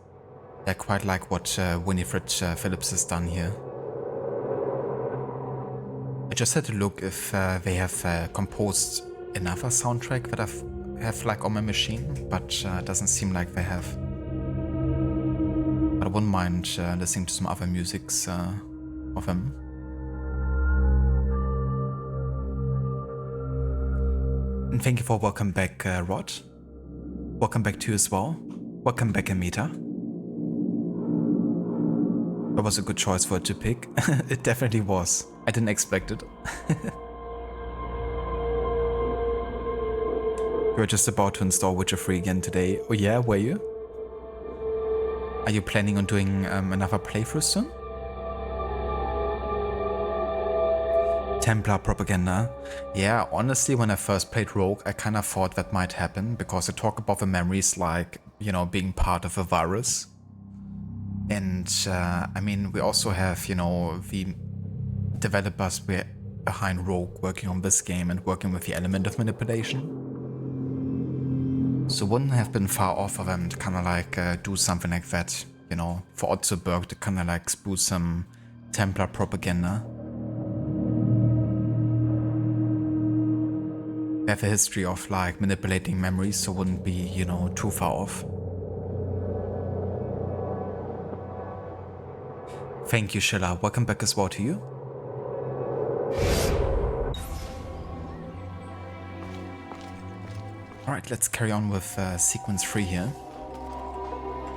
I quite like what Winifred Phillips has done here. I just had to look if they have composed another soundtrack that I have like on my machine, but it doesn't seem like they have. But I wouldn't mind listening to some other musics of them. And thank you for welcome back, Rod. Welcome back to you as well. Welcome back, Amita. That was a good choice for it to pick. It definitely was. I didn't expect it. You were just about to install Witcher 3 again today. Oh yeah, were you? Are you planning on doing another playthrough soon? Templar propaganda. Yeah, honestly, when I first played Rogue, I kind of thought that might happen because they talk about the memories like, you know, being part of a virus. And I mean, we also have, you know, the developers behind Rogue working on this game and working with the element of manipulation. So wouldn't have been far off of them to kind of like do something like that, you know, for Otzelberg to kind of like spoof some Templar propaganda. They have a history of like manipulating memories, so wouldn't be, you know, too far off. Thank you, Sheila. Welcome back as well to you. Alright, let's carry on with sequence 3 here.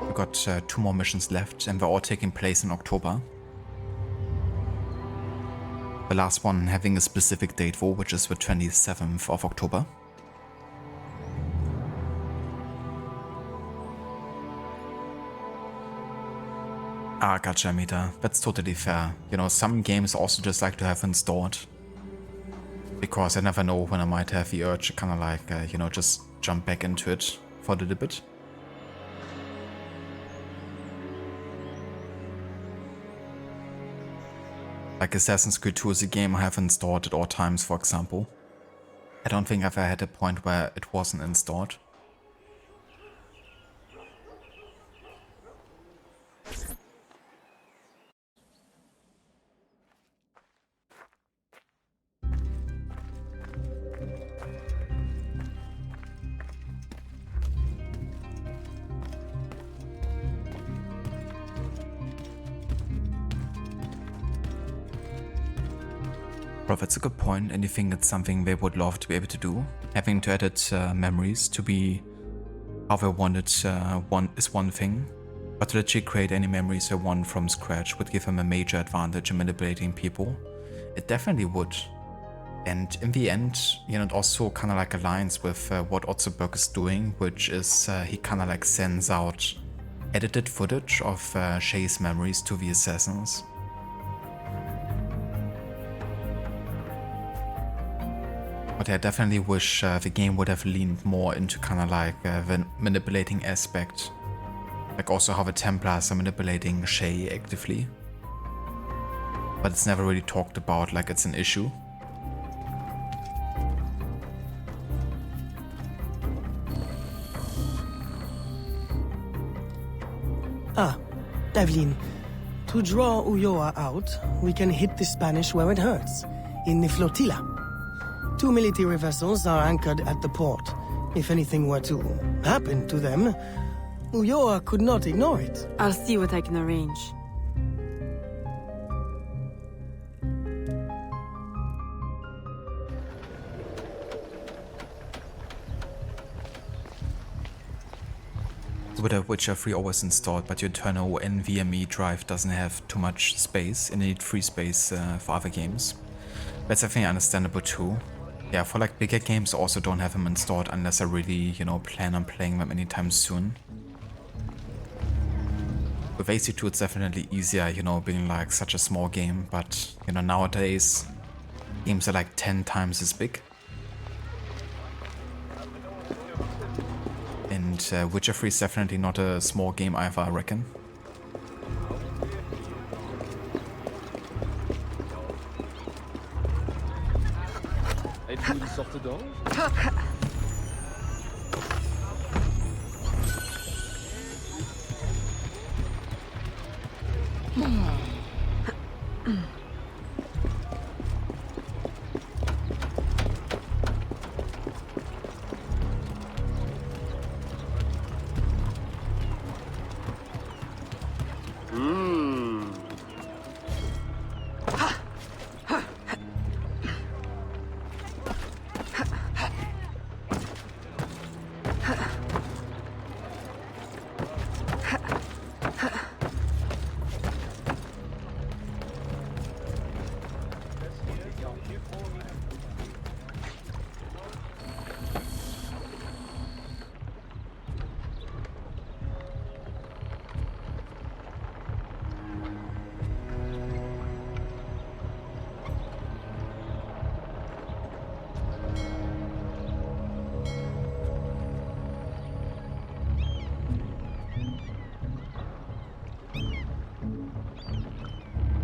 We've got 2 more missions left, and they're all taking place in October. The last one having a specific date for, which is the 27th of October. Ah, gotcha, Amita. That's totally fair. You know, some games also just like to have installed. Because I never know when I might have the urge to kind of like, you know, just jump back into it for a little bit. Like Assassin's Creed 2 is a game I have installed at all times, for example. I don't think I've ever had a point where it wasn't installed. Bro, that's a good point, and you think it's something they would love to be able to do? Having to edit memories to be how they want it is one thing, but to literally create any memories they want from scratch would give them a major advantage in manipulating people. It definitely would. And in the end, you know, it also kind of like aligns with what Otzelberg is doing, which is he kind of like sends out edited footage of Shay's memories to the assassins. But I definitely wish the game would have leaned more into kind of like the manipulating aspect. Like also how the Templars are manipulating Shay actively. But it's never really talked about like it's an issue. Ah, Evelyn. To draw Ulloa out, we can hit the Spanish where it hurts, in the flotilla. 2 military vessels are anchored at the port. If anything were to happen to them, Ulloa could not ignore it. I'll see what I can arrange. with a Witcher 3 always installed, but your internal NVMe drive doesn't have too much space and you need free space for other games. That's definitely understandable too. Yeah, for like bigger games I also don't have them installed unless I really, you know, plan on playing them anytime soon. With AC2 it's definitely easier, you know, being like such a small game, but you know, nowadays games are like 10 times as big. And Witcher 3 is definitely not a small game either, I reckon. Êtes-vous une sorte d'ange?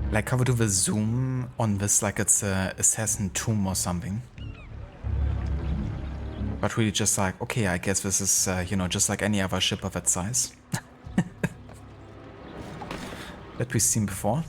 Like how we do the zoom on this like it's a assassin tomb or something. But really just like, okay, I guess this is, you know, just like any other ship of that size. That we've seen before.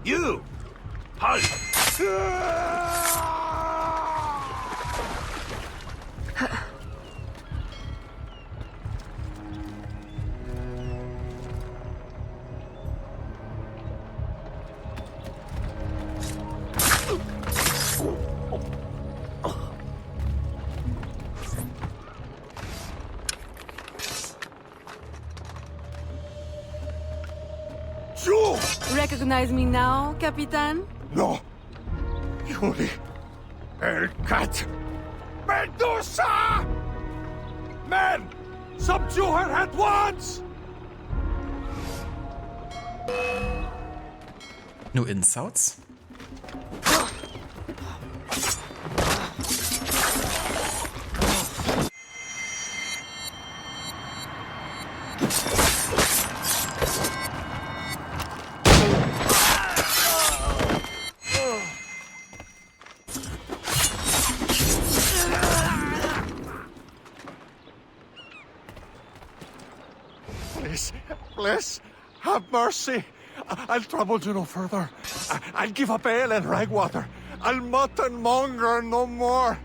You! Halt! Recognize me now, Capitan? No. Yuli. El Cat. Medusa! Men! Subdue her at once! No insults? Please, have mercy. I'll trouble you no further. I'll give up ale and ragwater. I'll mutton monger no more.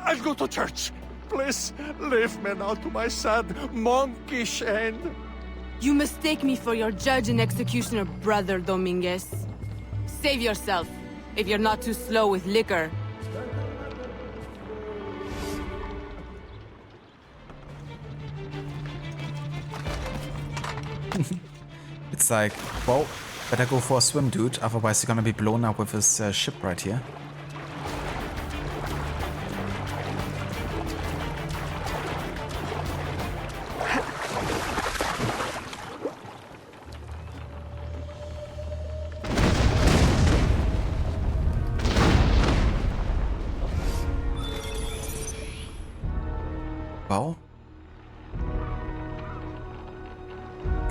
I'll go to church. Please, leave me now to my sad, monkish end. You mistake me for your judge and executioner, Brother Dominguez. Save yourself, if you're not too slow with liquor. It's like, well, better go for a swim, dude, otherwise you're gonna be blown up with this ship right here.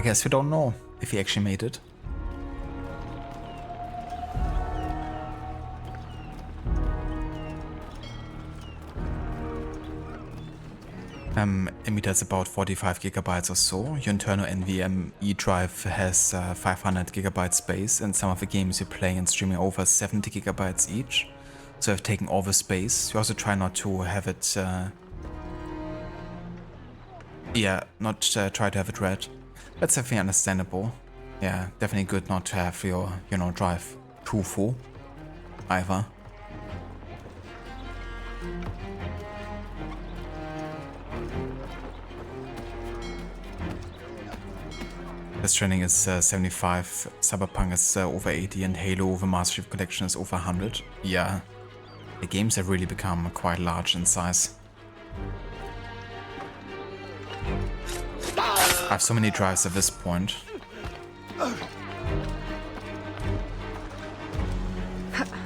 guess we don't know if he actually made it. Emitters about 45 gigabytes or so. Your internal NVMe drive has 500 gigabytes space, and some of the games you play and streaming over 70 gigabytes each. So I've taken all the space. You also try not to have it, try to have it read. That's definitely understandable. Yeah, definitely good not to have your, drive too full either. Death Stranding is 75, Cyberpunk is over 80, and Halo, the Master Chief Collection, is over 100. Yeah, the games have really become quite large in size. I have so many drives at this point.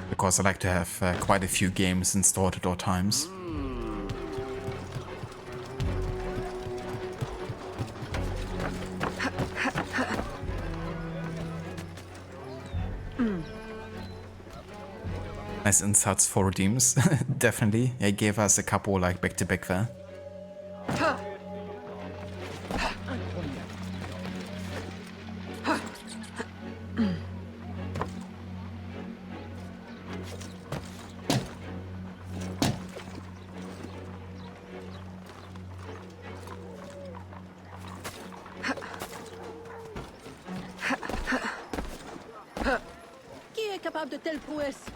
Because I like to have quite a few games installed at all times. Nice insights for redeems. Definitely. He gave us a couple like back to back there. Qui est capable de telles prouesses?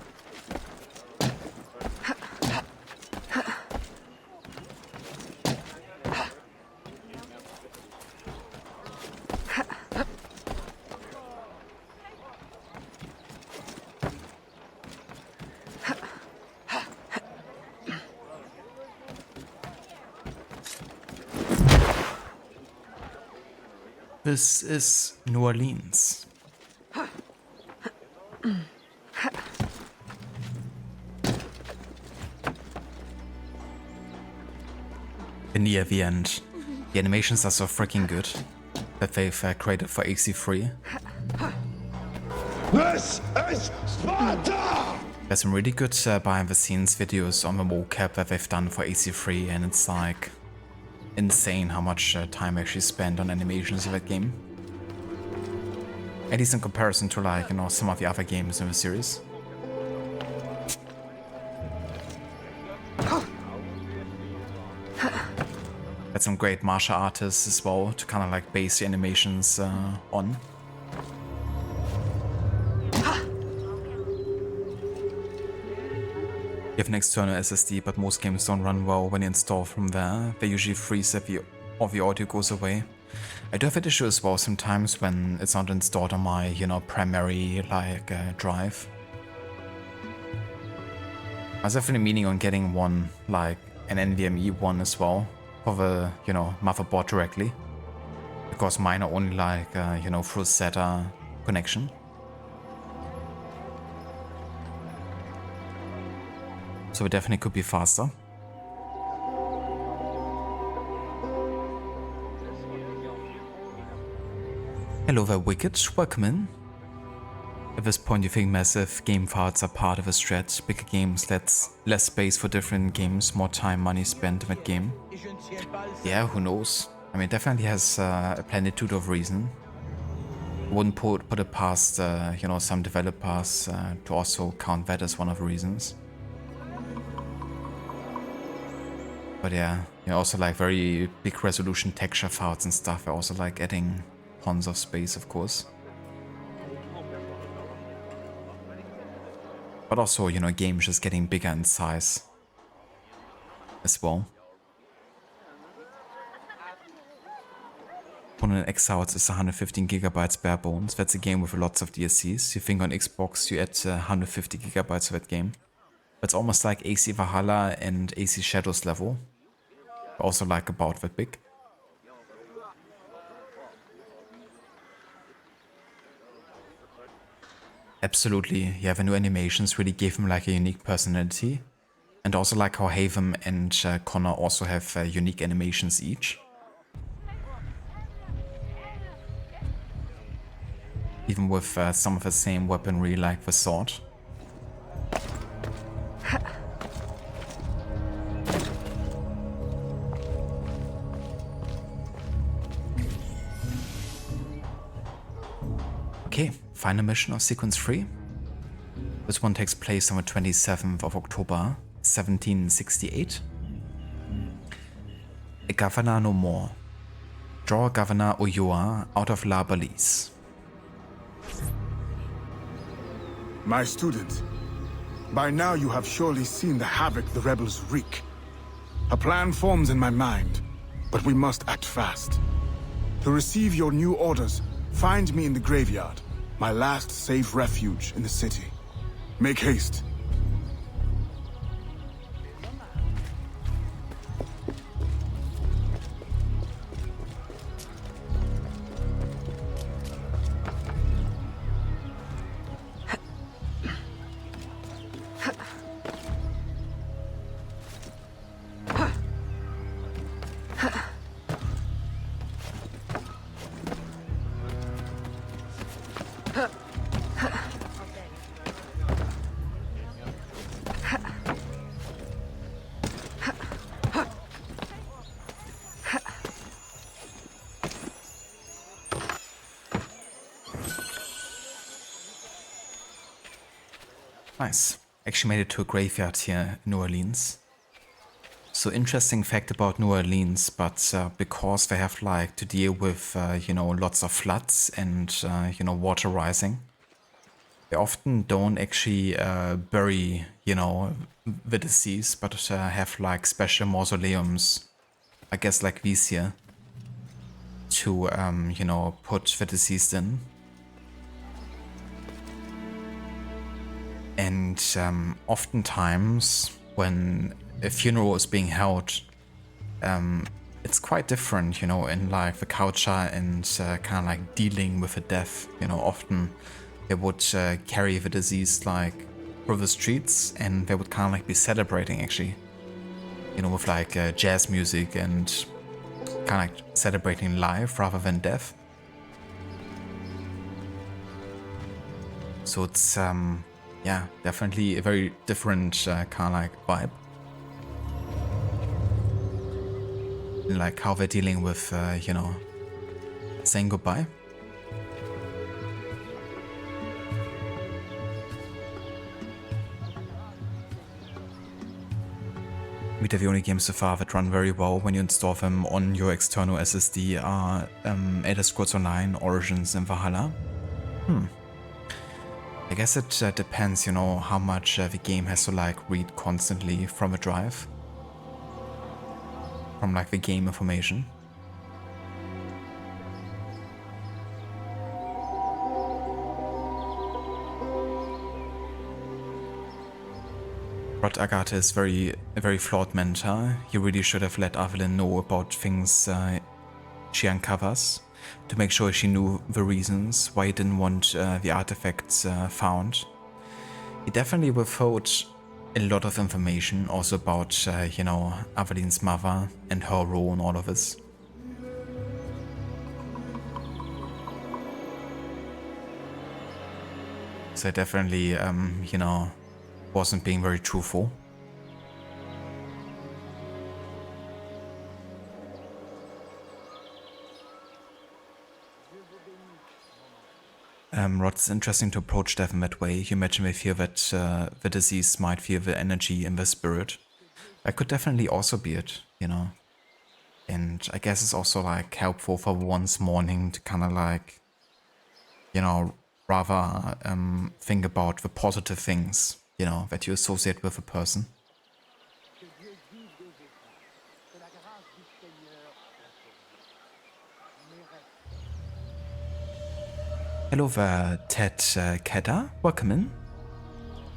This is New Orleans. Near the end, the animations are so freaking good that they've created for AC3. This is Sparta! There's some really good behind the scenes videos on the mocap that they've done for AC3, and it's like insane how much time actually spent on animations in that game. At least in comparison to like, some of the other games in the series. Had some great martial artists as well to kind of like base the animations on. You have an external SSD, but most games don't run well when you install from there. They usually freeze if all the audio goes away. I do have an issue as well sometimes when it's not installed on my, primary drive. I was definitely meaning on getting one, like an NVMe one as well, for the, motherboard directly. Because mine are only like, through SATA connection. So it definitely could be faster. Hello there, Wicked. Welcome in. At this point, you think massive game files are part of a strat. Bigger games, less space for different games, more time, money spent in that game. Yeah, who knows? I mean, it definitely has a plenitude of reason. I wouldn't put it past, some developers to also count that as one of the reasons. But yeah, also like very big resolution texture files and stuff. I also like adding tons of space, of course. But also, games just getting bigger in size as well. Conan Exiles is 115 gigabytes bare bones. That's a game with lots of DLCs. You think on Xbox you add 150 gigabytes to that game. That's almost like AC Valhalla and AC Shadows level. Also like about that big. Absolutely, yeah, the new animations really gave him like a unique personality. And also like how Haven and Connor also have unique animations each. even with some of the same weaponry like the sword. Okay, final mission of sequence 3. This one takes place on the 27th of October, 1768. A governor no more. Draw Governor Ulloa out of La Balise. My student, by now you have surely seen the havoc the rebels wreak. A plan forms in my mind, but we must act fast. To receive your new orders, find me in the graveyard, my last safe refuge in the city. Make haste. Nice. Actually made it to a graveyard here in New Orleans. So interesting fact about New Orleans, but because they have like to deal with, you know, lots of floods and, you know, water rising, they often don't actually bury, you know, the deceased, but have like special mausoleums, I guess like these here, to, you know, put the deceased in. And oftentimes when a funeral is being held, it's quite different, you know, in like the culture and kind of like dealing with a death. You know, often they would carry the deceased like through the streets, and they would kind of like be celebrating actually, you know, with like jazz music and kind of like celebrating life rather than death. So it's yeah, definitely a very different kind of like vibe. Like how they're dealing with, you know, saying goodbye. These are the only games so far that run very well when you install them on your external SSD are Elder Scrolls Online, Origins and Valhalla. I guess it depends, you know, how much the game has to like read constantly from a drive. From like the game information. But Agatha is a very flawed mentor. You really should have let Evelyn know about things she uncovers, to make sure she knew the reasons why he didn't want the artifacts found. He definitely withheld a lot of information also about, you know, Evelyn's mother and her role in all of this. So definitely, you know, wasn't being very truthful. Rod, it's interesting to approach death in that way. You imagine they fear that the deceased might feel the energy in the spirit. That could definitely also be it, you know. And I guess it's also like helpful for one's mourning to kind of like, you know, rather think about the positive things, you know, that you associate with a person. Hello there, Ted Kedda. Welcome in.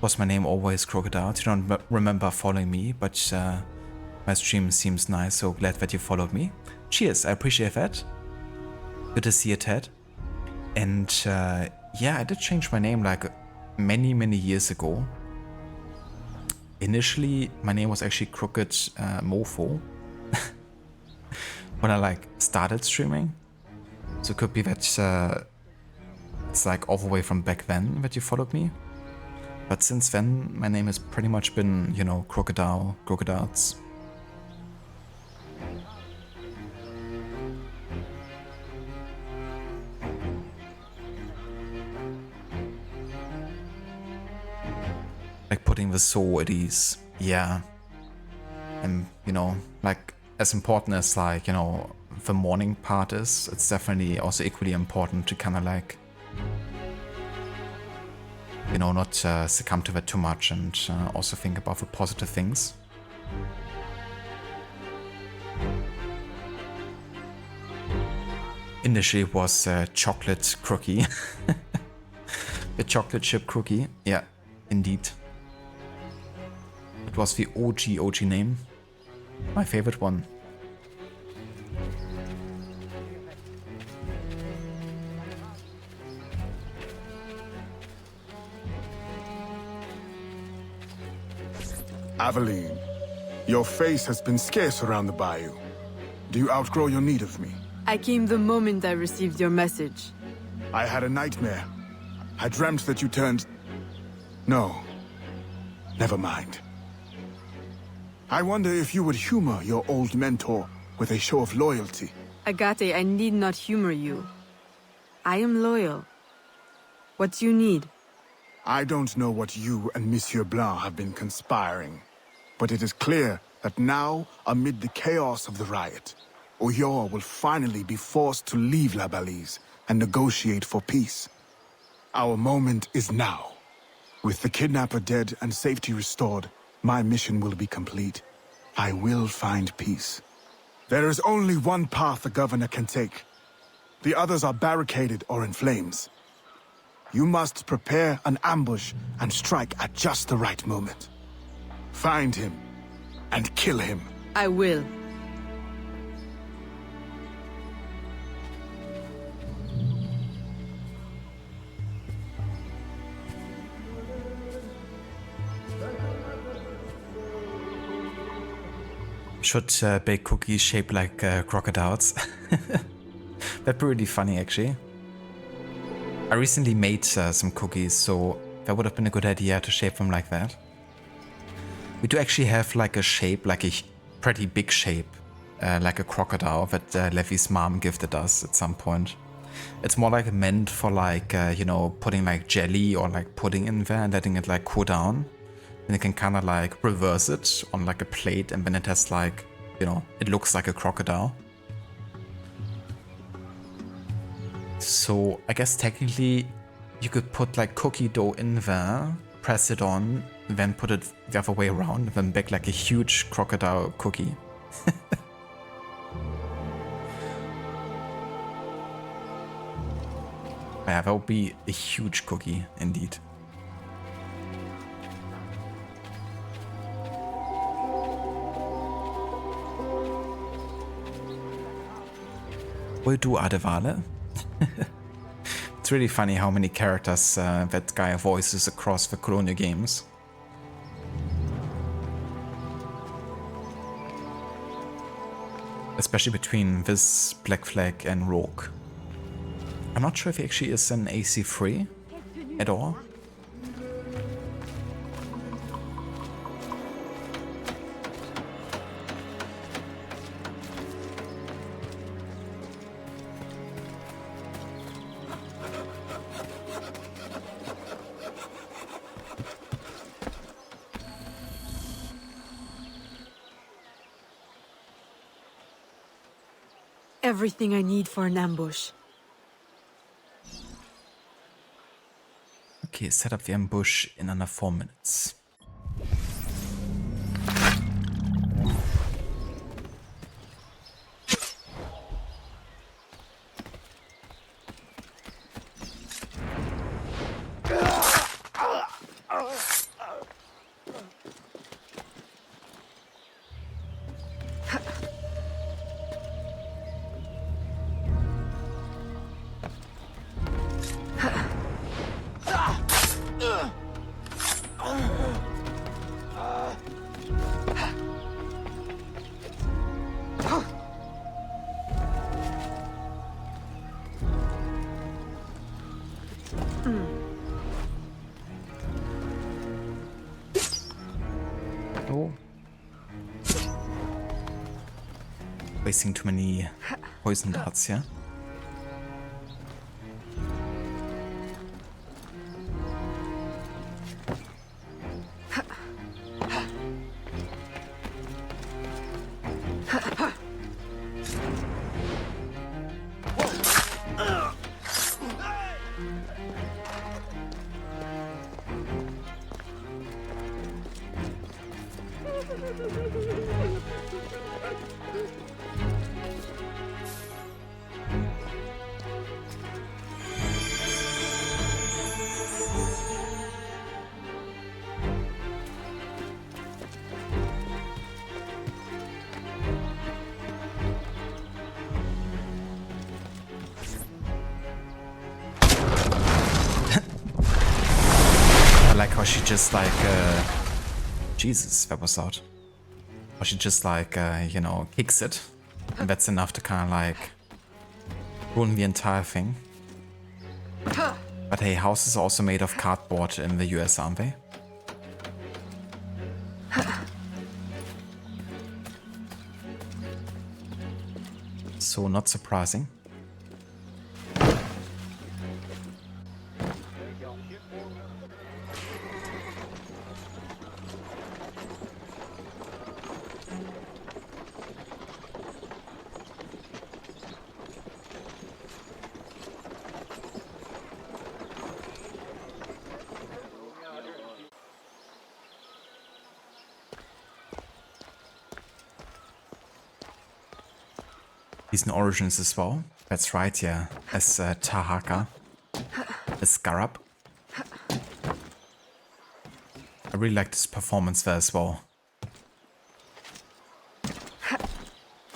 Was my name always Crocodile? You don't remember following me, but my stream seems nice, so glad that you followed me. Cheers, I appreciate that. Good to see you, Ted. And yeah, I did change my name like many years ago. Initially, my name was actually Crooked Mofo when I like started streaming. So it could be that it's like all the way from back then that you followed me. But since then, my name has pretty much been, you know, Crocodiles. Like putting the soul at ease, yeah. And, you know, like as important as like, you know, the morning part is, it's definitely also equally important to kind of like, you know, not succumb to that too much and also think about the positive things. Initially it was chocolate cookie. The chocolate chip cookie, yeah, indeed. It was the OG name. My favorite one. Aveline, your face has been scarce around the bayou. Do you outgrow your need of me? I came the moment I received your message. I had a nightmare. I dreamt that you turned... No. Never mind. I wonder if you would humor your old mentor with a show of loyalty. Agate, I need not humor you. I am loyal. What do you need? I don't know what you and Monsieur Blanc have been conspiring, but it is clear that now, amid the chaos of the riot, Oyor will finally be forced to leave La Balise and negotiate for peace. Our moment is now. With the kidnapper dead and safety restored, my mission will be complete. I will find peace. There is only one path the governor can take. The others are barricaded or in flames. You must prepare an ambush and strike at just the right moment. Find him and kill him. I will. Should bake cookies shaped like crocodiles. That'd be really funny, actually. I recently made some cookies, so that would have been a good idea to shape them like that. We do actually have like a shape, like a pretty big shape, like a crocodile that Levy's mom gifted us at some point. It's more like meant for like, you know, putting like jelly or like pudding in there and letting it like cool down. And you can kind of like reverse it on like a plate and then it has like, you know, it looks like a crocodile. So I guess technically you could put like cookie dough in there, press it on, then put it the other way around and then bake like a huge crocodile cookie. Yeah, that would be a huge cookie indeed. Will du Adewale? It's really funny how many characters that guy voices across the Colonial games. Especially between this, Black Flag and Rogue. I'm not sure if he actually is an AC3 at all. Everything I need for an ambush. Okay, set up the ambush in under 4 minutes. Oh. Wasting too many poison darts, yeah? She just like, Jesus, that was loud. Or she just like, you know, kicks it. And that's enough to kind of like ruin the entire thing. But hey, houses are also made of cardboard in the US, aren't they? So not surprising. Decent origins as well. That's right, yeah. As Tahaka. As Scarab. I really like this performance there as well.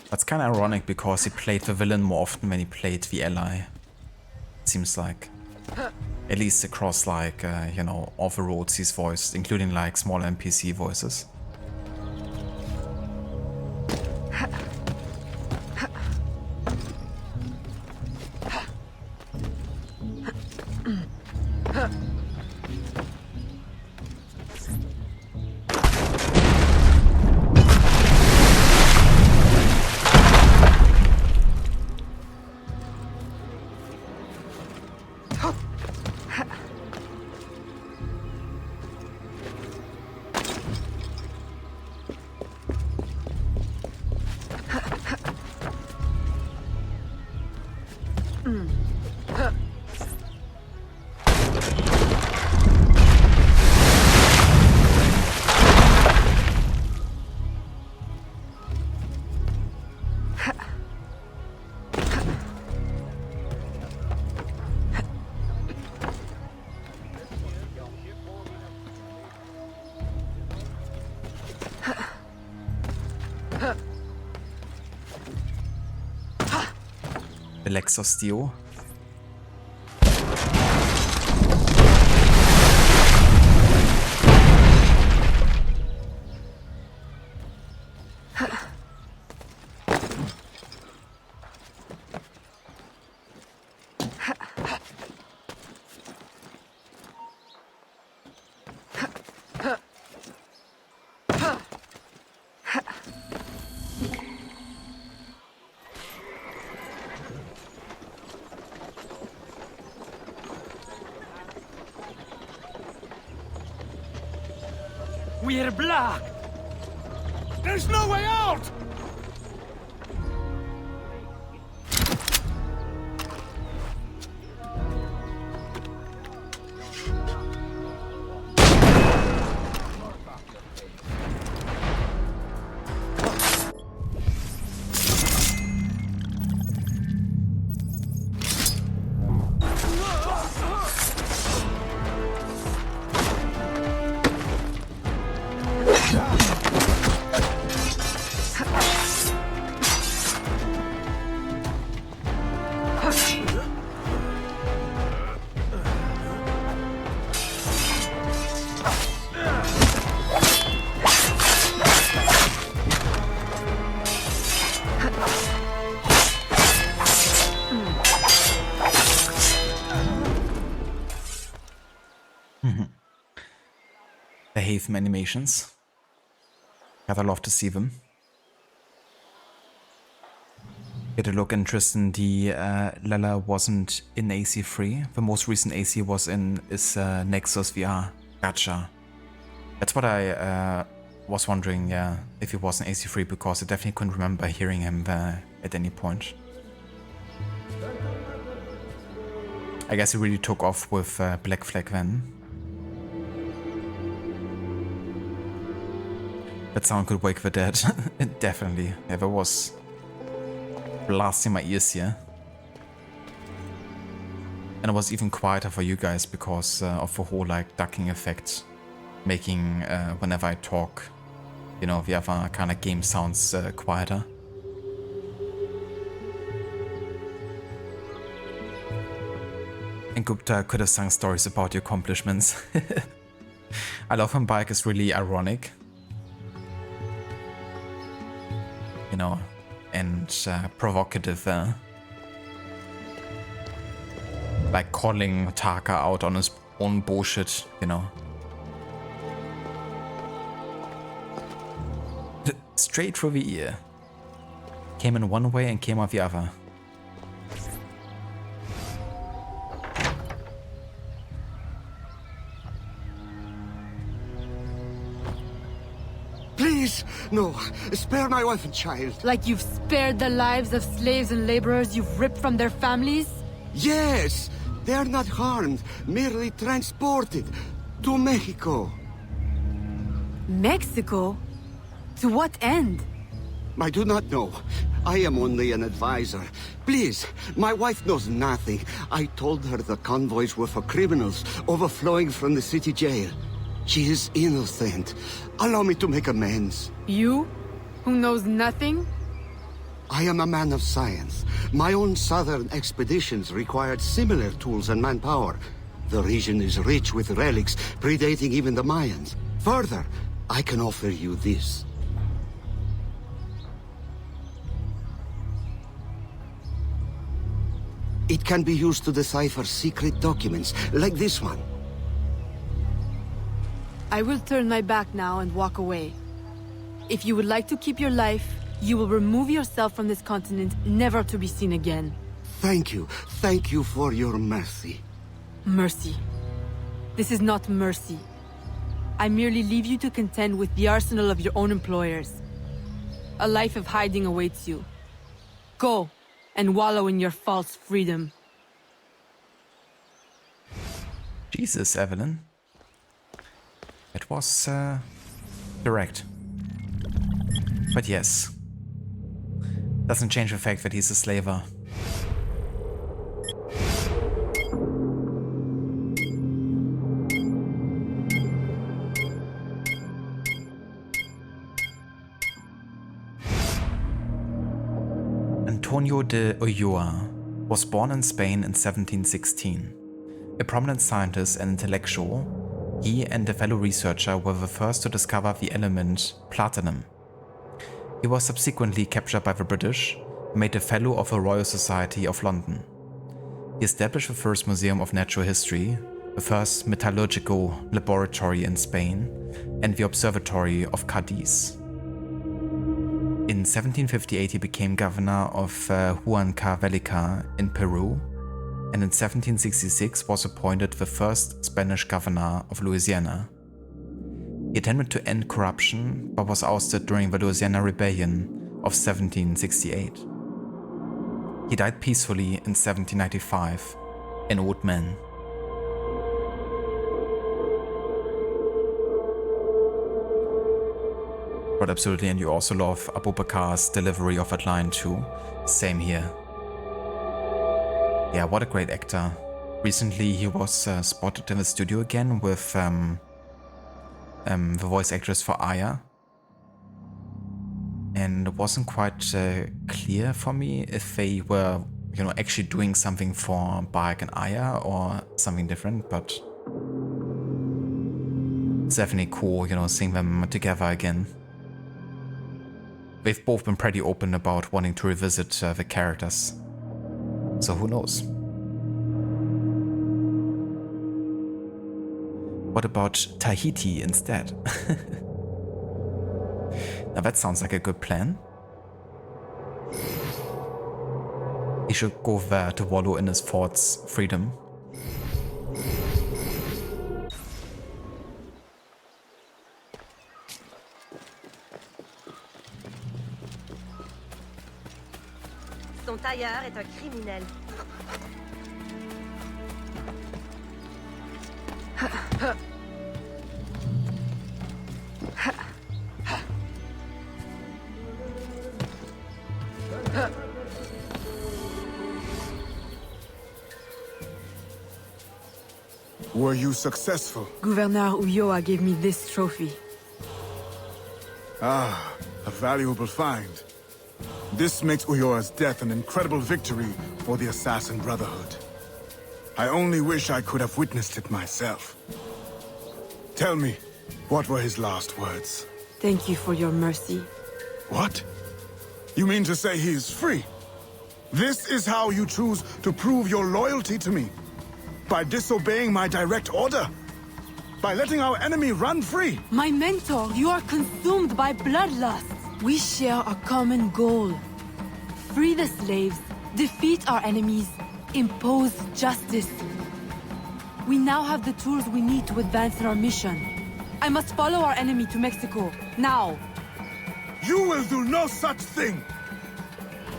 That's kind of ironic because he played the villain more often than he played the ally. It seems like. At least across like, you know, all the roles he's voiced, including like small NPC voices. Lexosteo. We're blocked! There's no way out! The Haven animations. Gotta love to see them. Get a look interesting. The Lella wasn't in AC3. The most recent AC was in Nexus VR. Gotcha. That's what I was wondering, yeah, if he was in AC3, because I definitely couldn't remember hearing him there at any point. I guess he really took off with Black Flag then. That sound could wake the dead. Definitely. Yeah, that was blasting my ears here. And it was even quieter for you guys because of the whole like ducking effect, making whenever I talk, you know, the other kind of game sounds quieter. And Gupta could have sung stories about your accomplishments. I love when Bike is really ironic, you know, and provocative. Like calling Taka out on his own bullshit, you know. Straight through the ear. Came in one way and came out the other. Please, no, spare my wife and child. Like you've spared the lives of slaves and laborers you've ripped from their families? Yes, they are not harmed, merely transported to Mexico. Mexico? To what end? I do not know. I am only an advisor. Please, my wife knows nothing. I told her the convoys were for criminals overflowing from the city jail. She is innocent. Allow me to make amends. You? Who knows nothing? I am a man of science. My own southern expeditions required similar tools and manpower. The region is rich with relics predating even the Mayans. Further, I can offer you this. It can be used to decipher secret documents, like this one. I will turn my back now and walk away. If you would like to keep your life, you will remove yourself from this continent, never to be seen again. Thank you. Thank you for your mercy. Mercy. This is not mercy. I merely leave you to contend with the arsenal of your own employers. A life of hiding awaits you. Go, and wallow in your false freedom. Jesus, Evelyn. It was direct. But yes. Doesn't change the fact that he's a slaver. Antonio de Ulloa was born in Spain in 1716. A prominent scientist and intellectual, he and a fellow researcher were the first to discover the element platinum. He was subsequently captured by the British and made a Fellow of the Royal Society of London. He established the first Museum of Natural History, the first metallurgical laboratory in Spain, and the Observatory of Cadiz. In 1758 he became governor of Huancavelica in Peru, and in 1766 was appointed the first Spanish governor of Louisiana. He attempted to end corruption, but was ousted during the Louisiana Rebellion of 1768. He died peacefully in 1795, an old man. But absolutely, and you also love Abu Bakar's delivery of that line too. Same here. Yeah, what a great actor. Recently he was spotted in the studio again with the voice actress for Aya. And it wasn't quite clear for me if they were, you know, actually doing something for Bayek and Aya or something different, but it's definitely cool, you know, seeing them together again. They've both been pretty open about wanting to revisit the characters, so who knows. What about Tahiti instead? Now that sounds like a good plan. He should go there to wallow in his fort's freedom. Son tailleur est un criminel. Were you successful? Gouverneur ULLOA gave me this trophy. Ah, a valuable find. This makes ULLOA'S death an incredible victory for the Assassin Brotherhood. I only wish I could have witnessed it myself. Tell me, what were his last words? Thank you for your mercy. What? You mean to say he is free? This is how you choose to prove your loyalty to me? By disobeying my direct order? By letting our enemy run free? My mentor, you are consumed by bloodlust. We share a common goal. Free the slaves, defeat our enemies, impose justice. We now have the tools we need to advance in our mission. I must follow our enemy to Mexico, now. You will do no such thing!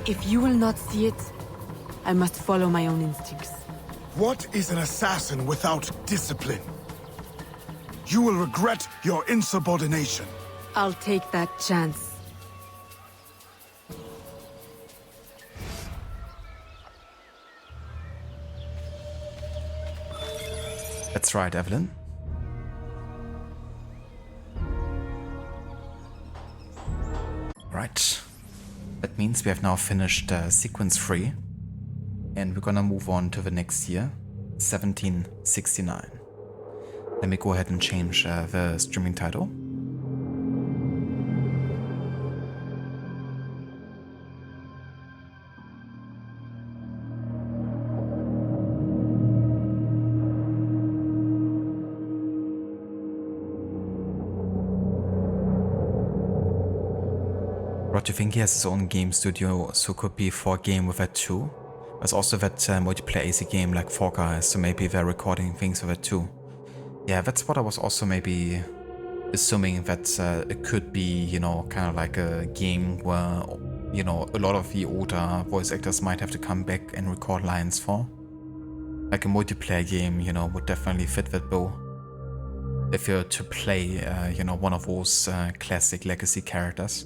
If you will not see it, I must follow my own instincts. What is an assassin without discipline? You will regret your insubordination. I'll take that chance. That's right, Evelyn. Right. That means we have now finished sequence 3. And we're gonna move on to the next year, 1769. Let me go ahead and change the streaming title. Rotofinki has his own game studio, so could be for a game with that too. There's also that multiplayer AC game like Fall Guys, so maybe they're recording things with it too. Yeah, that's what I was also maybe assuming, that it could be, you know, kind of like a game where, you know, a lot of the older voice actors might have to come back and record lines for. Like a multiplayer game, you know, would definitely fit that bill. If you're to play, you know, one of those classic legacy characters.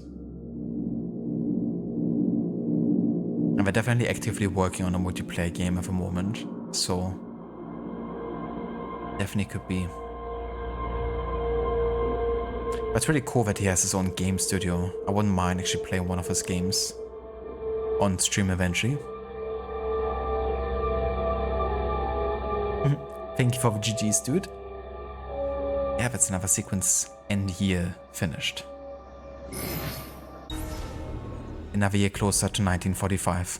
And we're definitely actively working on a multiplayer game at the moment, so definitely could be. But it's really cool that he has his own game studio. I wouldn't mind actually playing one of his games on stream eventually. Thank you for the GG's, dude. Yeah, that's another sequence and year finished. Another year closer to 1945.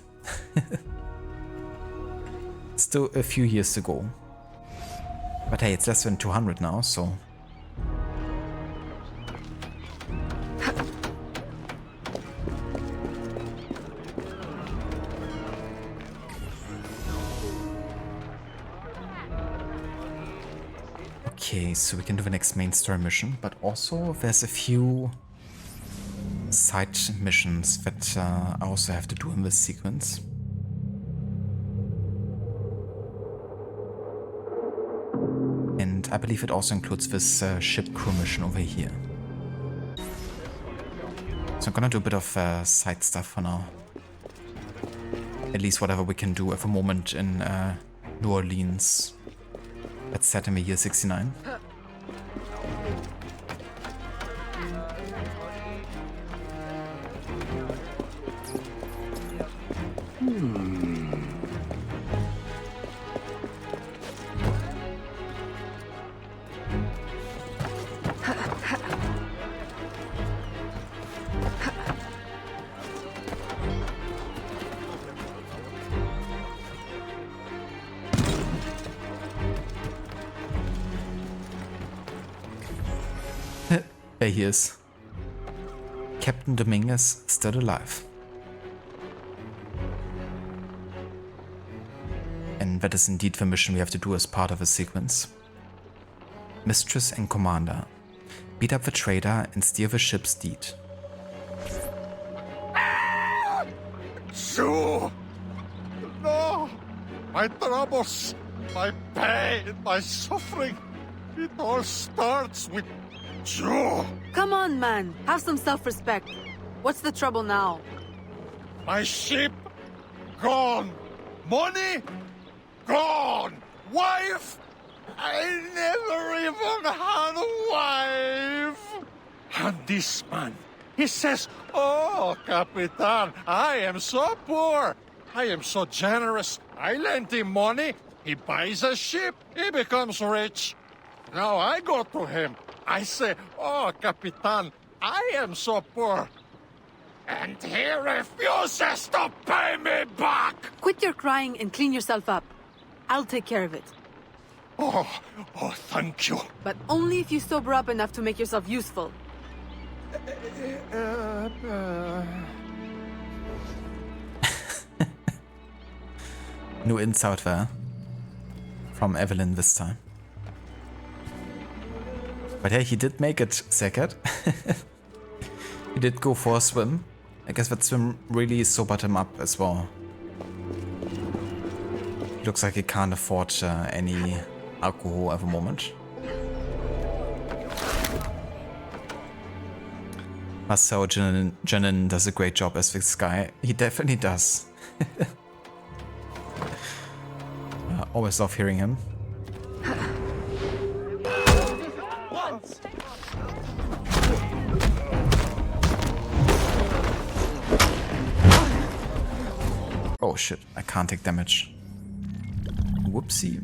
Still a few years to go. But hey, it's less than 200 now, so... Okay, so we can do the next main story mission, but also there's a few side missions that I also have to do in this sequence. And I believe it also includes this ship crew mission over here. So I'm gonna do a bit of side stuff for now. At least whatever we can do at the moment in New Orleans. That's set in the year 69. There he is. Captain Dominguez still alive. And that is indeed the mission we have to do as part of a sequence. Mistress and Commander. Beat up the trader and steer the ship's deed. Sue! No! My troubles, my pain, my suffering. It all starts with Joe. Come on, man. Have some self-respect. What's the trouble now? My ship gone. Money gone. Wife? I never even had a wife. And this man, he says, "Oh, Capitan, I am so poor. I am so generous. I lent him money. He buys a ship. He becomes rich. Now I go to him. I say, "Oh, Capitan, I am so poor." And he refuses to pay me back. Quit your crying and clean yourself up. I'll take care of it. Oh, thank you. But only if you sober up enough to make yourself useful. No insult there. From Evelyn this time. But hey, he did make it second. He did go for a swim. I guess that swim really sobered him up as well. Looks like he can't afford any alcohol at the moment. Marcel Janin does a great job as this guy. He definitely does. Always love hearing him. Oh shit, I can't take damage. Whoopsie.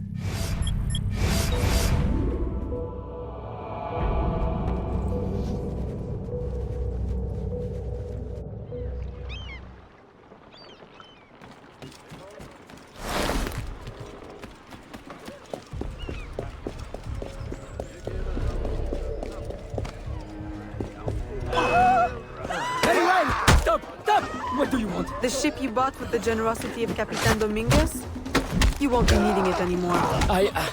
The ship you bought with the generosity of Capitan Dominguez? You won't be needing it anymore. Very well.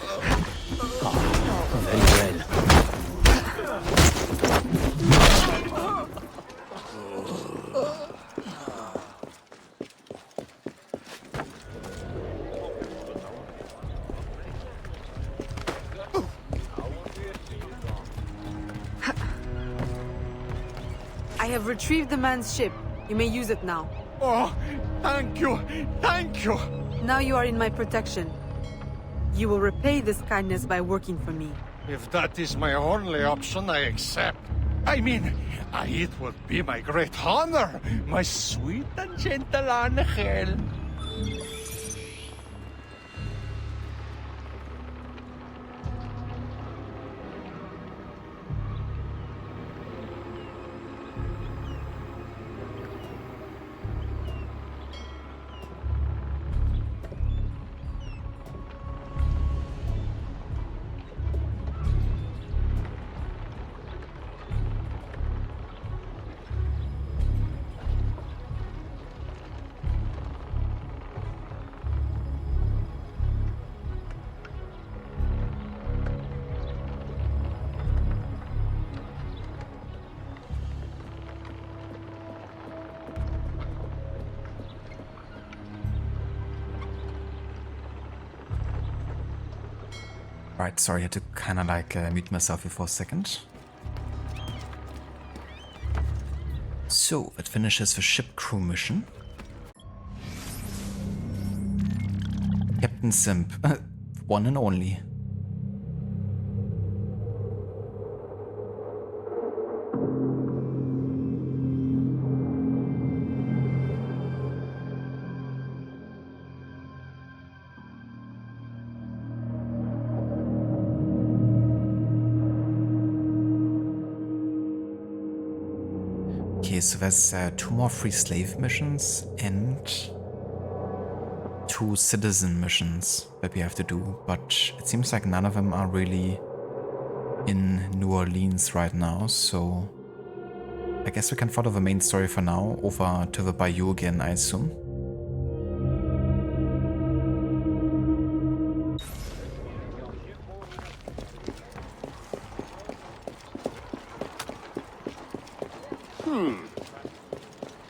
I have retrieved the man's ship. You may use it now. Oh, thank you. Thank you. Now you are in my protection. You will repay this kindness by working for me. If that is my only option, I accept. I mean, it would be my great honor, my sweet and gentle Angel. Right, sorry, I had to kind of like mute myself here for a second. So, that finishes the ship crew mission. Captain Simp, one and only. Okay, so there's 2 more free slave missions and 2 citizen missions that we have to do, but it seems like none of them are really in New Orleans right now, so I guess we can follow the main story for now over to the bayou again, I assume.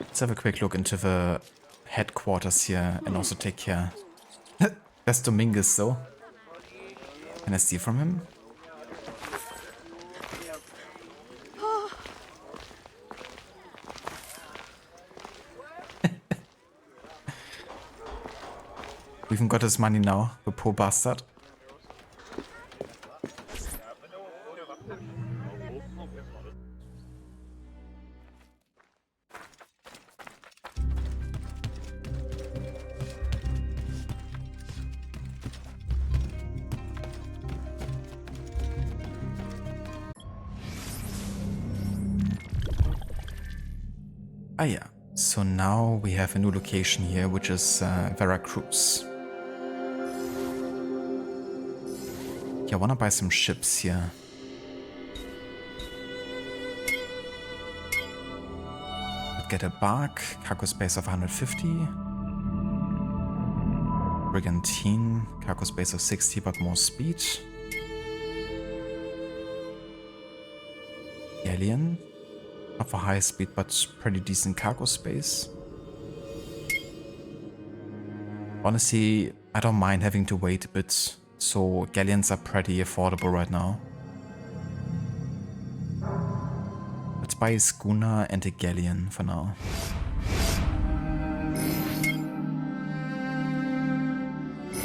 Let's have a quick look into the headquarters here and also take care. That's Dominguez though. Can I steal from him? We even got his money now, the poor bastard. Ah yeah, so now we have a new location here, which is Veracruz. Yeah, I wanna buy some ships here. Let's get a bark, cargo space of 150. Brigantine, cargo space of 60 but more speed. Alien. Not for high speed, but pretty decent cargo space. Honestly, I don't mind having to wait a bit, so galleons are pretty affordable right now. Let's buy a schooner and a galleon for now.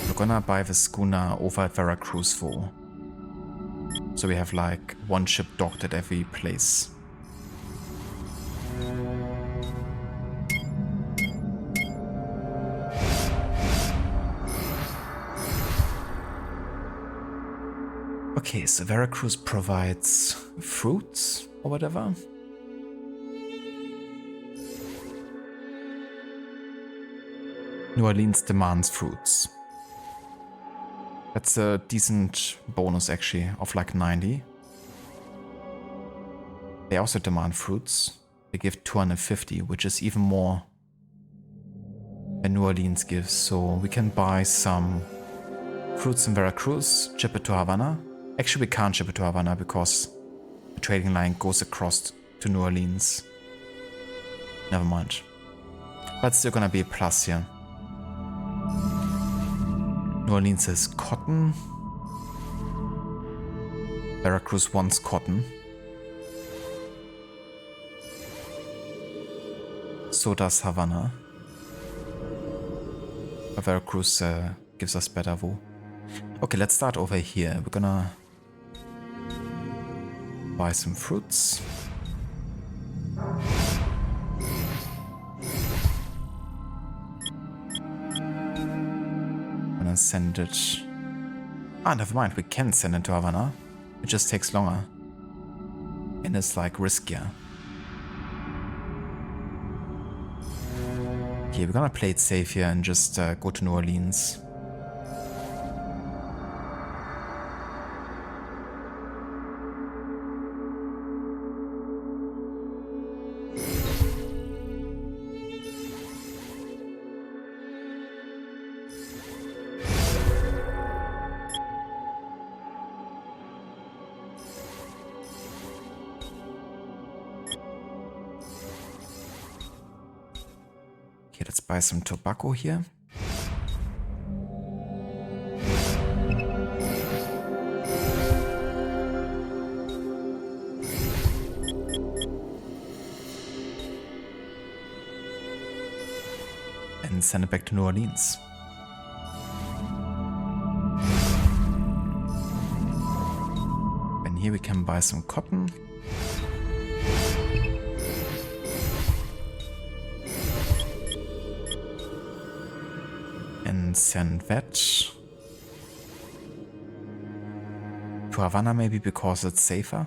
We're gonna buy the schooner over at Veracruz for. So we have like one ship docked at every place. Okay, so Veracruz provides fruits or whatever. New Orleans demands fruits. That's a decent bonus actually, of like 90. They also demand fruits. They give 250, which is even more than New Orleans gives. So we can buy some fruits in Veracruz, ship it to Havana. Actually, we can't ship it to Havana because the trading line goes across to New Orleans. Never mind. But still gonna be a plus here. New Orleans is cotton. Veracruz wants cotton. So does Havana. But Veracruz gives us better wool. Okay, let's start over here. We're gonna buy some fruits. Gonna send it. Ah, never mind. We can send it to Havana. It just takes longer. And it's like riskier. Okay, we're gonna play it safe here and just go to New Orleans. Okay, let's buy some tobacco here. And send it back to New Orleans. And here we can buy some cotton. And send that to Havana maybe because it's safer.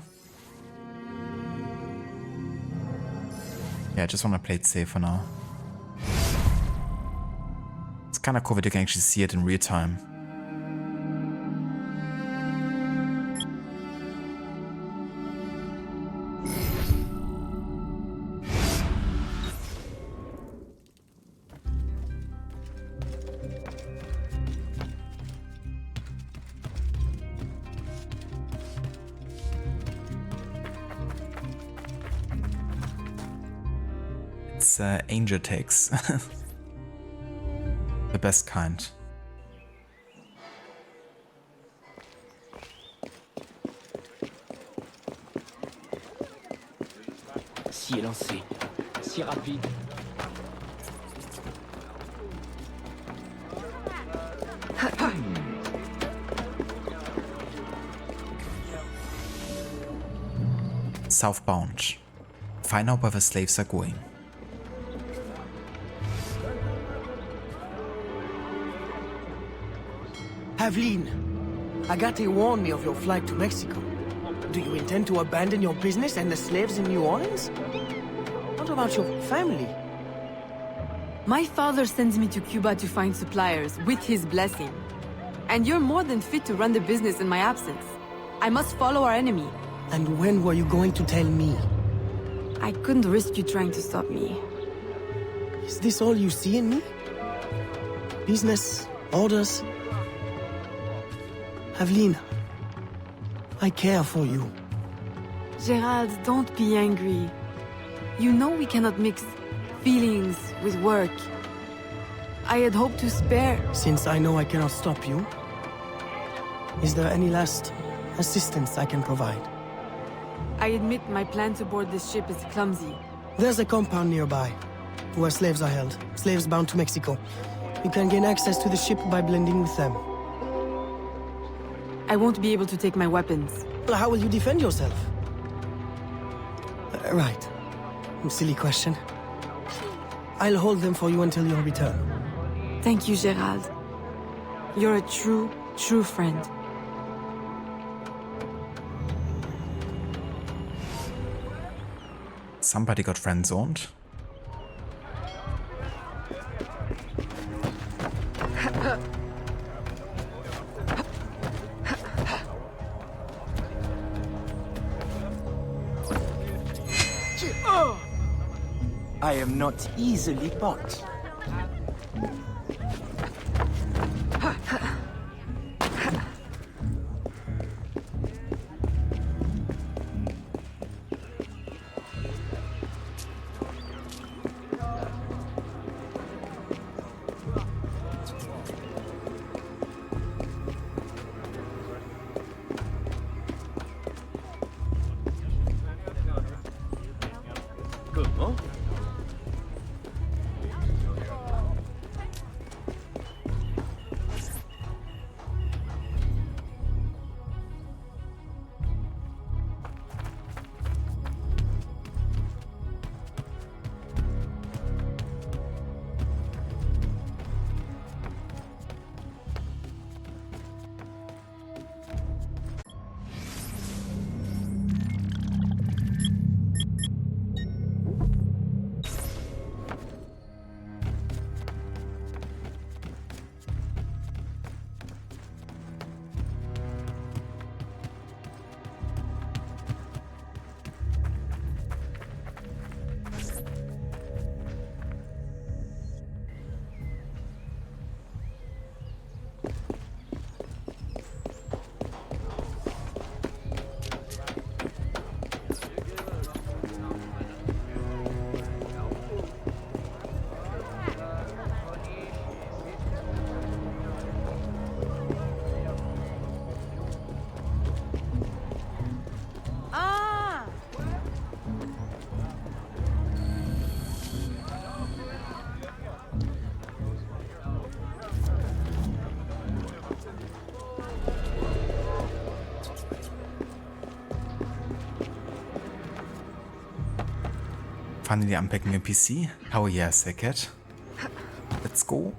Yeah, I just want to play it safe for now. It's kind of cool that you can actually see it in real time. these angel takes. The best kind. Si élancé, si rapide. Southbound. Find out where the slaves are going. Aveline, Agate warned me of your flight to Mexico. Do you intend to abandon your business and the slaves in New Orleans? What about your family? My father sends me to Cuba to find suppliers, with his blessing. And you're more than fit to run the business in my absence. I must follow our enemy. And when were you going to tell me? I couldn't risk you trying to stop me. Is this all you see in me? Business, orders? Aveline, I care for you. Gerald, don't be angry. You know we cannot mix feelings with work. I had hoped to spare... Since I know I cannot stop you, is there any last assistance I can provide? I admit my plan to board this ship is clumsy. There's a compound nearby, where slaves are held. Slaves bound to Mexico. You can gain access to the ship by blending with them. I won't be able to take my weapons. Well, how will you defend yourself? Right. Silly question. I'll hold them for you until your return. Thank you, Gerald. You're a true friend. Somebody got friend-zoned. I am not easily bought. Finally unpacking a PC? Oh yes, I get. Let's go.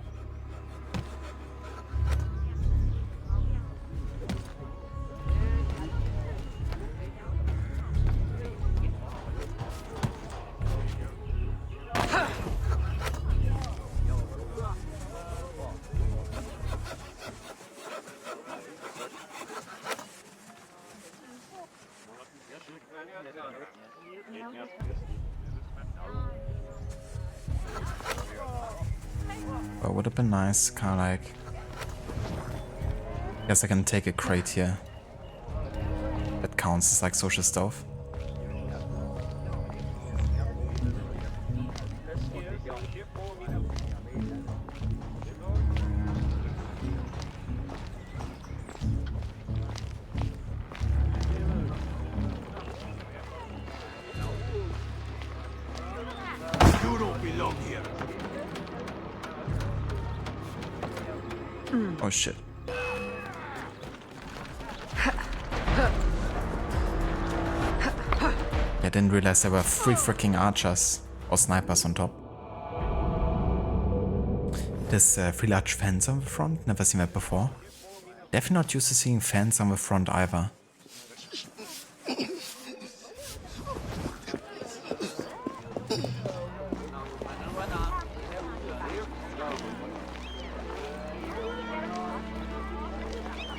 But would have been nice, kind of like... Guess I can take a crate here. That counts as like social stuff. belong here. Oh shit. I didn't realize there were 3 freaking archers or snipers on top. There's 3 large fans on the front, never seen that before. Definitely not used to seeing fans on the front either.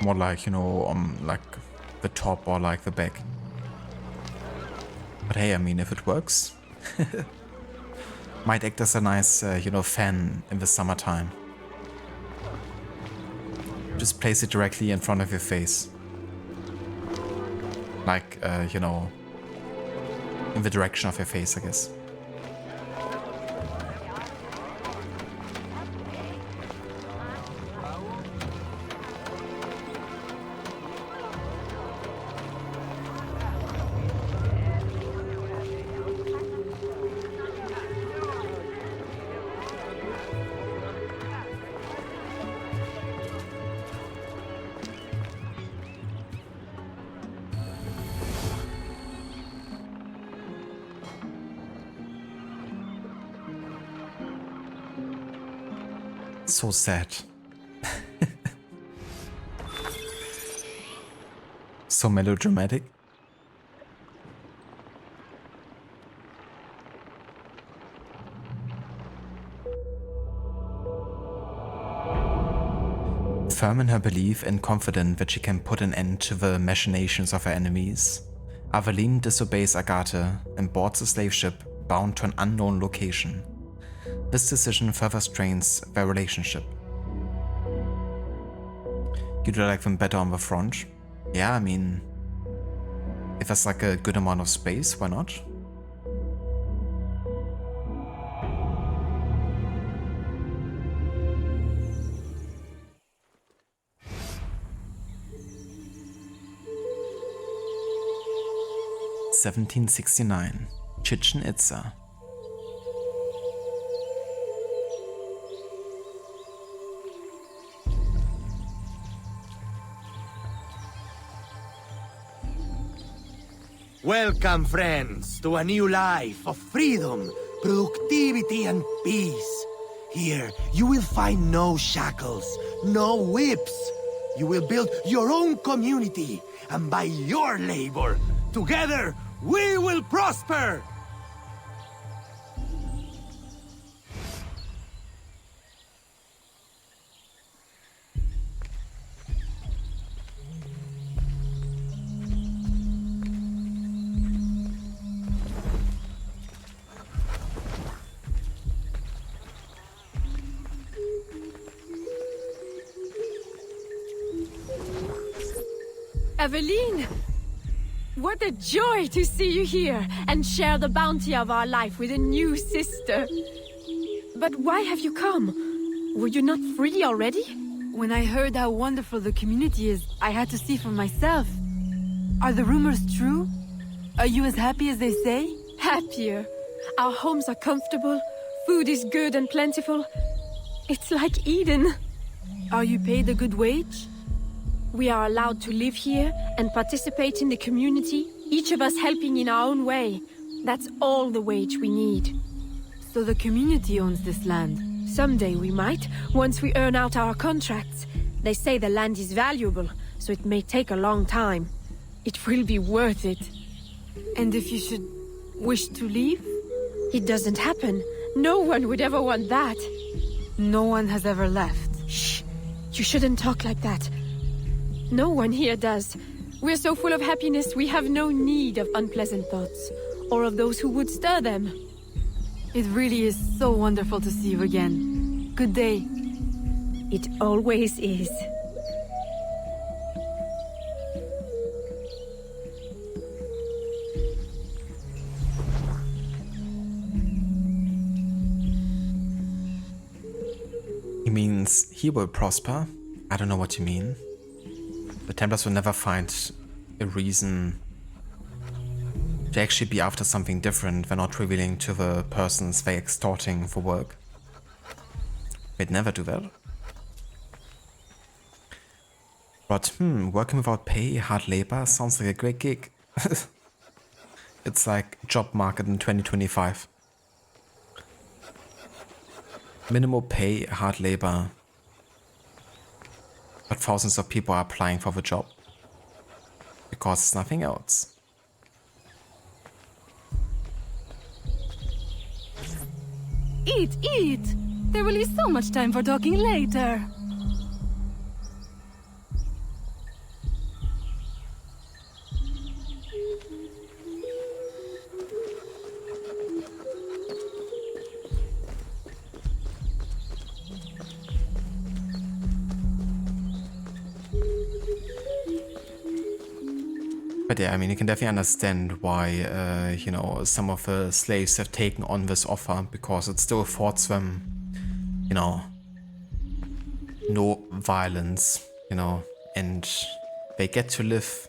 More like, you know, on like the top or like the back. But hey, I mean, if it works, might act as a nice, you know, fan in the summertime. Just place it directly in front of your face. Like, you know, in the direction of your face, I guess. So sad. So melodramatic. Firm in her belief and confident that she can put an end to the machinations of her enemies, Aveline disobeys Agathe and boards a slave ship bound to an unknown location. This decision further strains their relationship. You do like them better on the front? Yeah, I mean, if there's like a good amount of space, why not? (1769) Chichen Itza. Welcome, friends, to a new life of freedom, productivity, and peace. Here, you will find no shackles, no whips. You will build your own community, and by your labor, together, we will prosper! Aveline! What a joy to see you here and share the bounty of our life with a new sister. But why have you come? Were you not free already? When I heard how wonderful the community is, I had to see for myself. Are the rumors true? Are you as happy as they say? Happier. Our homes are comfortable, food is good and plentiful. It's like Eden. Are you paid a good wage? We are allowed to live here and participate in the community, each of us helping in our own way. That's all the wage we need. So the community owns this land? Someday we might, once we earn out our contracts. They say the land is valuable, so it may take a long time. It will be worth it. And if you should wish to leave? It doesn't happen. No one would ever want that. No one has ever left. Shh! You shouldn't talk like that. No one here does. We're so full of happiness, we have no need of unpleasant thoughts, or of those who would stir them. It really is so wonderful to see you again. Good day. It always is. He means he will prosper? I don't know what you mean. The Templars will never find a reason to actually be after something different. They're not revealing to the persons they're extorting for work. They'd never do that. But working without pay, hard labor sounds like a great gig. It's like job market in 2025. Minimal pay, hard labor. But thousands of people are applying for the job. Because it's nothing else. Eat, eat! There will be so much time for talking later. But yeah, I mean, you can definitely understand why, you know, some of the slaves have taken on this offer, because it still affords them, you know, no violence, you know, and they get to live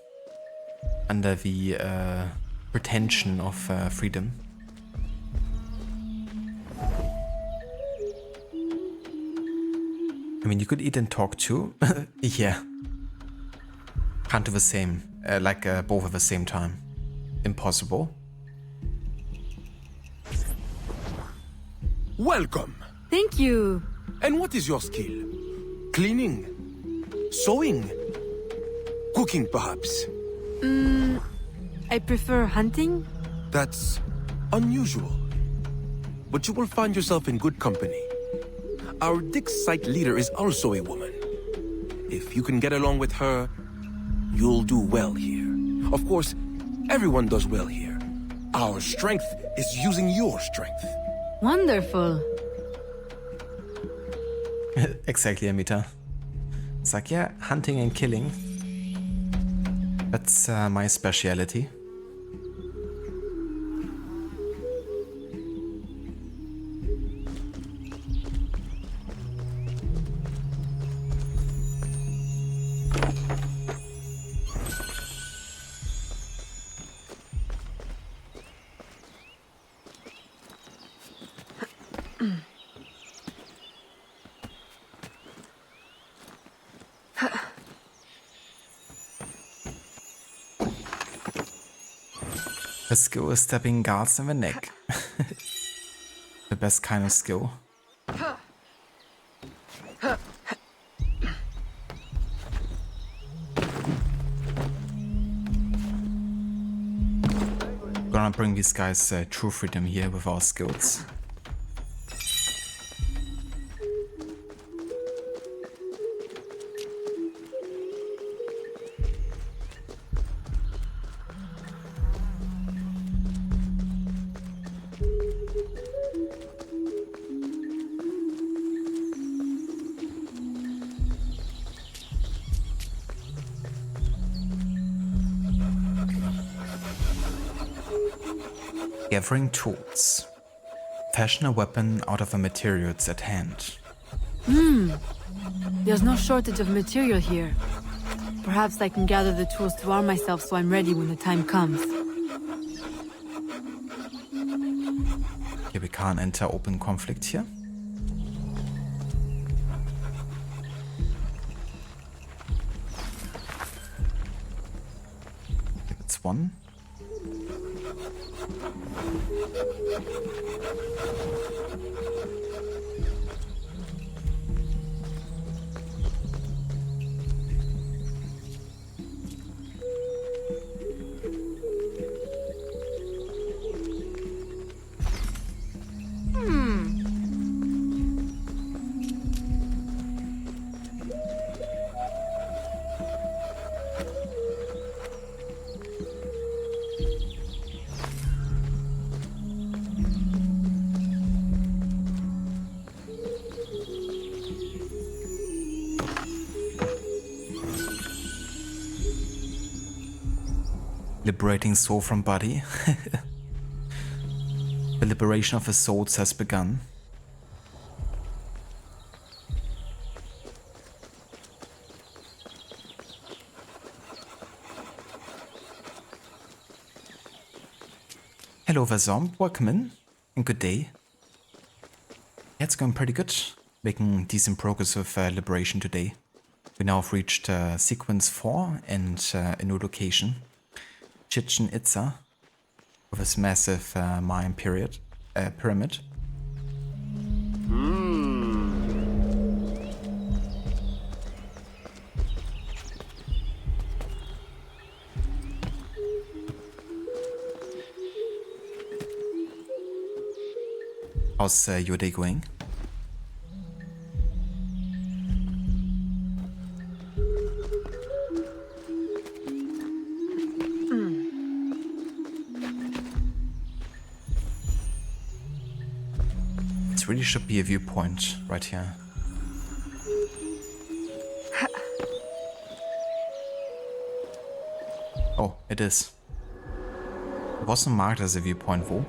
under the pretension of freedom. I mean, you could eat and talk too. Yeah. Can't do the same. Both at the same time. Impossible. Welcome. Thank you. And what is your skill? Cleaning? Sewing? Cooking, perhaps? I prefer hunting. That's unusual. But you will find yourself in good company. Our dig site leader is also a woman. If you can get along with her, you'll do well here. Of course, everyone does well here. Our strength is using your strength. Wonderful. Exactly, Amita. It's like, yeah, hunting and killing. That's my speciality. The skill is stabbing guards in the neck. The best kind of skill. Gonna bring these guys true freedom here with our skills. Gathering tools. Fashion a weapon out of the materials at hand. There's no shortage of material here. Perhaps I can gather the tools to arm myself so I'm ready when the time comes. Okay, we can't enter open conflict here. Okay, that's one. Liberating soul from body. The liberation of the souls has begun. Hello, Verzomb. Welcome in. And good day. Yeah, it's going pretty good. Making decent progress with Liberation today. We now have reached sequence 4 and a new location. Chichen Itza. With this massive Mayan pyramid. How's your day going? It really should be a viewpoint right here. Oh, it is. It wasn't marked as a viewpoint though.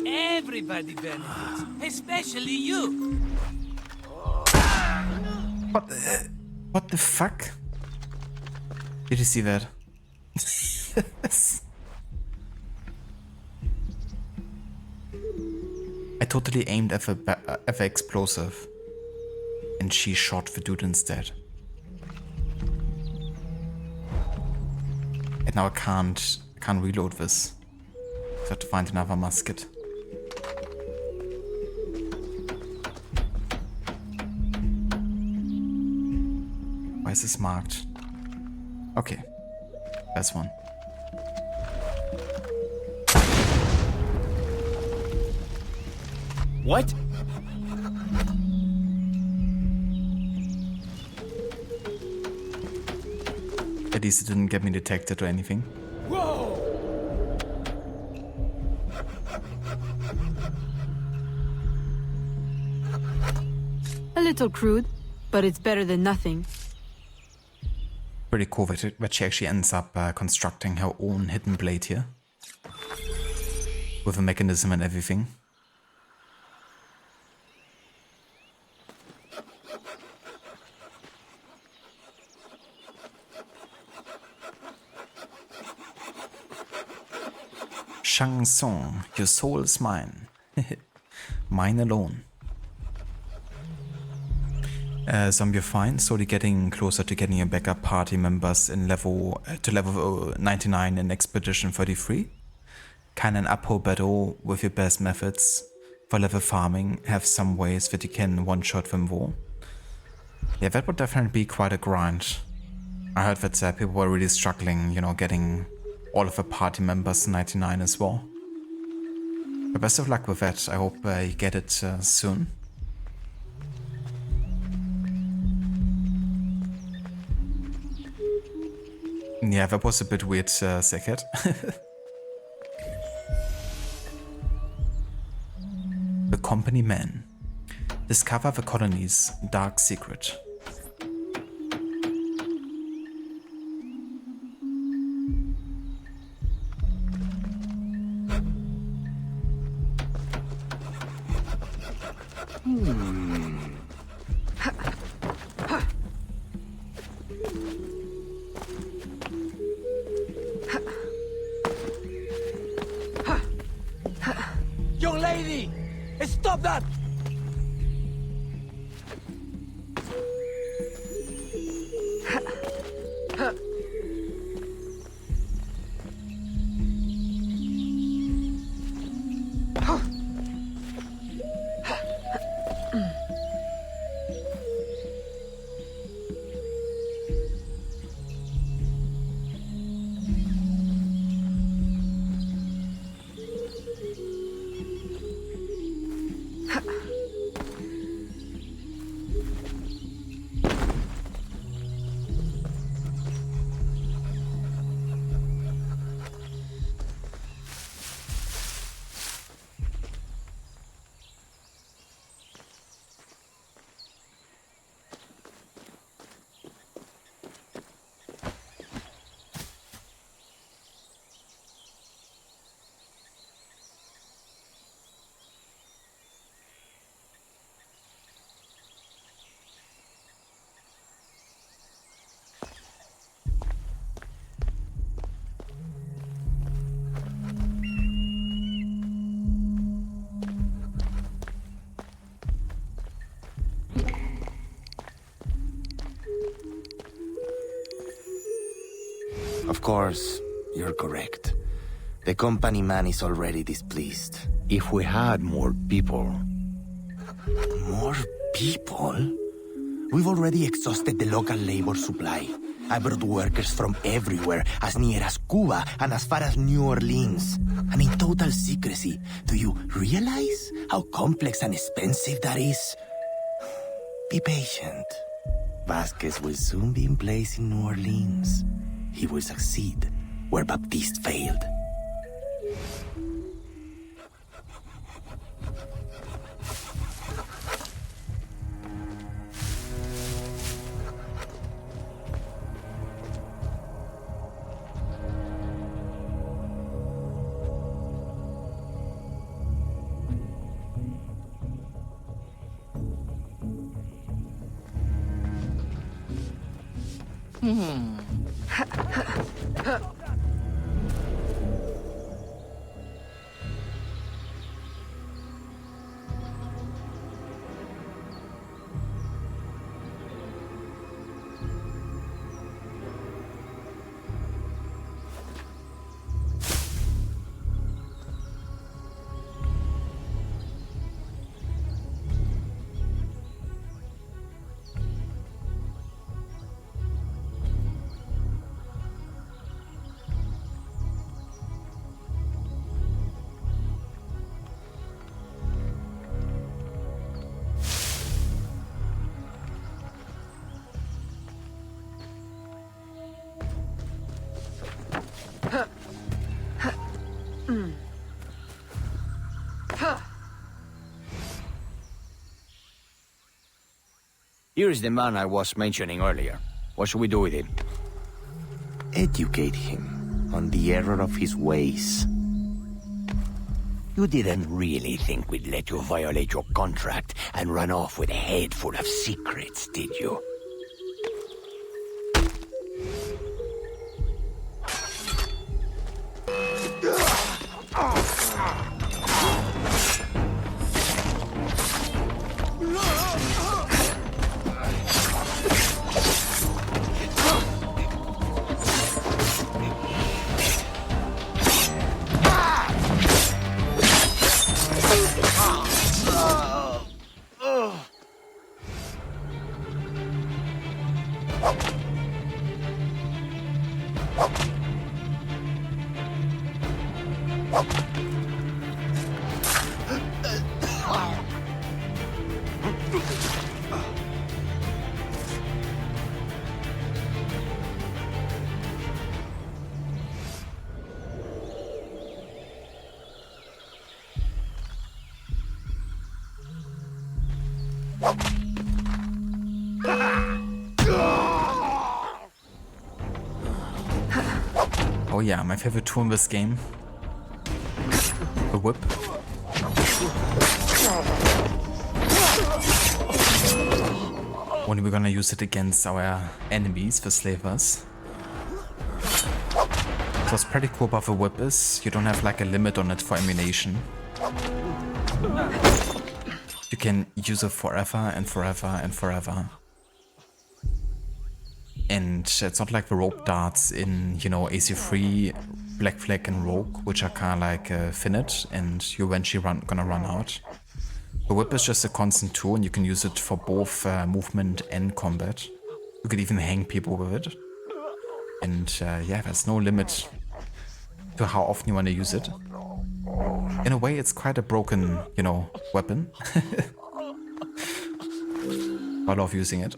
Everybody benefits, especially you. What the fuck? Did you see that? I totally aimed at the explosive and she shot the dude instead. And now I can't reload this. So I have to find another musket. Why is this marked? Okay, that's one. What? At least it didn't get me detected or anything. Whoa! A little crude, but it's better than nothing. Pretty cool that she actually ends up constructing her own hidden blade here. With a mechanism and everything. Shang Tsung, your soul is mine. Mine alone. Zombie fine, slowly getting closer to getting your backup party members in level 99 in Expedition 33. Can uphold battle with your best methods. For level farming, have some ways that you can one-shot them all. Yeah, that would definitely be quite a grind. I heard that people were really struggling, you know, getting all of the party members 99 as well. But best of luck with that. I hope you get it soon. Yeah, that was a bit weird, Sekhet. The Company Man. Discover the colony's dark secret. Young lady! Stop that! Of course, you're correct. The company man is already displeased. If we had more people... More people? We've already exhausted the local labor supply. I brought workers from everywhere, as near as Cuba and as far as New Orleans. And in total secrecy. Do you realize how complex and expensive that is? Be patient. Vasquez will soon be in place in New Orleans. He will succeed where Baptiste failed. Here is the man I was mentioning earlier. What should we do with him? Educate him on the error of his ways. You didn't really think we'd let you violate your contract and run off with a head full of secrets, did you? Oh yeah, my favorite tool in this game. The whip. When we're gonna use it against our enemies, the slavers. So what's pretty cool about the whip is you don't have like a limit on it for ammunition. You can use it forever and forever and forever. And it's not like the rope darts in, you know, AC3, Black Flag and Rogue, which are kind of like finite and you're eventually gonna run out. The whip is just a constant tool and you can use it for both movement and combat. You could even hang people with it. And yeah, there's no limit to how often you want to use it. In a way, it's quite a broken, you know, weapon. I love using it.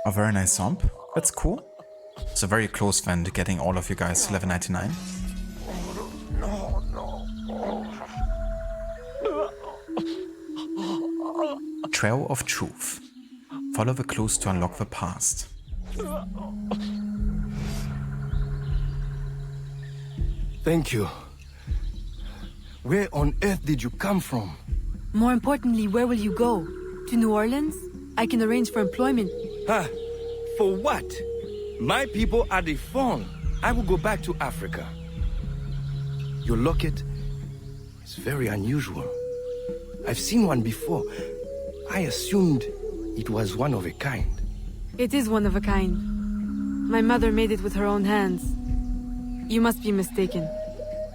A very nice zomp. That's cool. It's a very close then to getting all of you guys to level 99. Trail of Truth. Follow the clues to unlock the past. Thank you. Where on earth did you come from? More importantly, where will you go? To New Orleans? I can arrange for employment. Huh? For what? My people are deformed. I will go back to Africa. Your locket It's very unusual. I've seen one before. I assumed it was one of a kind. It is one of a kind. My mother made it with her own hands. You must be mistaken.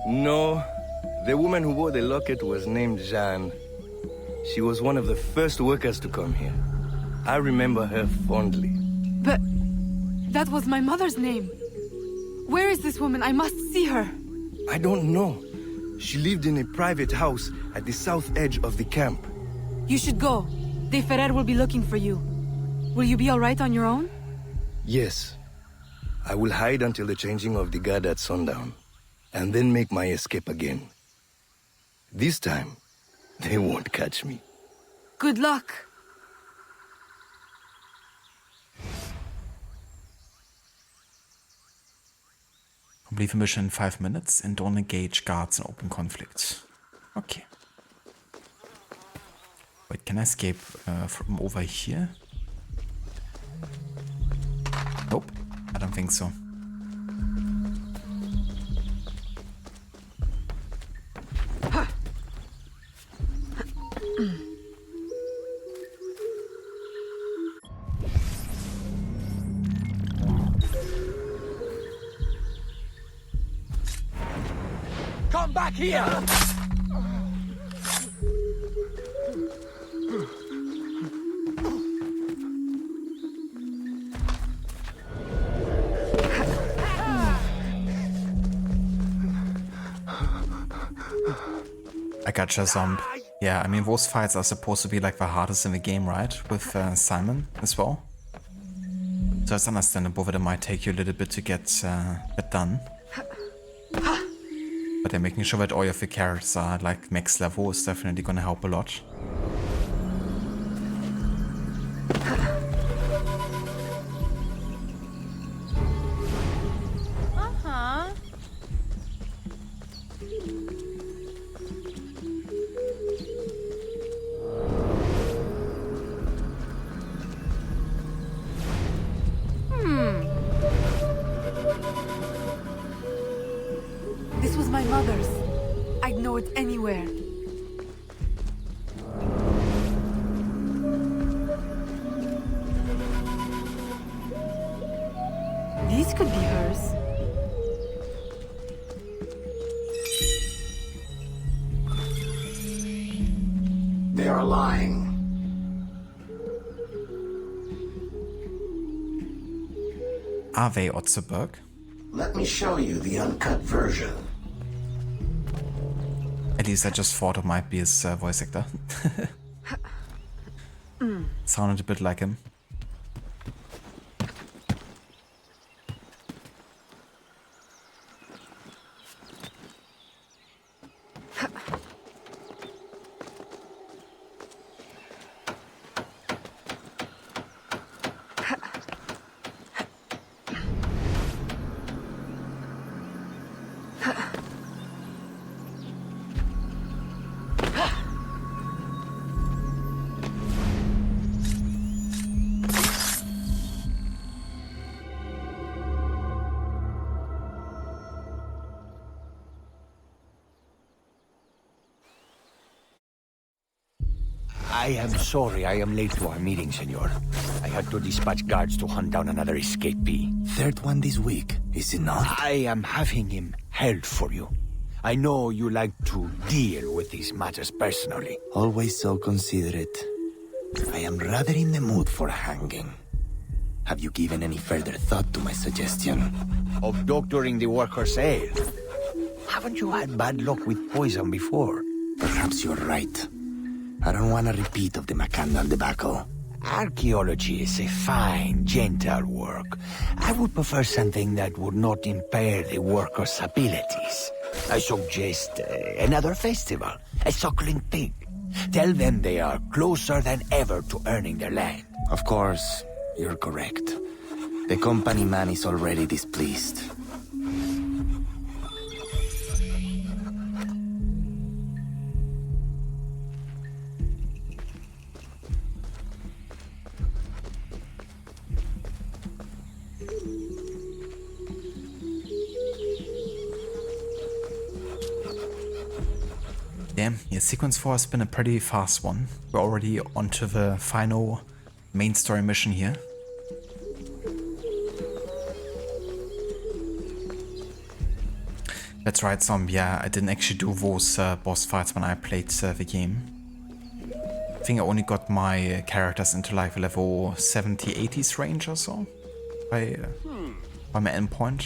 No, the woman who wore the locket was named Jeanne. She was one of the first workers to come here. I remember her fondly. But that was my mother's name. Where is this woman? I must see her. I don't know. She lived in a private house at the south edge of the camp. You should go. De Ferrer will be looking for you. Will you be all right on your own? Yes. I will hide until the changing of the guard at sundown, and then make my escape again. This time, they won't catch me. Good luck. Complete a mission in 5 minutes and don't engage guards in open conflict. Okay. Wait, can I escape from over here? Nope, I don't think so. Come back here! I gotcha, Zomb. Yeah, I mean, those fights are supposed to be like the hardest in the game, right? With Simon as well. So it's understandable that it might take you a little bit to get that done. But yeah, making sure that all of the characters are like max level is definitely gonna help a lot. This was my mother's. I'd know it anywhere. These could be hers. They are lying. Are they Otzeberg? Let me show you the uncut version. At least I just thought it might be his voice actor. Sounded a bit like him. I am sorry I am late to our meeting, senor. I had to dispatch guards to hunt down another escapee. Third one this week, is it not? I am having him held for you. I know you like to deal with these matters personally. Always so considerate. I am rather in the mood for a hanging. Have you given any further thought to my suggestion? Of doctoring the workers' ale? Haven't you had bad luck with poison before? Perhaps you're right. I don't want a repeat of the Macandal debacle. Archaeology is a fine, gentle work. I would prefer something that would not impair the workers' abilities. I suggest another festival, a suckling pig. Tell them they are closer than ever to earning their land. Of course, you're correct. The company man is already displeased. Damn, yeah, sequence 4 has been a pretty fast one. We're already onto the final main story mission here. That's right, Zombie, yeah, I didn't actually do those boss fights when I played the game. I think I only got my characters into like level 70-80s range or so by my endpoint.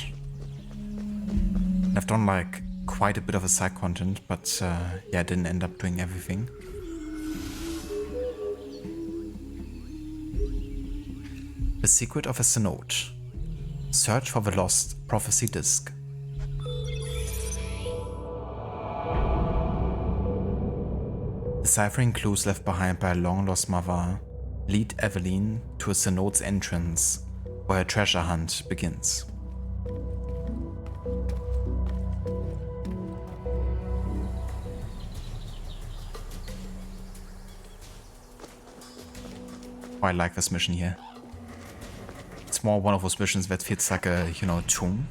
I've done like quite a bit of a side content, but yeah, I didn't end up doing everything. The Secret of a Cenote. Search for the lost prophecy disc. Deciphering clues left behind by a long-lost mother lead Evelyn to a cenote's entrance, where her treasure hunt begins. I like this mission here. It's more one of those missions that feels like a, you know, tomb.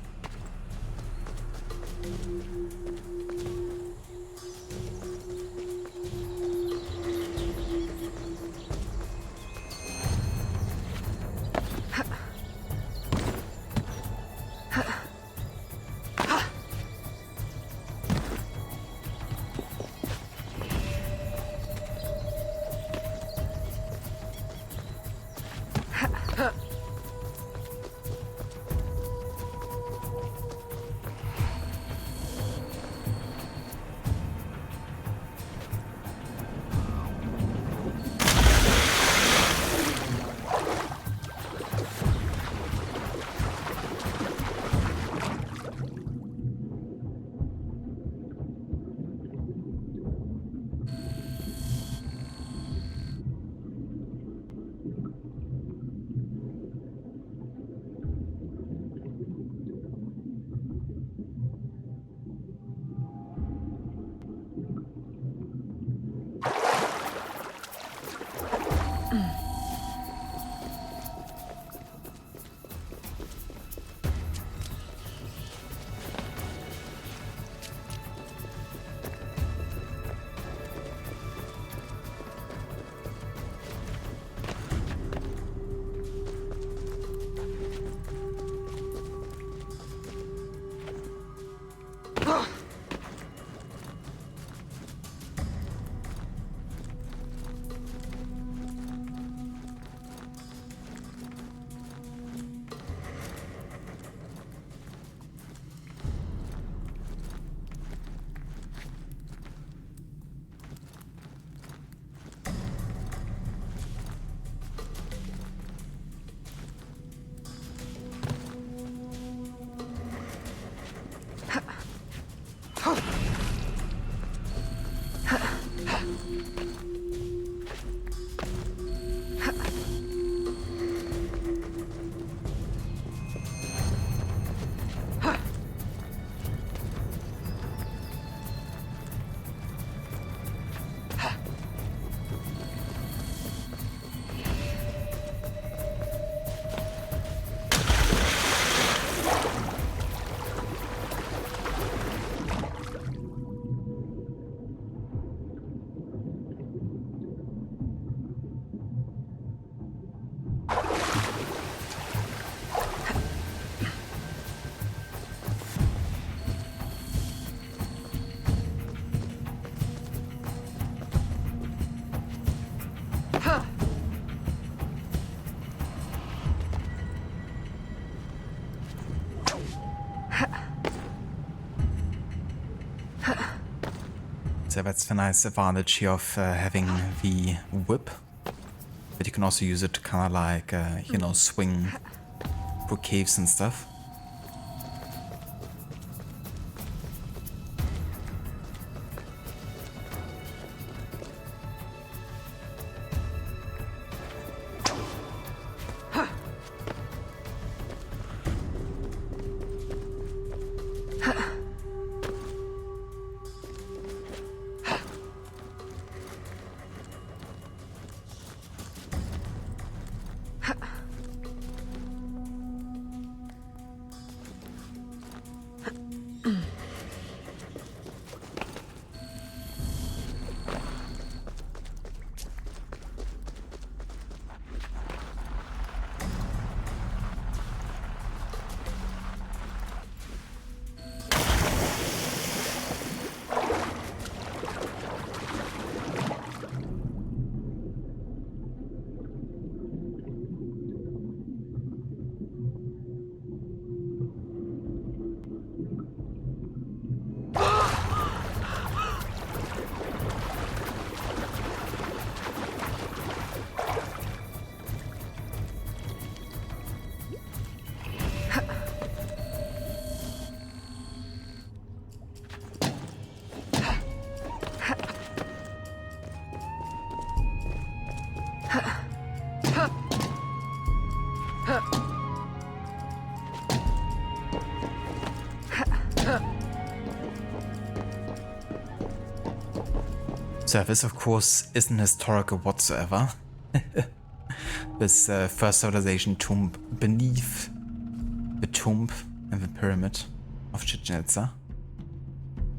So that's the nice advantage here of having the whip, but you can also use it to kind of like, you know, swing through caves and stuff. So this, of course, isn't historical whatsoever. This first civilization tomb beneath the tomb and the pyramid of Chichen Itza.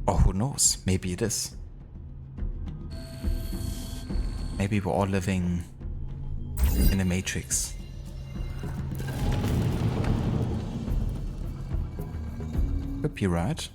Or who knows, maybe it is. Maybe we're all living in a matrix. Could be right.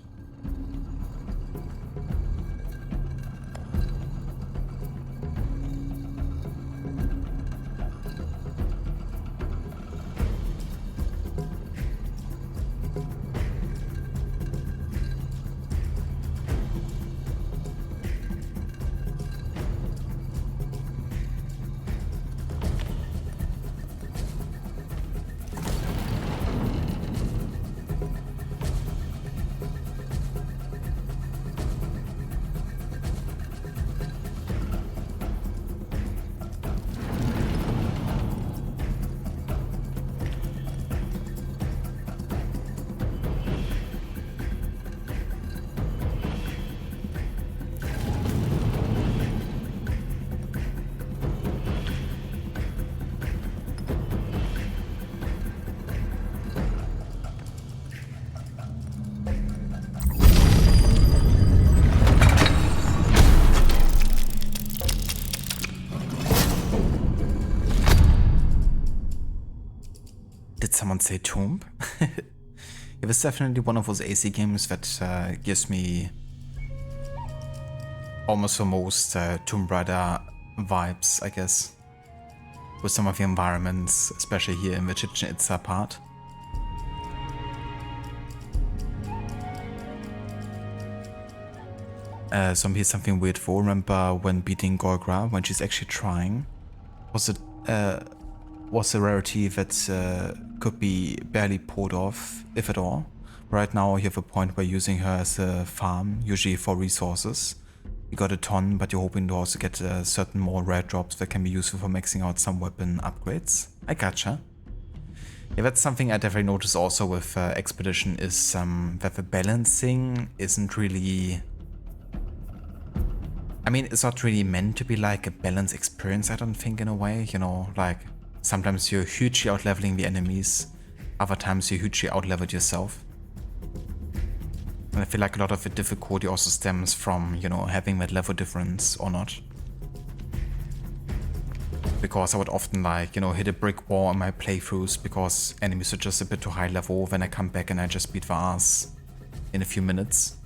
Did someone say tomb? It was definitely one of those AC games that gives me almost the most Tomb Raider vibes, I guess. With some of the environments, especially here in the Chichen Itza part. Zombie is something weird for. Remember when beating Gorgra, when she's actually trying? Was a rarity that could be barely pulled off, if at all. Right now you have a point where using her as a farm, usually for resources. You got a ton, but you're hoping to also get certain more rare drops that can be useful for maxing out some weapon upgrades. I gotcha. Yeah, that's something I definitely noticed also with Expedition, is that the balancing isn't really... I mean, it's not really meant to be like a balanced experience, I don't think, in a way, you know, like... Sometimes you're hugely out-leveling the enemies, other times you're hugely out-leveled yourself. And I feel like a lot of the difficulty also stems from, you know, having that level difference or not. Because I would often like, you know, hit a brick wall in my playthroughs because enemies are just a bit too high level, then I come back and I just beat the ass in a few minutes.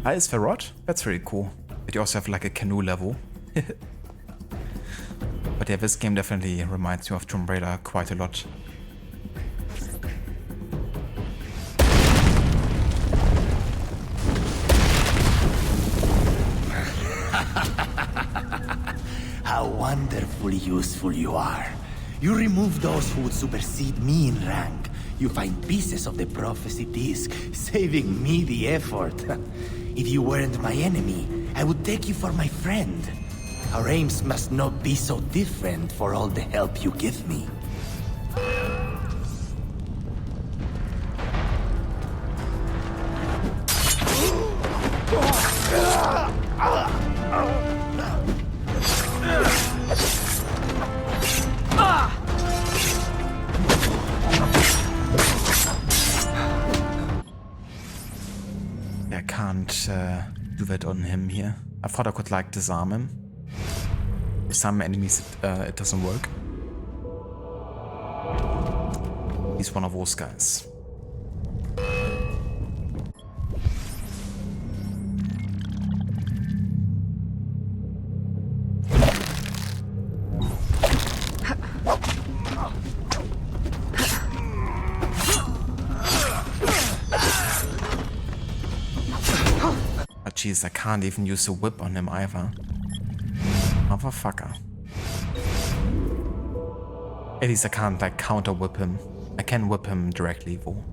Hi, is there rod? That's very cool. But you also have like a canoe level. But yeah, this game definitely reminds me of Tomb Raider quite a lot. How wonderfully useful you are. You remove those who would supersede me in rank. You find pieces of the prophecy disc, saving me the effort. If you weren't my enemy, I would take you for my friend. Our aims must not be so different for all the help you give me. I can't do that on him here. I thought I could like disarm him. With some enemies it doesn't work. He's one of those guys. Jeez, I can't even use a whip on him either. Motherfucker. At least I can't like counter whip him. I can whip him directly though.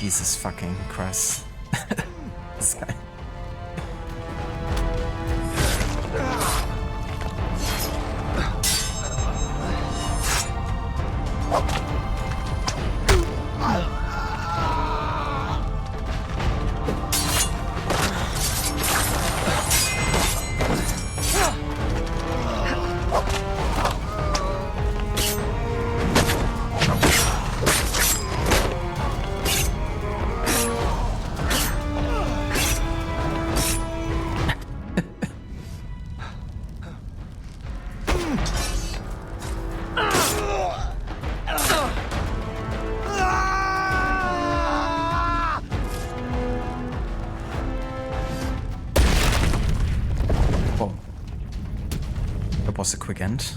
Jesus fucking Christ. This guy. Was a quick end.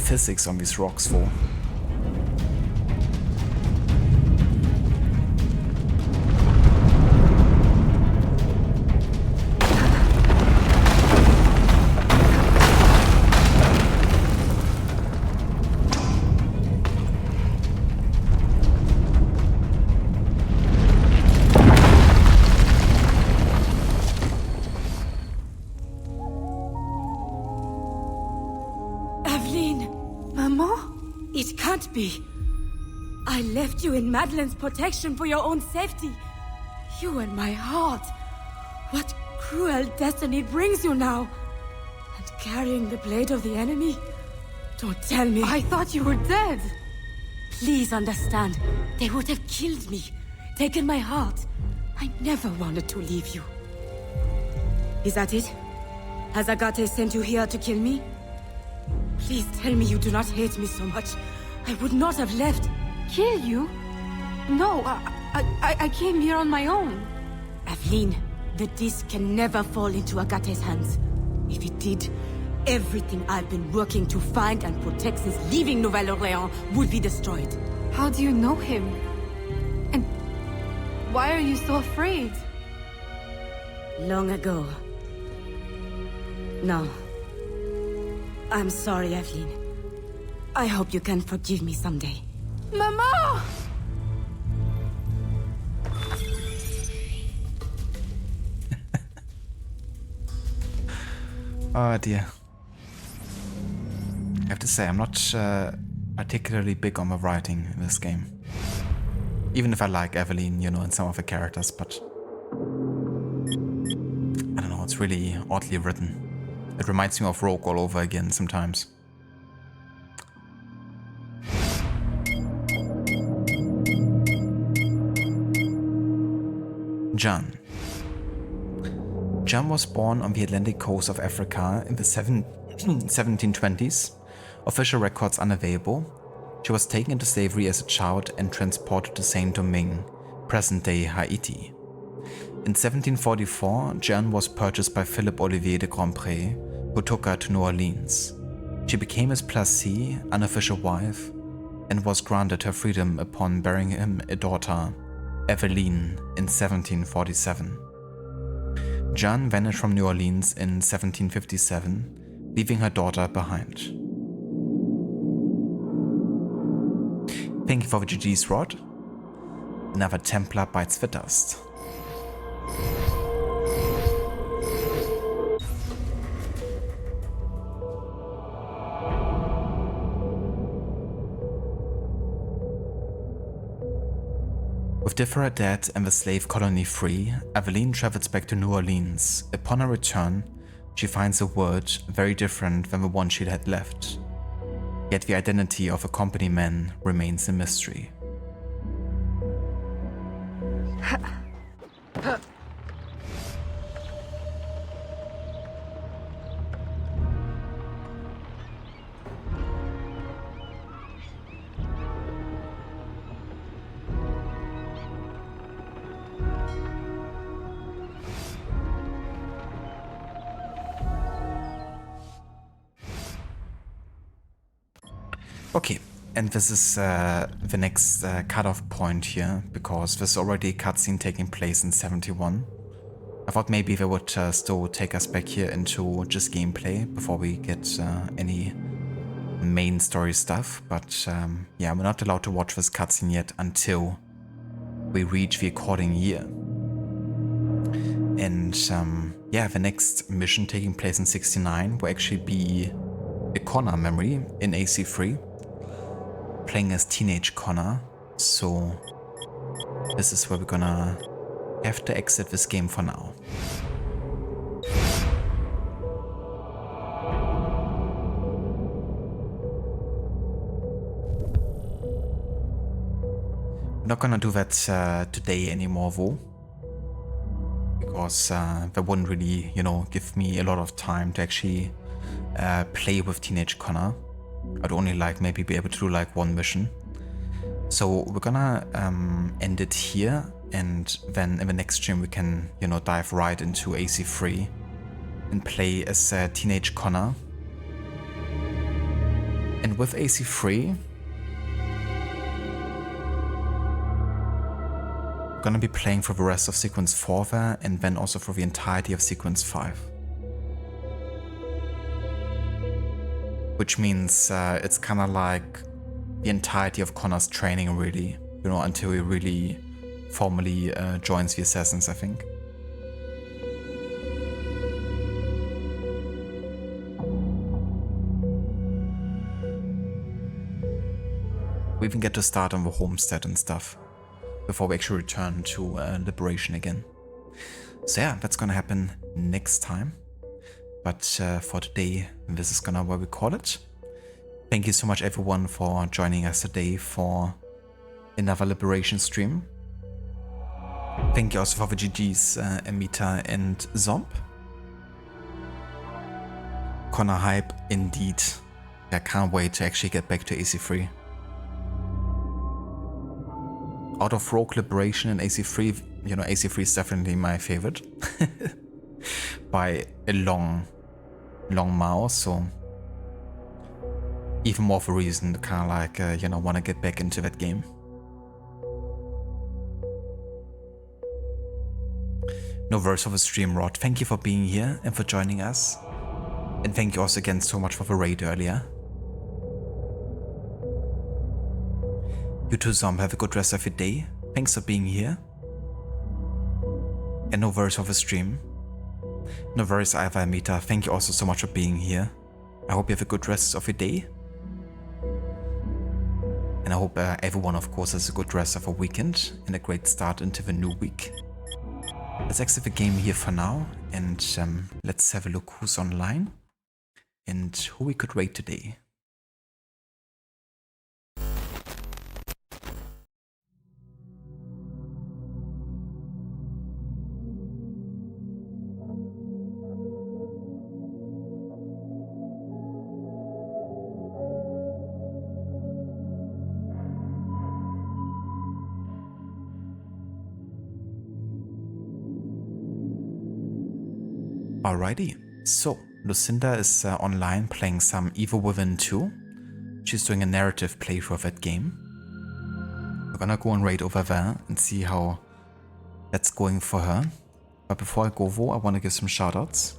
Physics on these rocks for. I left you in Madeline's protection for your own safety. You and my heart. What cruel destiny brings you now? And carrying the blade of the enemy? Don't tell me. I thought you were dead. Please understand. They would have killed me, taken my heart. I never wanted to leave you. Is that it? Has Agate sent you here to kill me? Please tell me you do not hate me so much. I would not have left. Kill you? No, I came here on my own. Aveline, the disc can never fall into Agate's hands. If it did, everything I've been working to find and protect since leaving Nouvelle-Orléans would be destroyed. How do you know him? And why are you so afraid? Long ago. No. I'm sorry, Aveline. I hope you can forgive me someday. Mama! Oh dear. I have to say, I'm not particularly big on the writing in this game. Even if I like Evelyn, you know, and some of the characters, but I don't know, it's really oddly written. It reminds me of Rogue all over again sometimes. John. John was born on the Atlantic coast of Africa in the 1720s. Official records unavailable. She was taken into slavery as a child and transported to Saint-Domingue, present-day Haiti. In 1744, Jeanne was purchased by Philip Olivier de Grandpré, who took her to New Orleans. She became his placée, unofficial wife, and was granted her freedom upon bearing him a daughter, Eveline, in 1747. Jeanne vanished from New Orleans in 1757, leaving her daughter behind. Thank you for the GG's rod. Another Templar bites the dust. With Differa dead and the slave colony free, Aveline travels back to New Orleans. Upon her return, she finds a world very different than the one she had left. Yet the identity of the company man remains a mystery. Okay, and this is the next cutoff point here, because there's already a cutscene taking place in 71. I thought maybe they would still take us back here into just gameplay before we get any main story stuff, but yeah, we're not allowed to watch this cutscene yet until we reach the according year. And yeah, the next mission taking place in 69 will actually be a Connor memory in AC3, playing as teenage Connor. So this is where we're gonna have to exit this game for now. We're not gonna do that today anymore though, because that wouldn't really, you know, give me a lot of time to actually play with teenage Connor. I'd only like maybe be able to do like one mission. So we're gonna end it here, and then in the next stream we can, you know, dive right into AC3 and play as teenage Connor. And with AC3, we're gonna be playing for the rest of Sequence 4 there, and then also for the entirety of Sequence 5. Which means it's kind of like the entirety of Connor's training, really, you know, until he really formally joins the Assassins, I think. We even get to start on the homestead and stuff before we actually return to Liberation again. So yeah, that's gonna happen next time. But for today, this is gonna what we call it. Thank you so much everyone for joining us today for another Liberation stream. Thank you also for the GGs, Amita and Zomp. Connor hype indeed. I can't wait to actually get back to AC3. Out of Rogue, Liberation and AC3, you know, AC3 is definitely my favorite. By a long mile, so even more of a reason to kind of like, you know, want to get back into that game. No verse of a stream, Rod. Thank you for being here and for joining us. And thank you also again so much for the raid earlier. You too, Zomb. Have a good rest of your day. Thanks for being here. And no verse of a stream. No worries either, Amita. Thank you also so much for being here. I hope you have a good rest of your day. And I hope everyone, of course, has a good rest of a weekend and a great start into the new week. Let's exit the game here for now, and let's have a look who's online and who we could raid today. Alrighty, so Lucinda is online playing some Evil Within 2. She's doing a narrative playthrough of that game. We're gonna go and raid over there and see how that's going for her. But before I go though, I wanna give some shoutouts.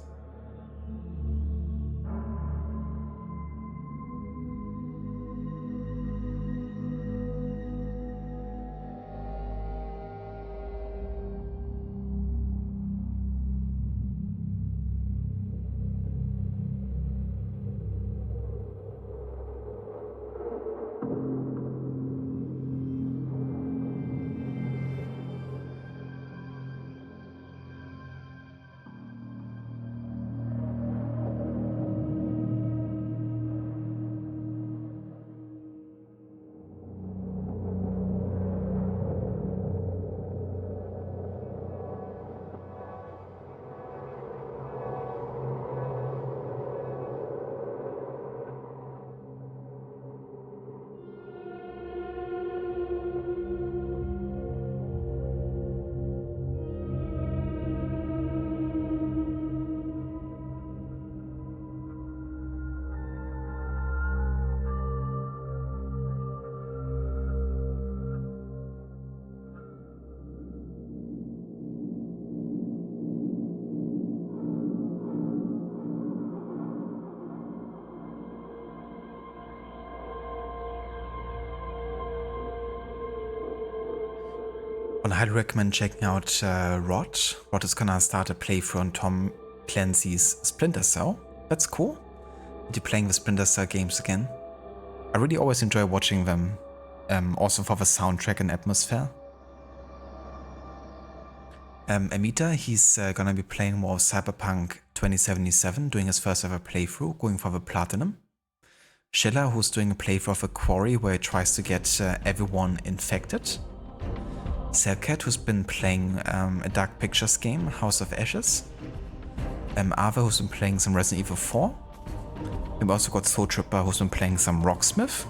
I highly recommend checking out Rod. Rod is gonna start a playthrough on Tom Clancy's Splinter Cell. That's cool. You're playing the Splinter Cell games again. I really always enjoy watching them, also for the soundtrack and atmosphere. Amita, he's gonna be playing more of Cyberpunk 2077, doing his first ever playthrough, going for the Platinum. Shilla, who's doing a playthrough of a quarry where he tries to get everyone infected. Selcat, who's been playing a Dark Pictures game, House of Ashes. Ava, who's been playing some Resident Evil 4. We've also got Soul Tripper, who's been playing some Rocksmith.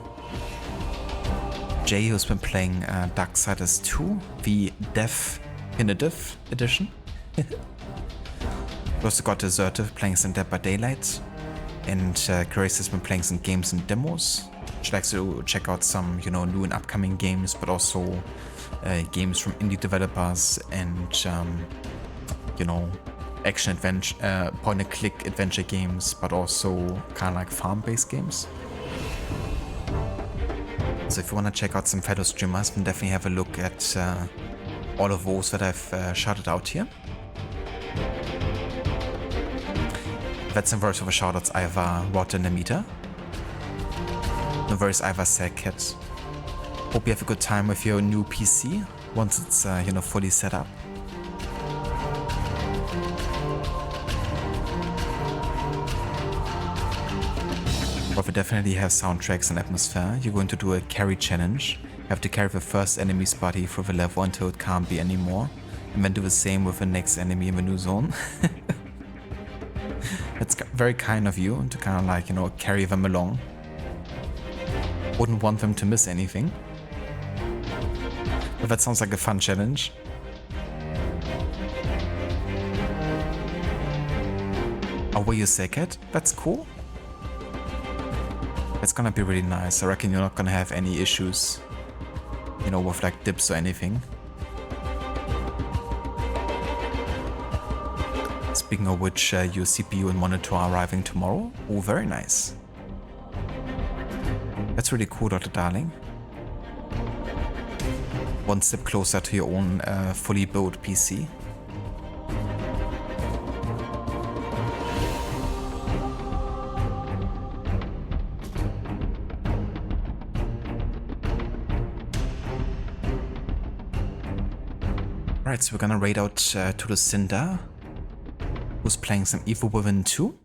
Jay, who's been playing Darksiders 2, the Definitive Edition. We also got Desertive playing some Dead by Daylight. And Grace has been playing some games and demos. She likes to check out some, you know, new and upcoming games, but also games from indie developers and, you know, action adventure, point-and-click adventure games, but also kind of like farm-based games. So if you want to check out some fellow streamers, then definitely have a look at all of those that I've shouted out here. That's some words of a shoutouts, Iva, Rod, and Amita. No worries, Iva, Selcat. Hope you have a good time with your new PC once it's you know, fully set up. But we definitely have soundtracks and atmosphere. You're going to do a carry challenge. You have to carry the first enemy's body through the level until it can't be anymore, and then do the same with the next enemy in the new zone. It's very kind of you to kind of like, you know, carry them along. Wouldn't want them to miss anything. But that sounds like a fun challenge. Oh, were you Selcat? That's cool. It's gonna be really nice. I reckon you're not gonna have any issues, you know, with like dips or anything. Speaking of which, your CPU and monitor are arriving tomorrow. Oh, very nice. That's really cool, Dr. Darling. One step closer to your own fully built PC. Alright, so we're gonna raid out to Lucinda, who's playing some Evil Within 2.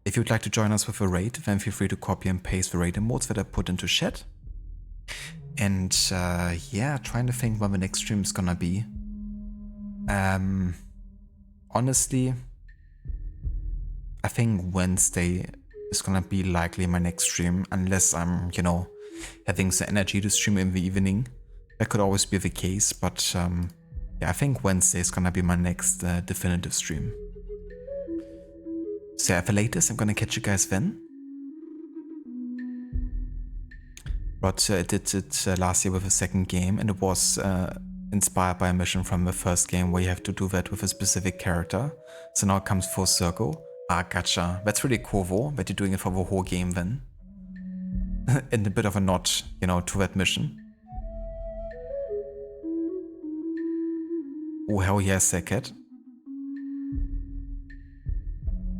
If you'd like to join us with a raid, then feel free to copy and paste the raid emotes that I put into chat. And yeah, trying to think when the next stream is gonna be. Honestly, I think Wednesday is gonna be likely my next stream, unless I'm, you know, having the energy to stream in the evening. That could always be the case, but yeah, I think Wednesday is gonna be my next definitive stream. So at the latest, I'm gonna catch you guys then. Rod did it last year with a second game, and it was inspired by a mission from the first game where you have to do that with a specific character. So now it comes full circle. Ah, gotcha. That's really cool though, that you're doing it for the whole game then. And a bit of a nod, you know, to that mission. Oh, hell yeah, Selcat.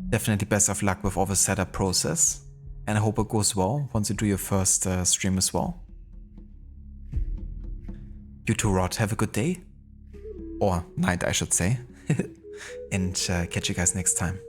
Definitely best of luck with all the setup process. And I hope it goes well once you do your first stream as well. You too, Rod. Have a good day. Or night, I should say. And catch you guys next time.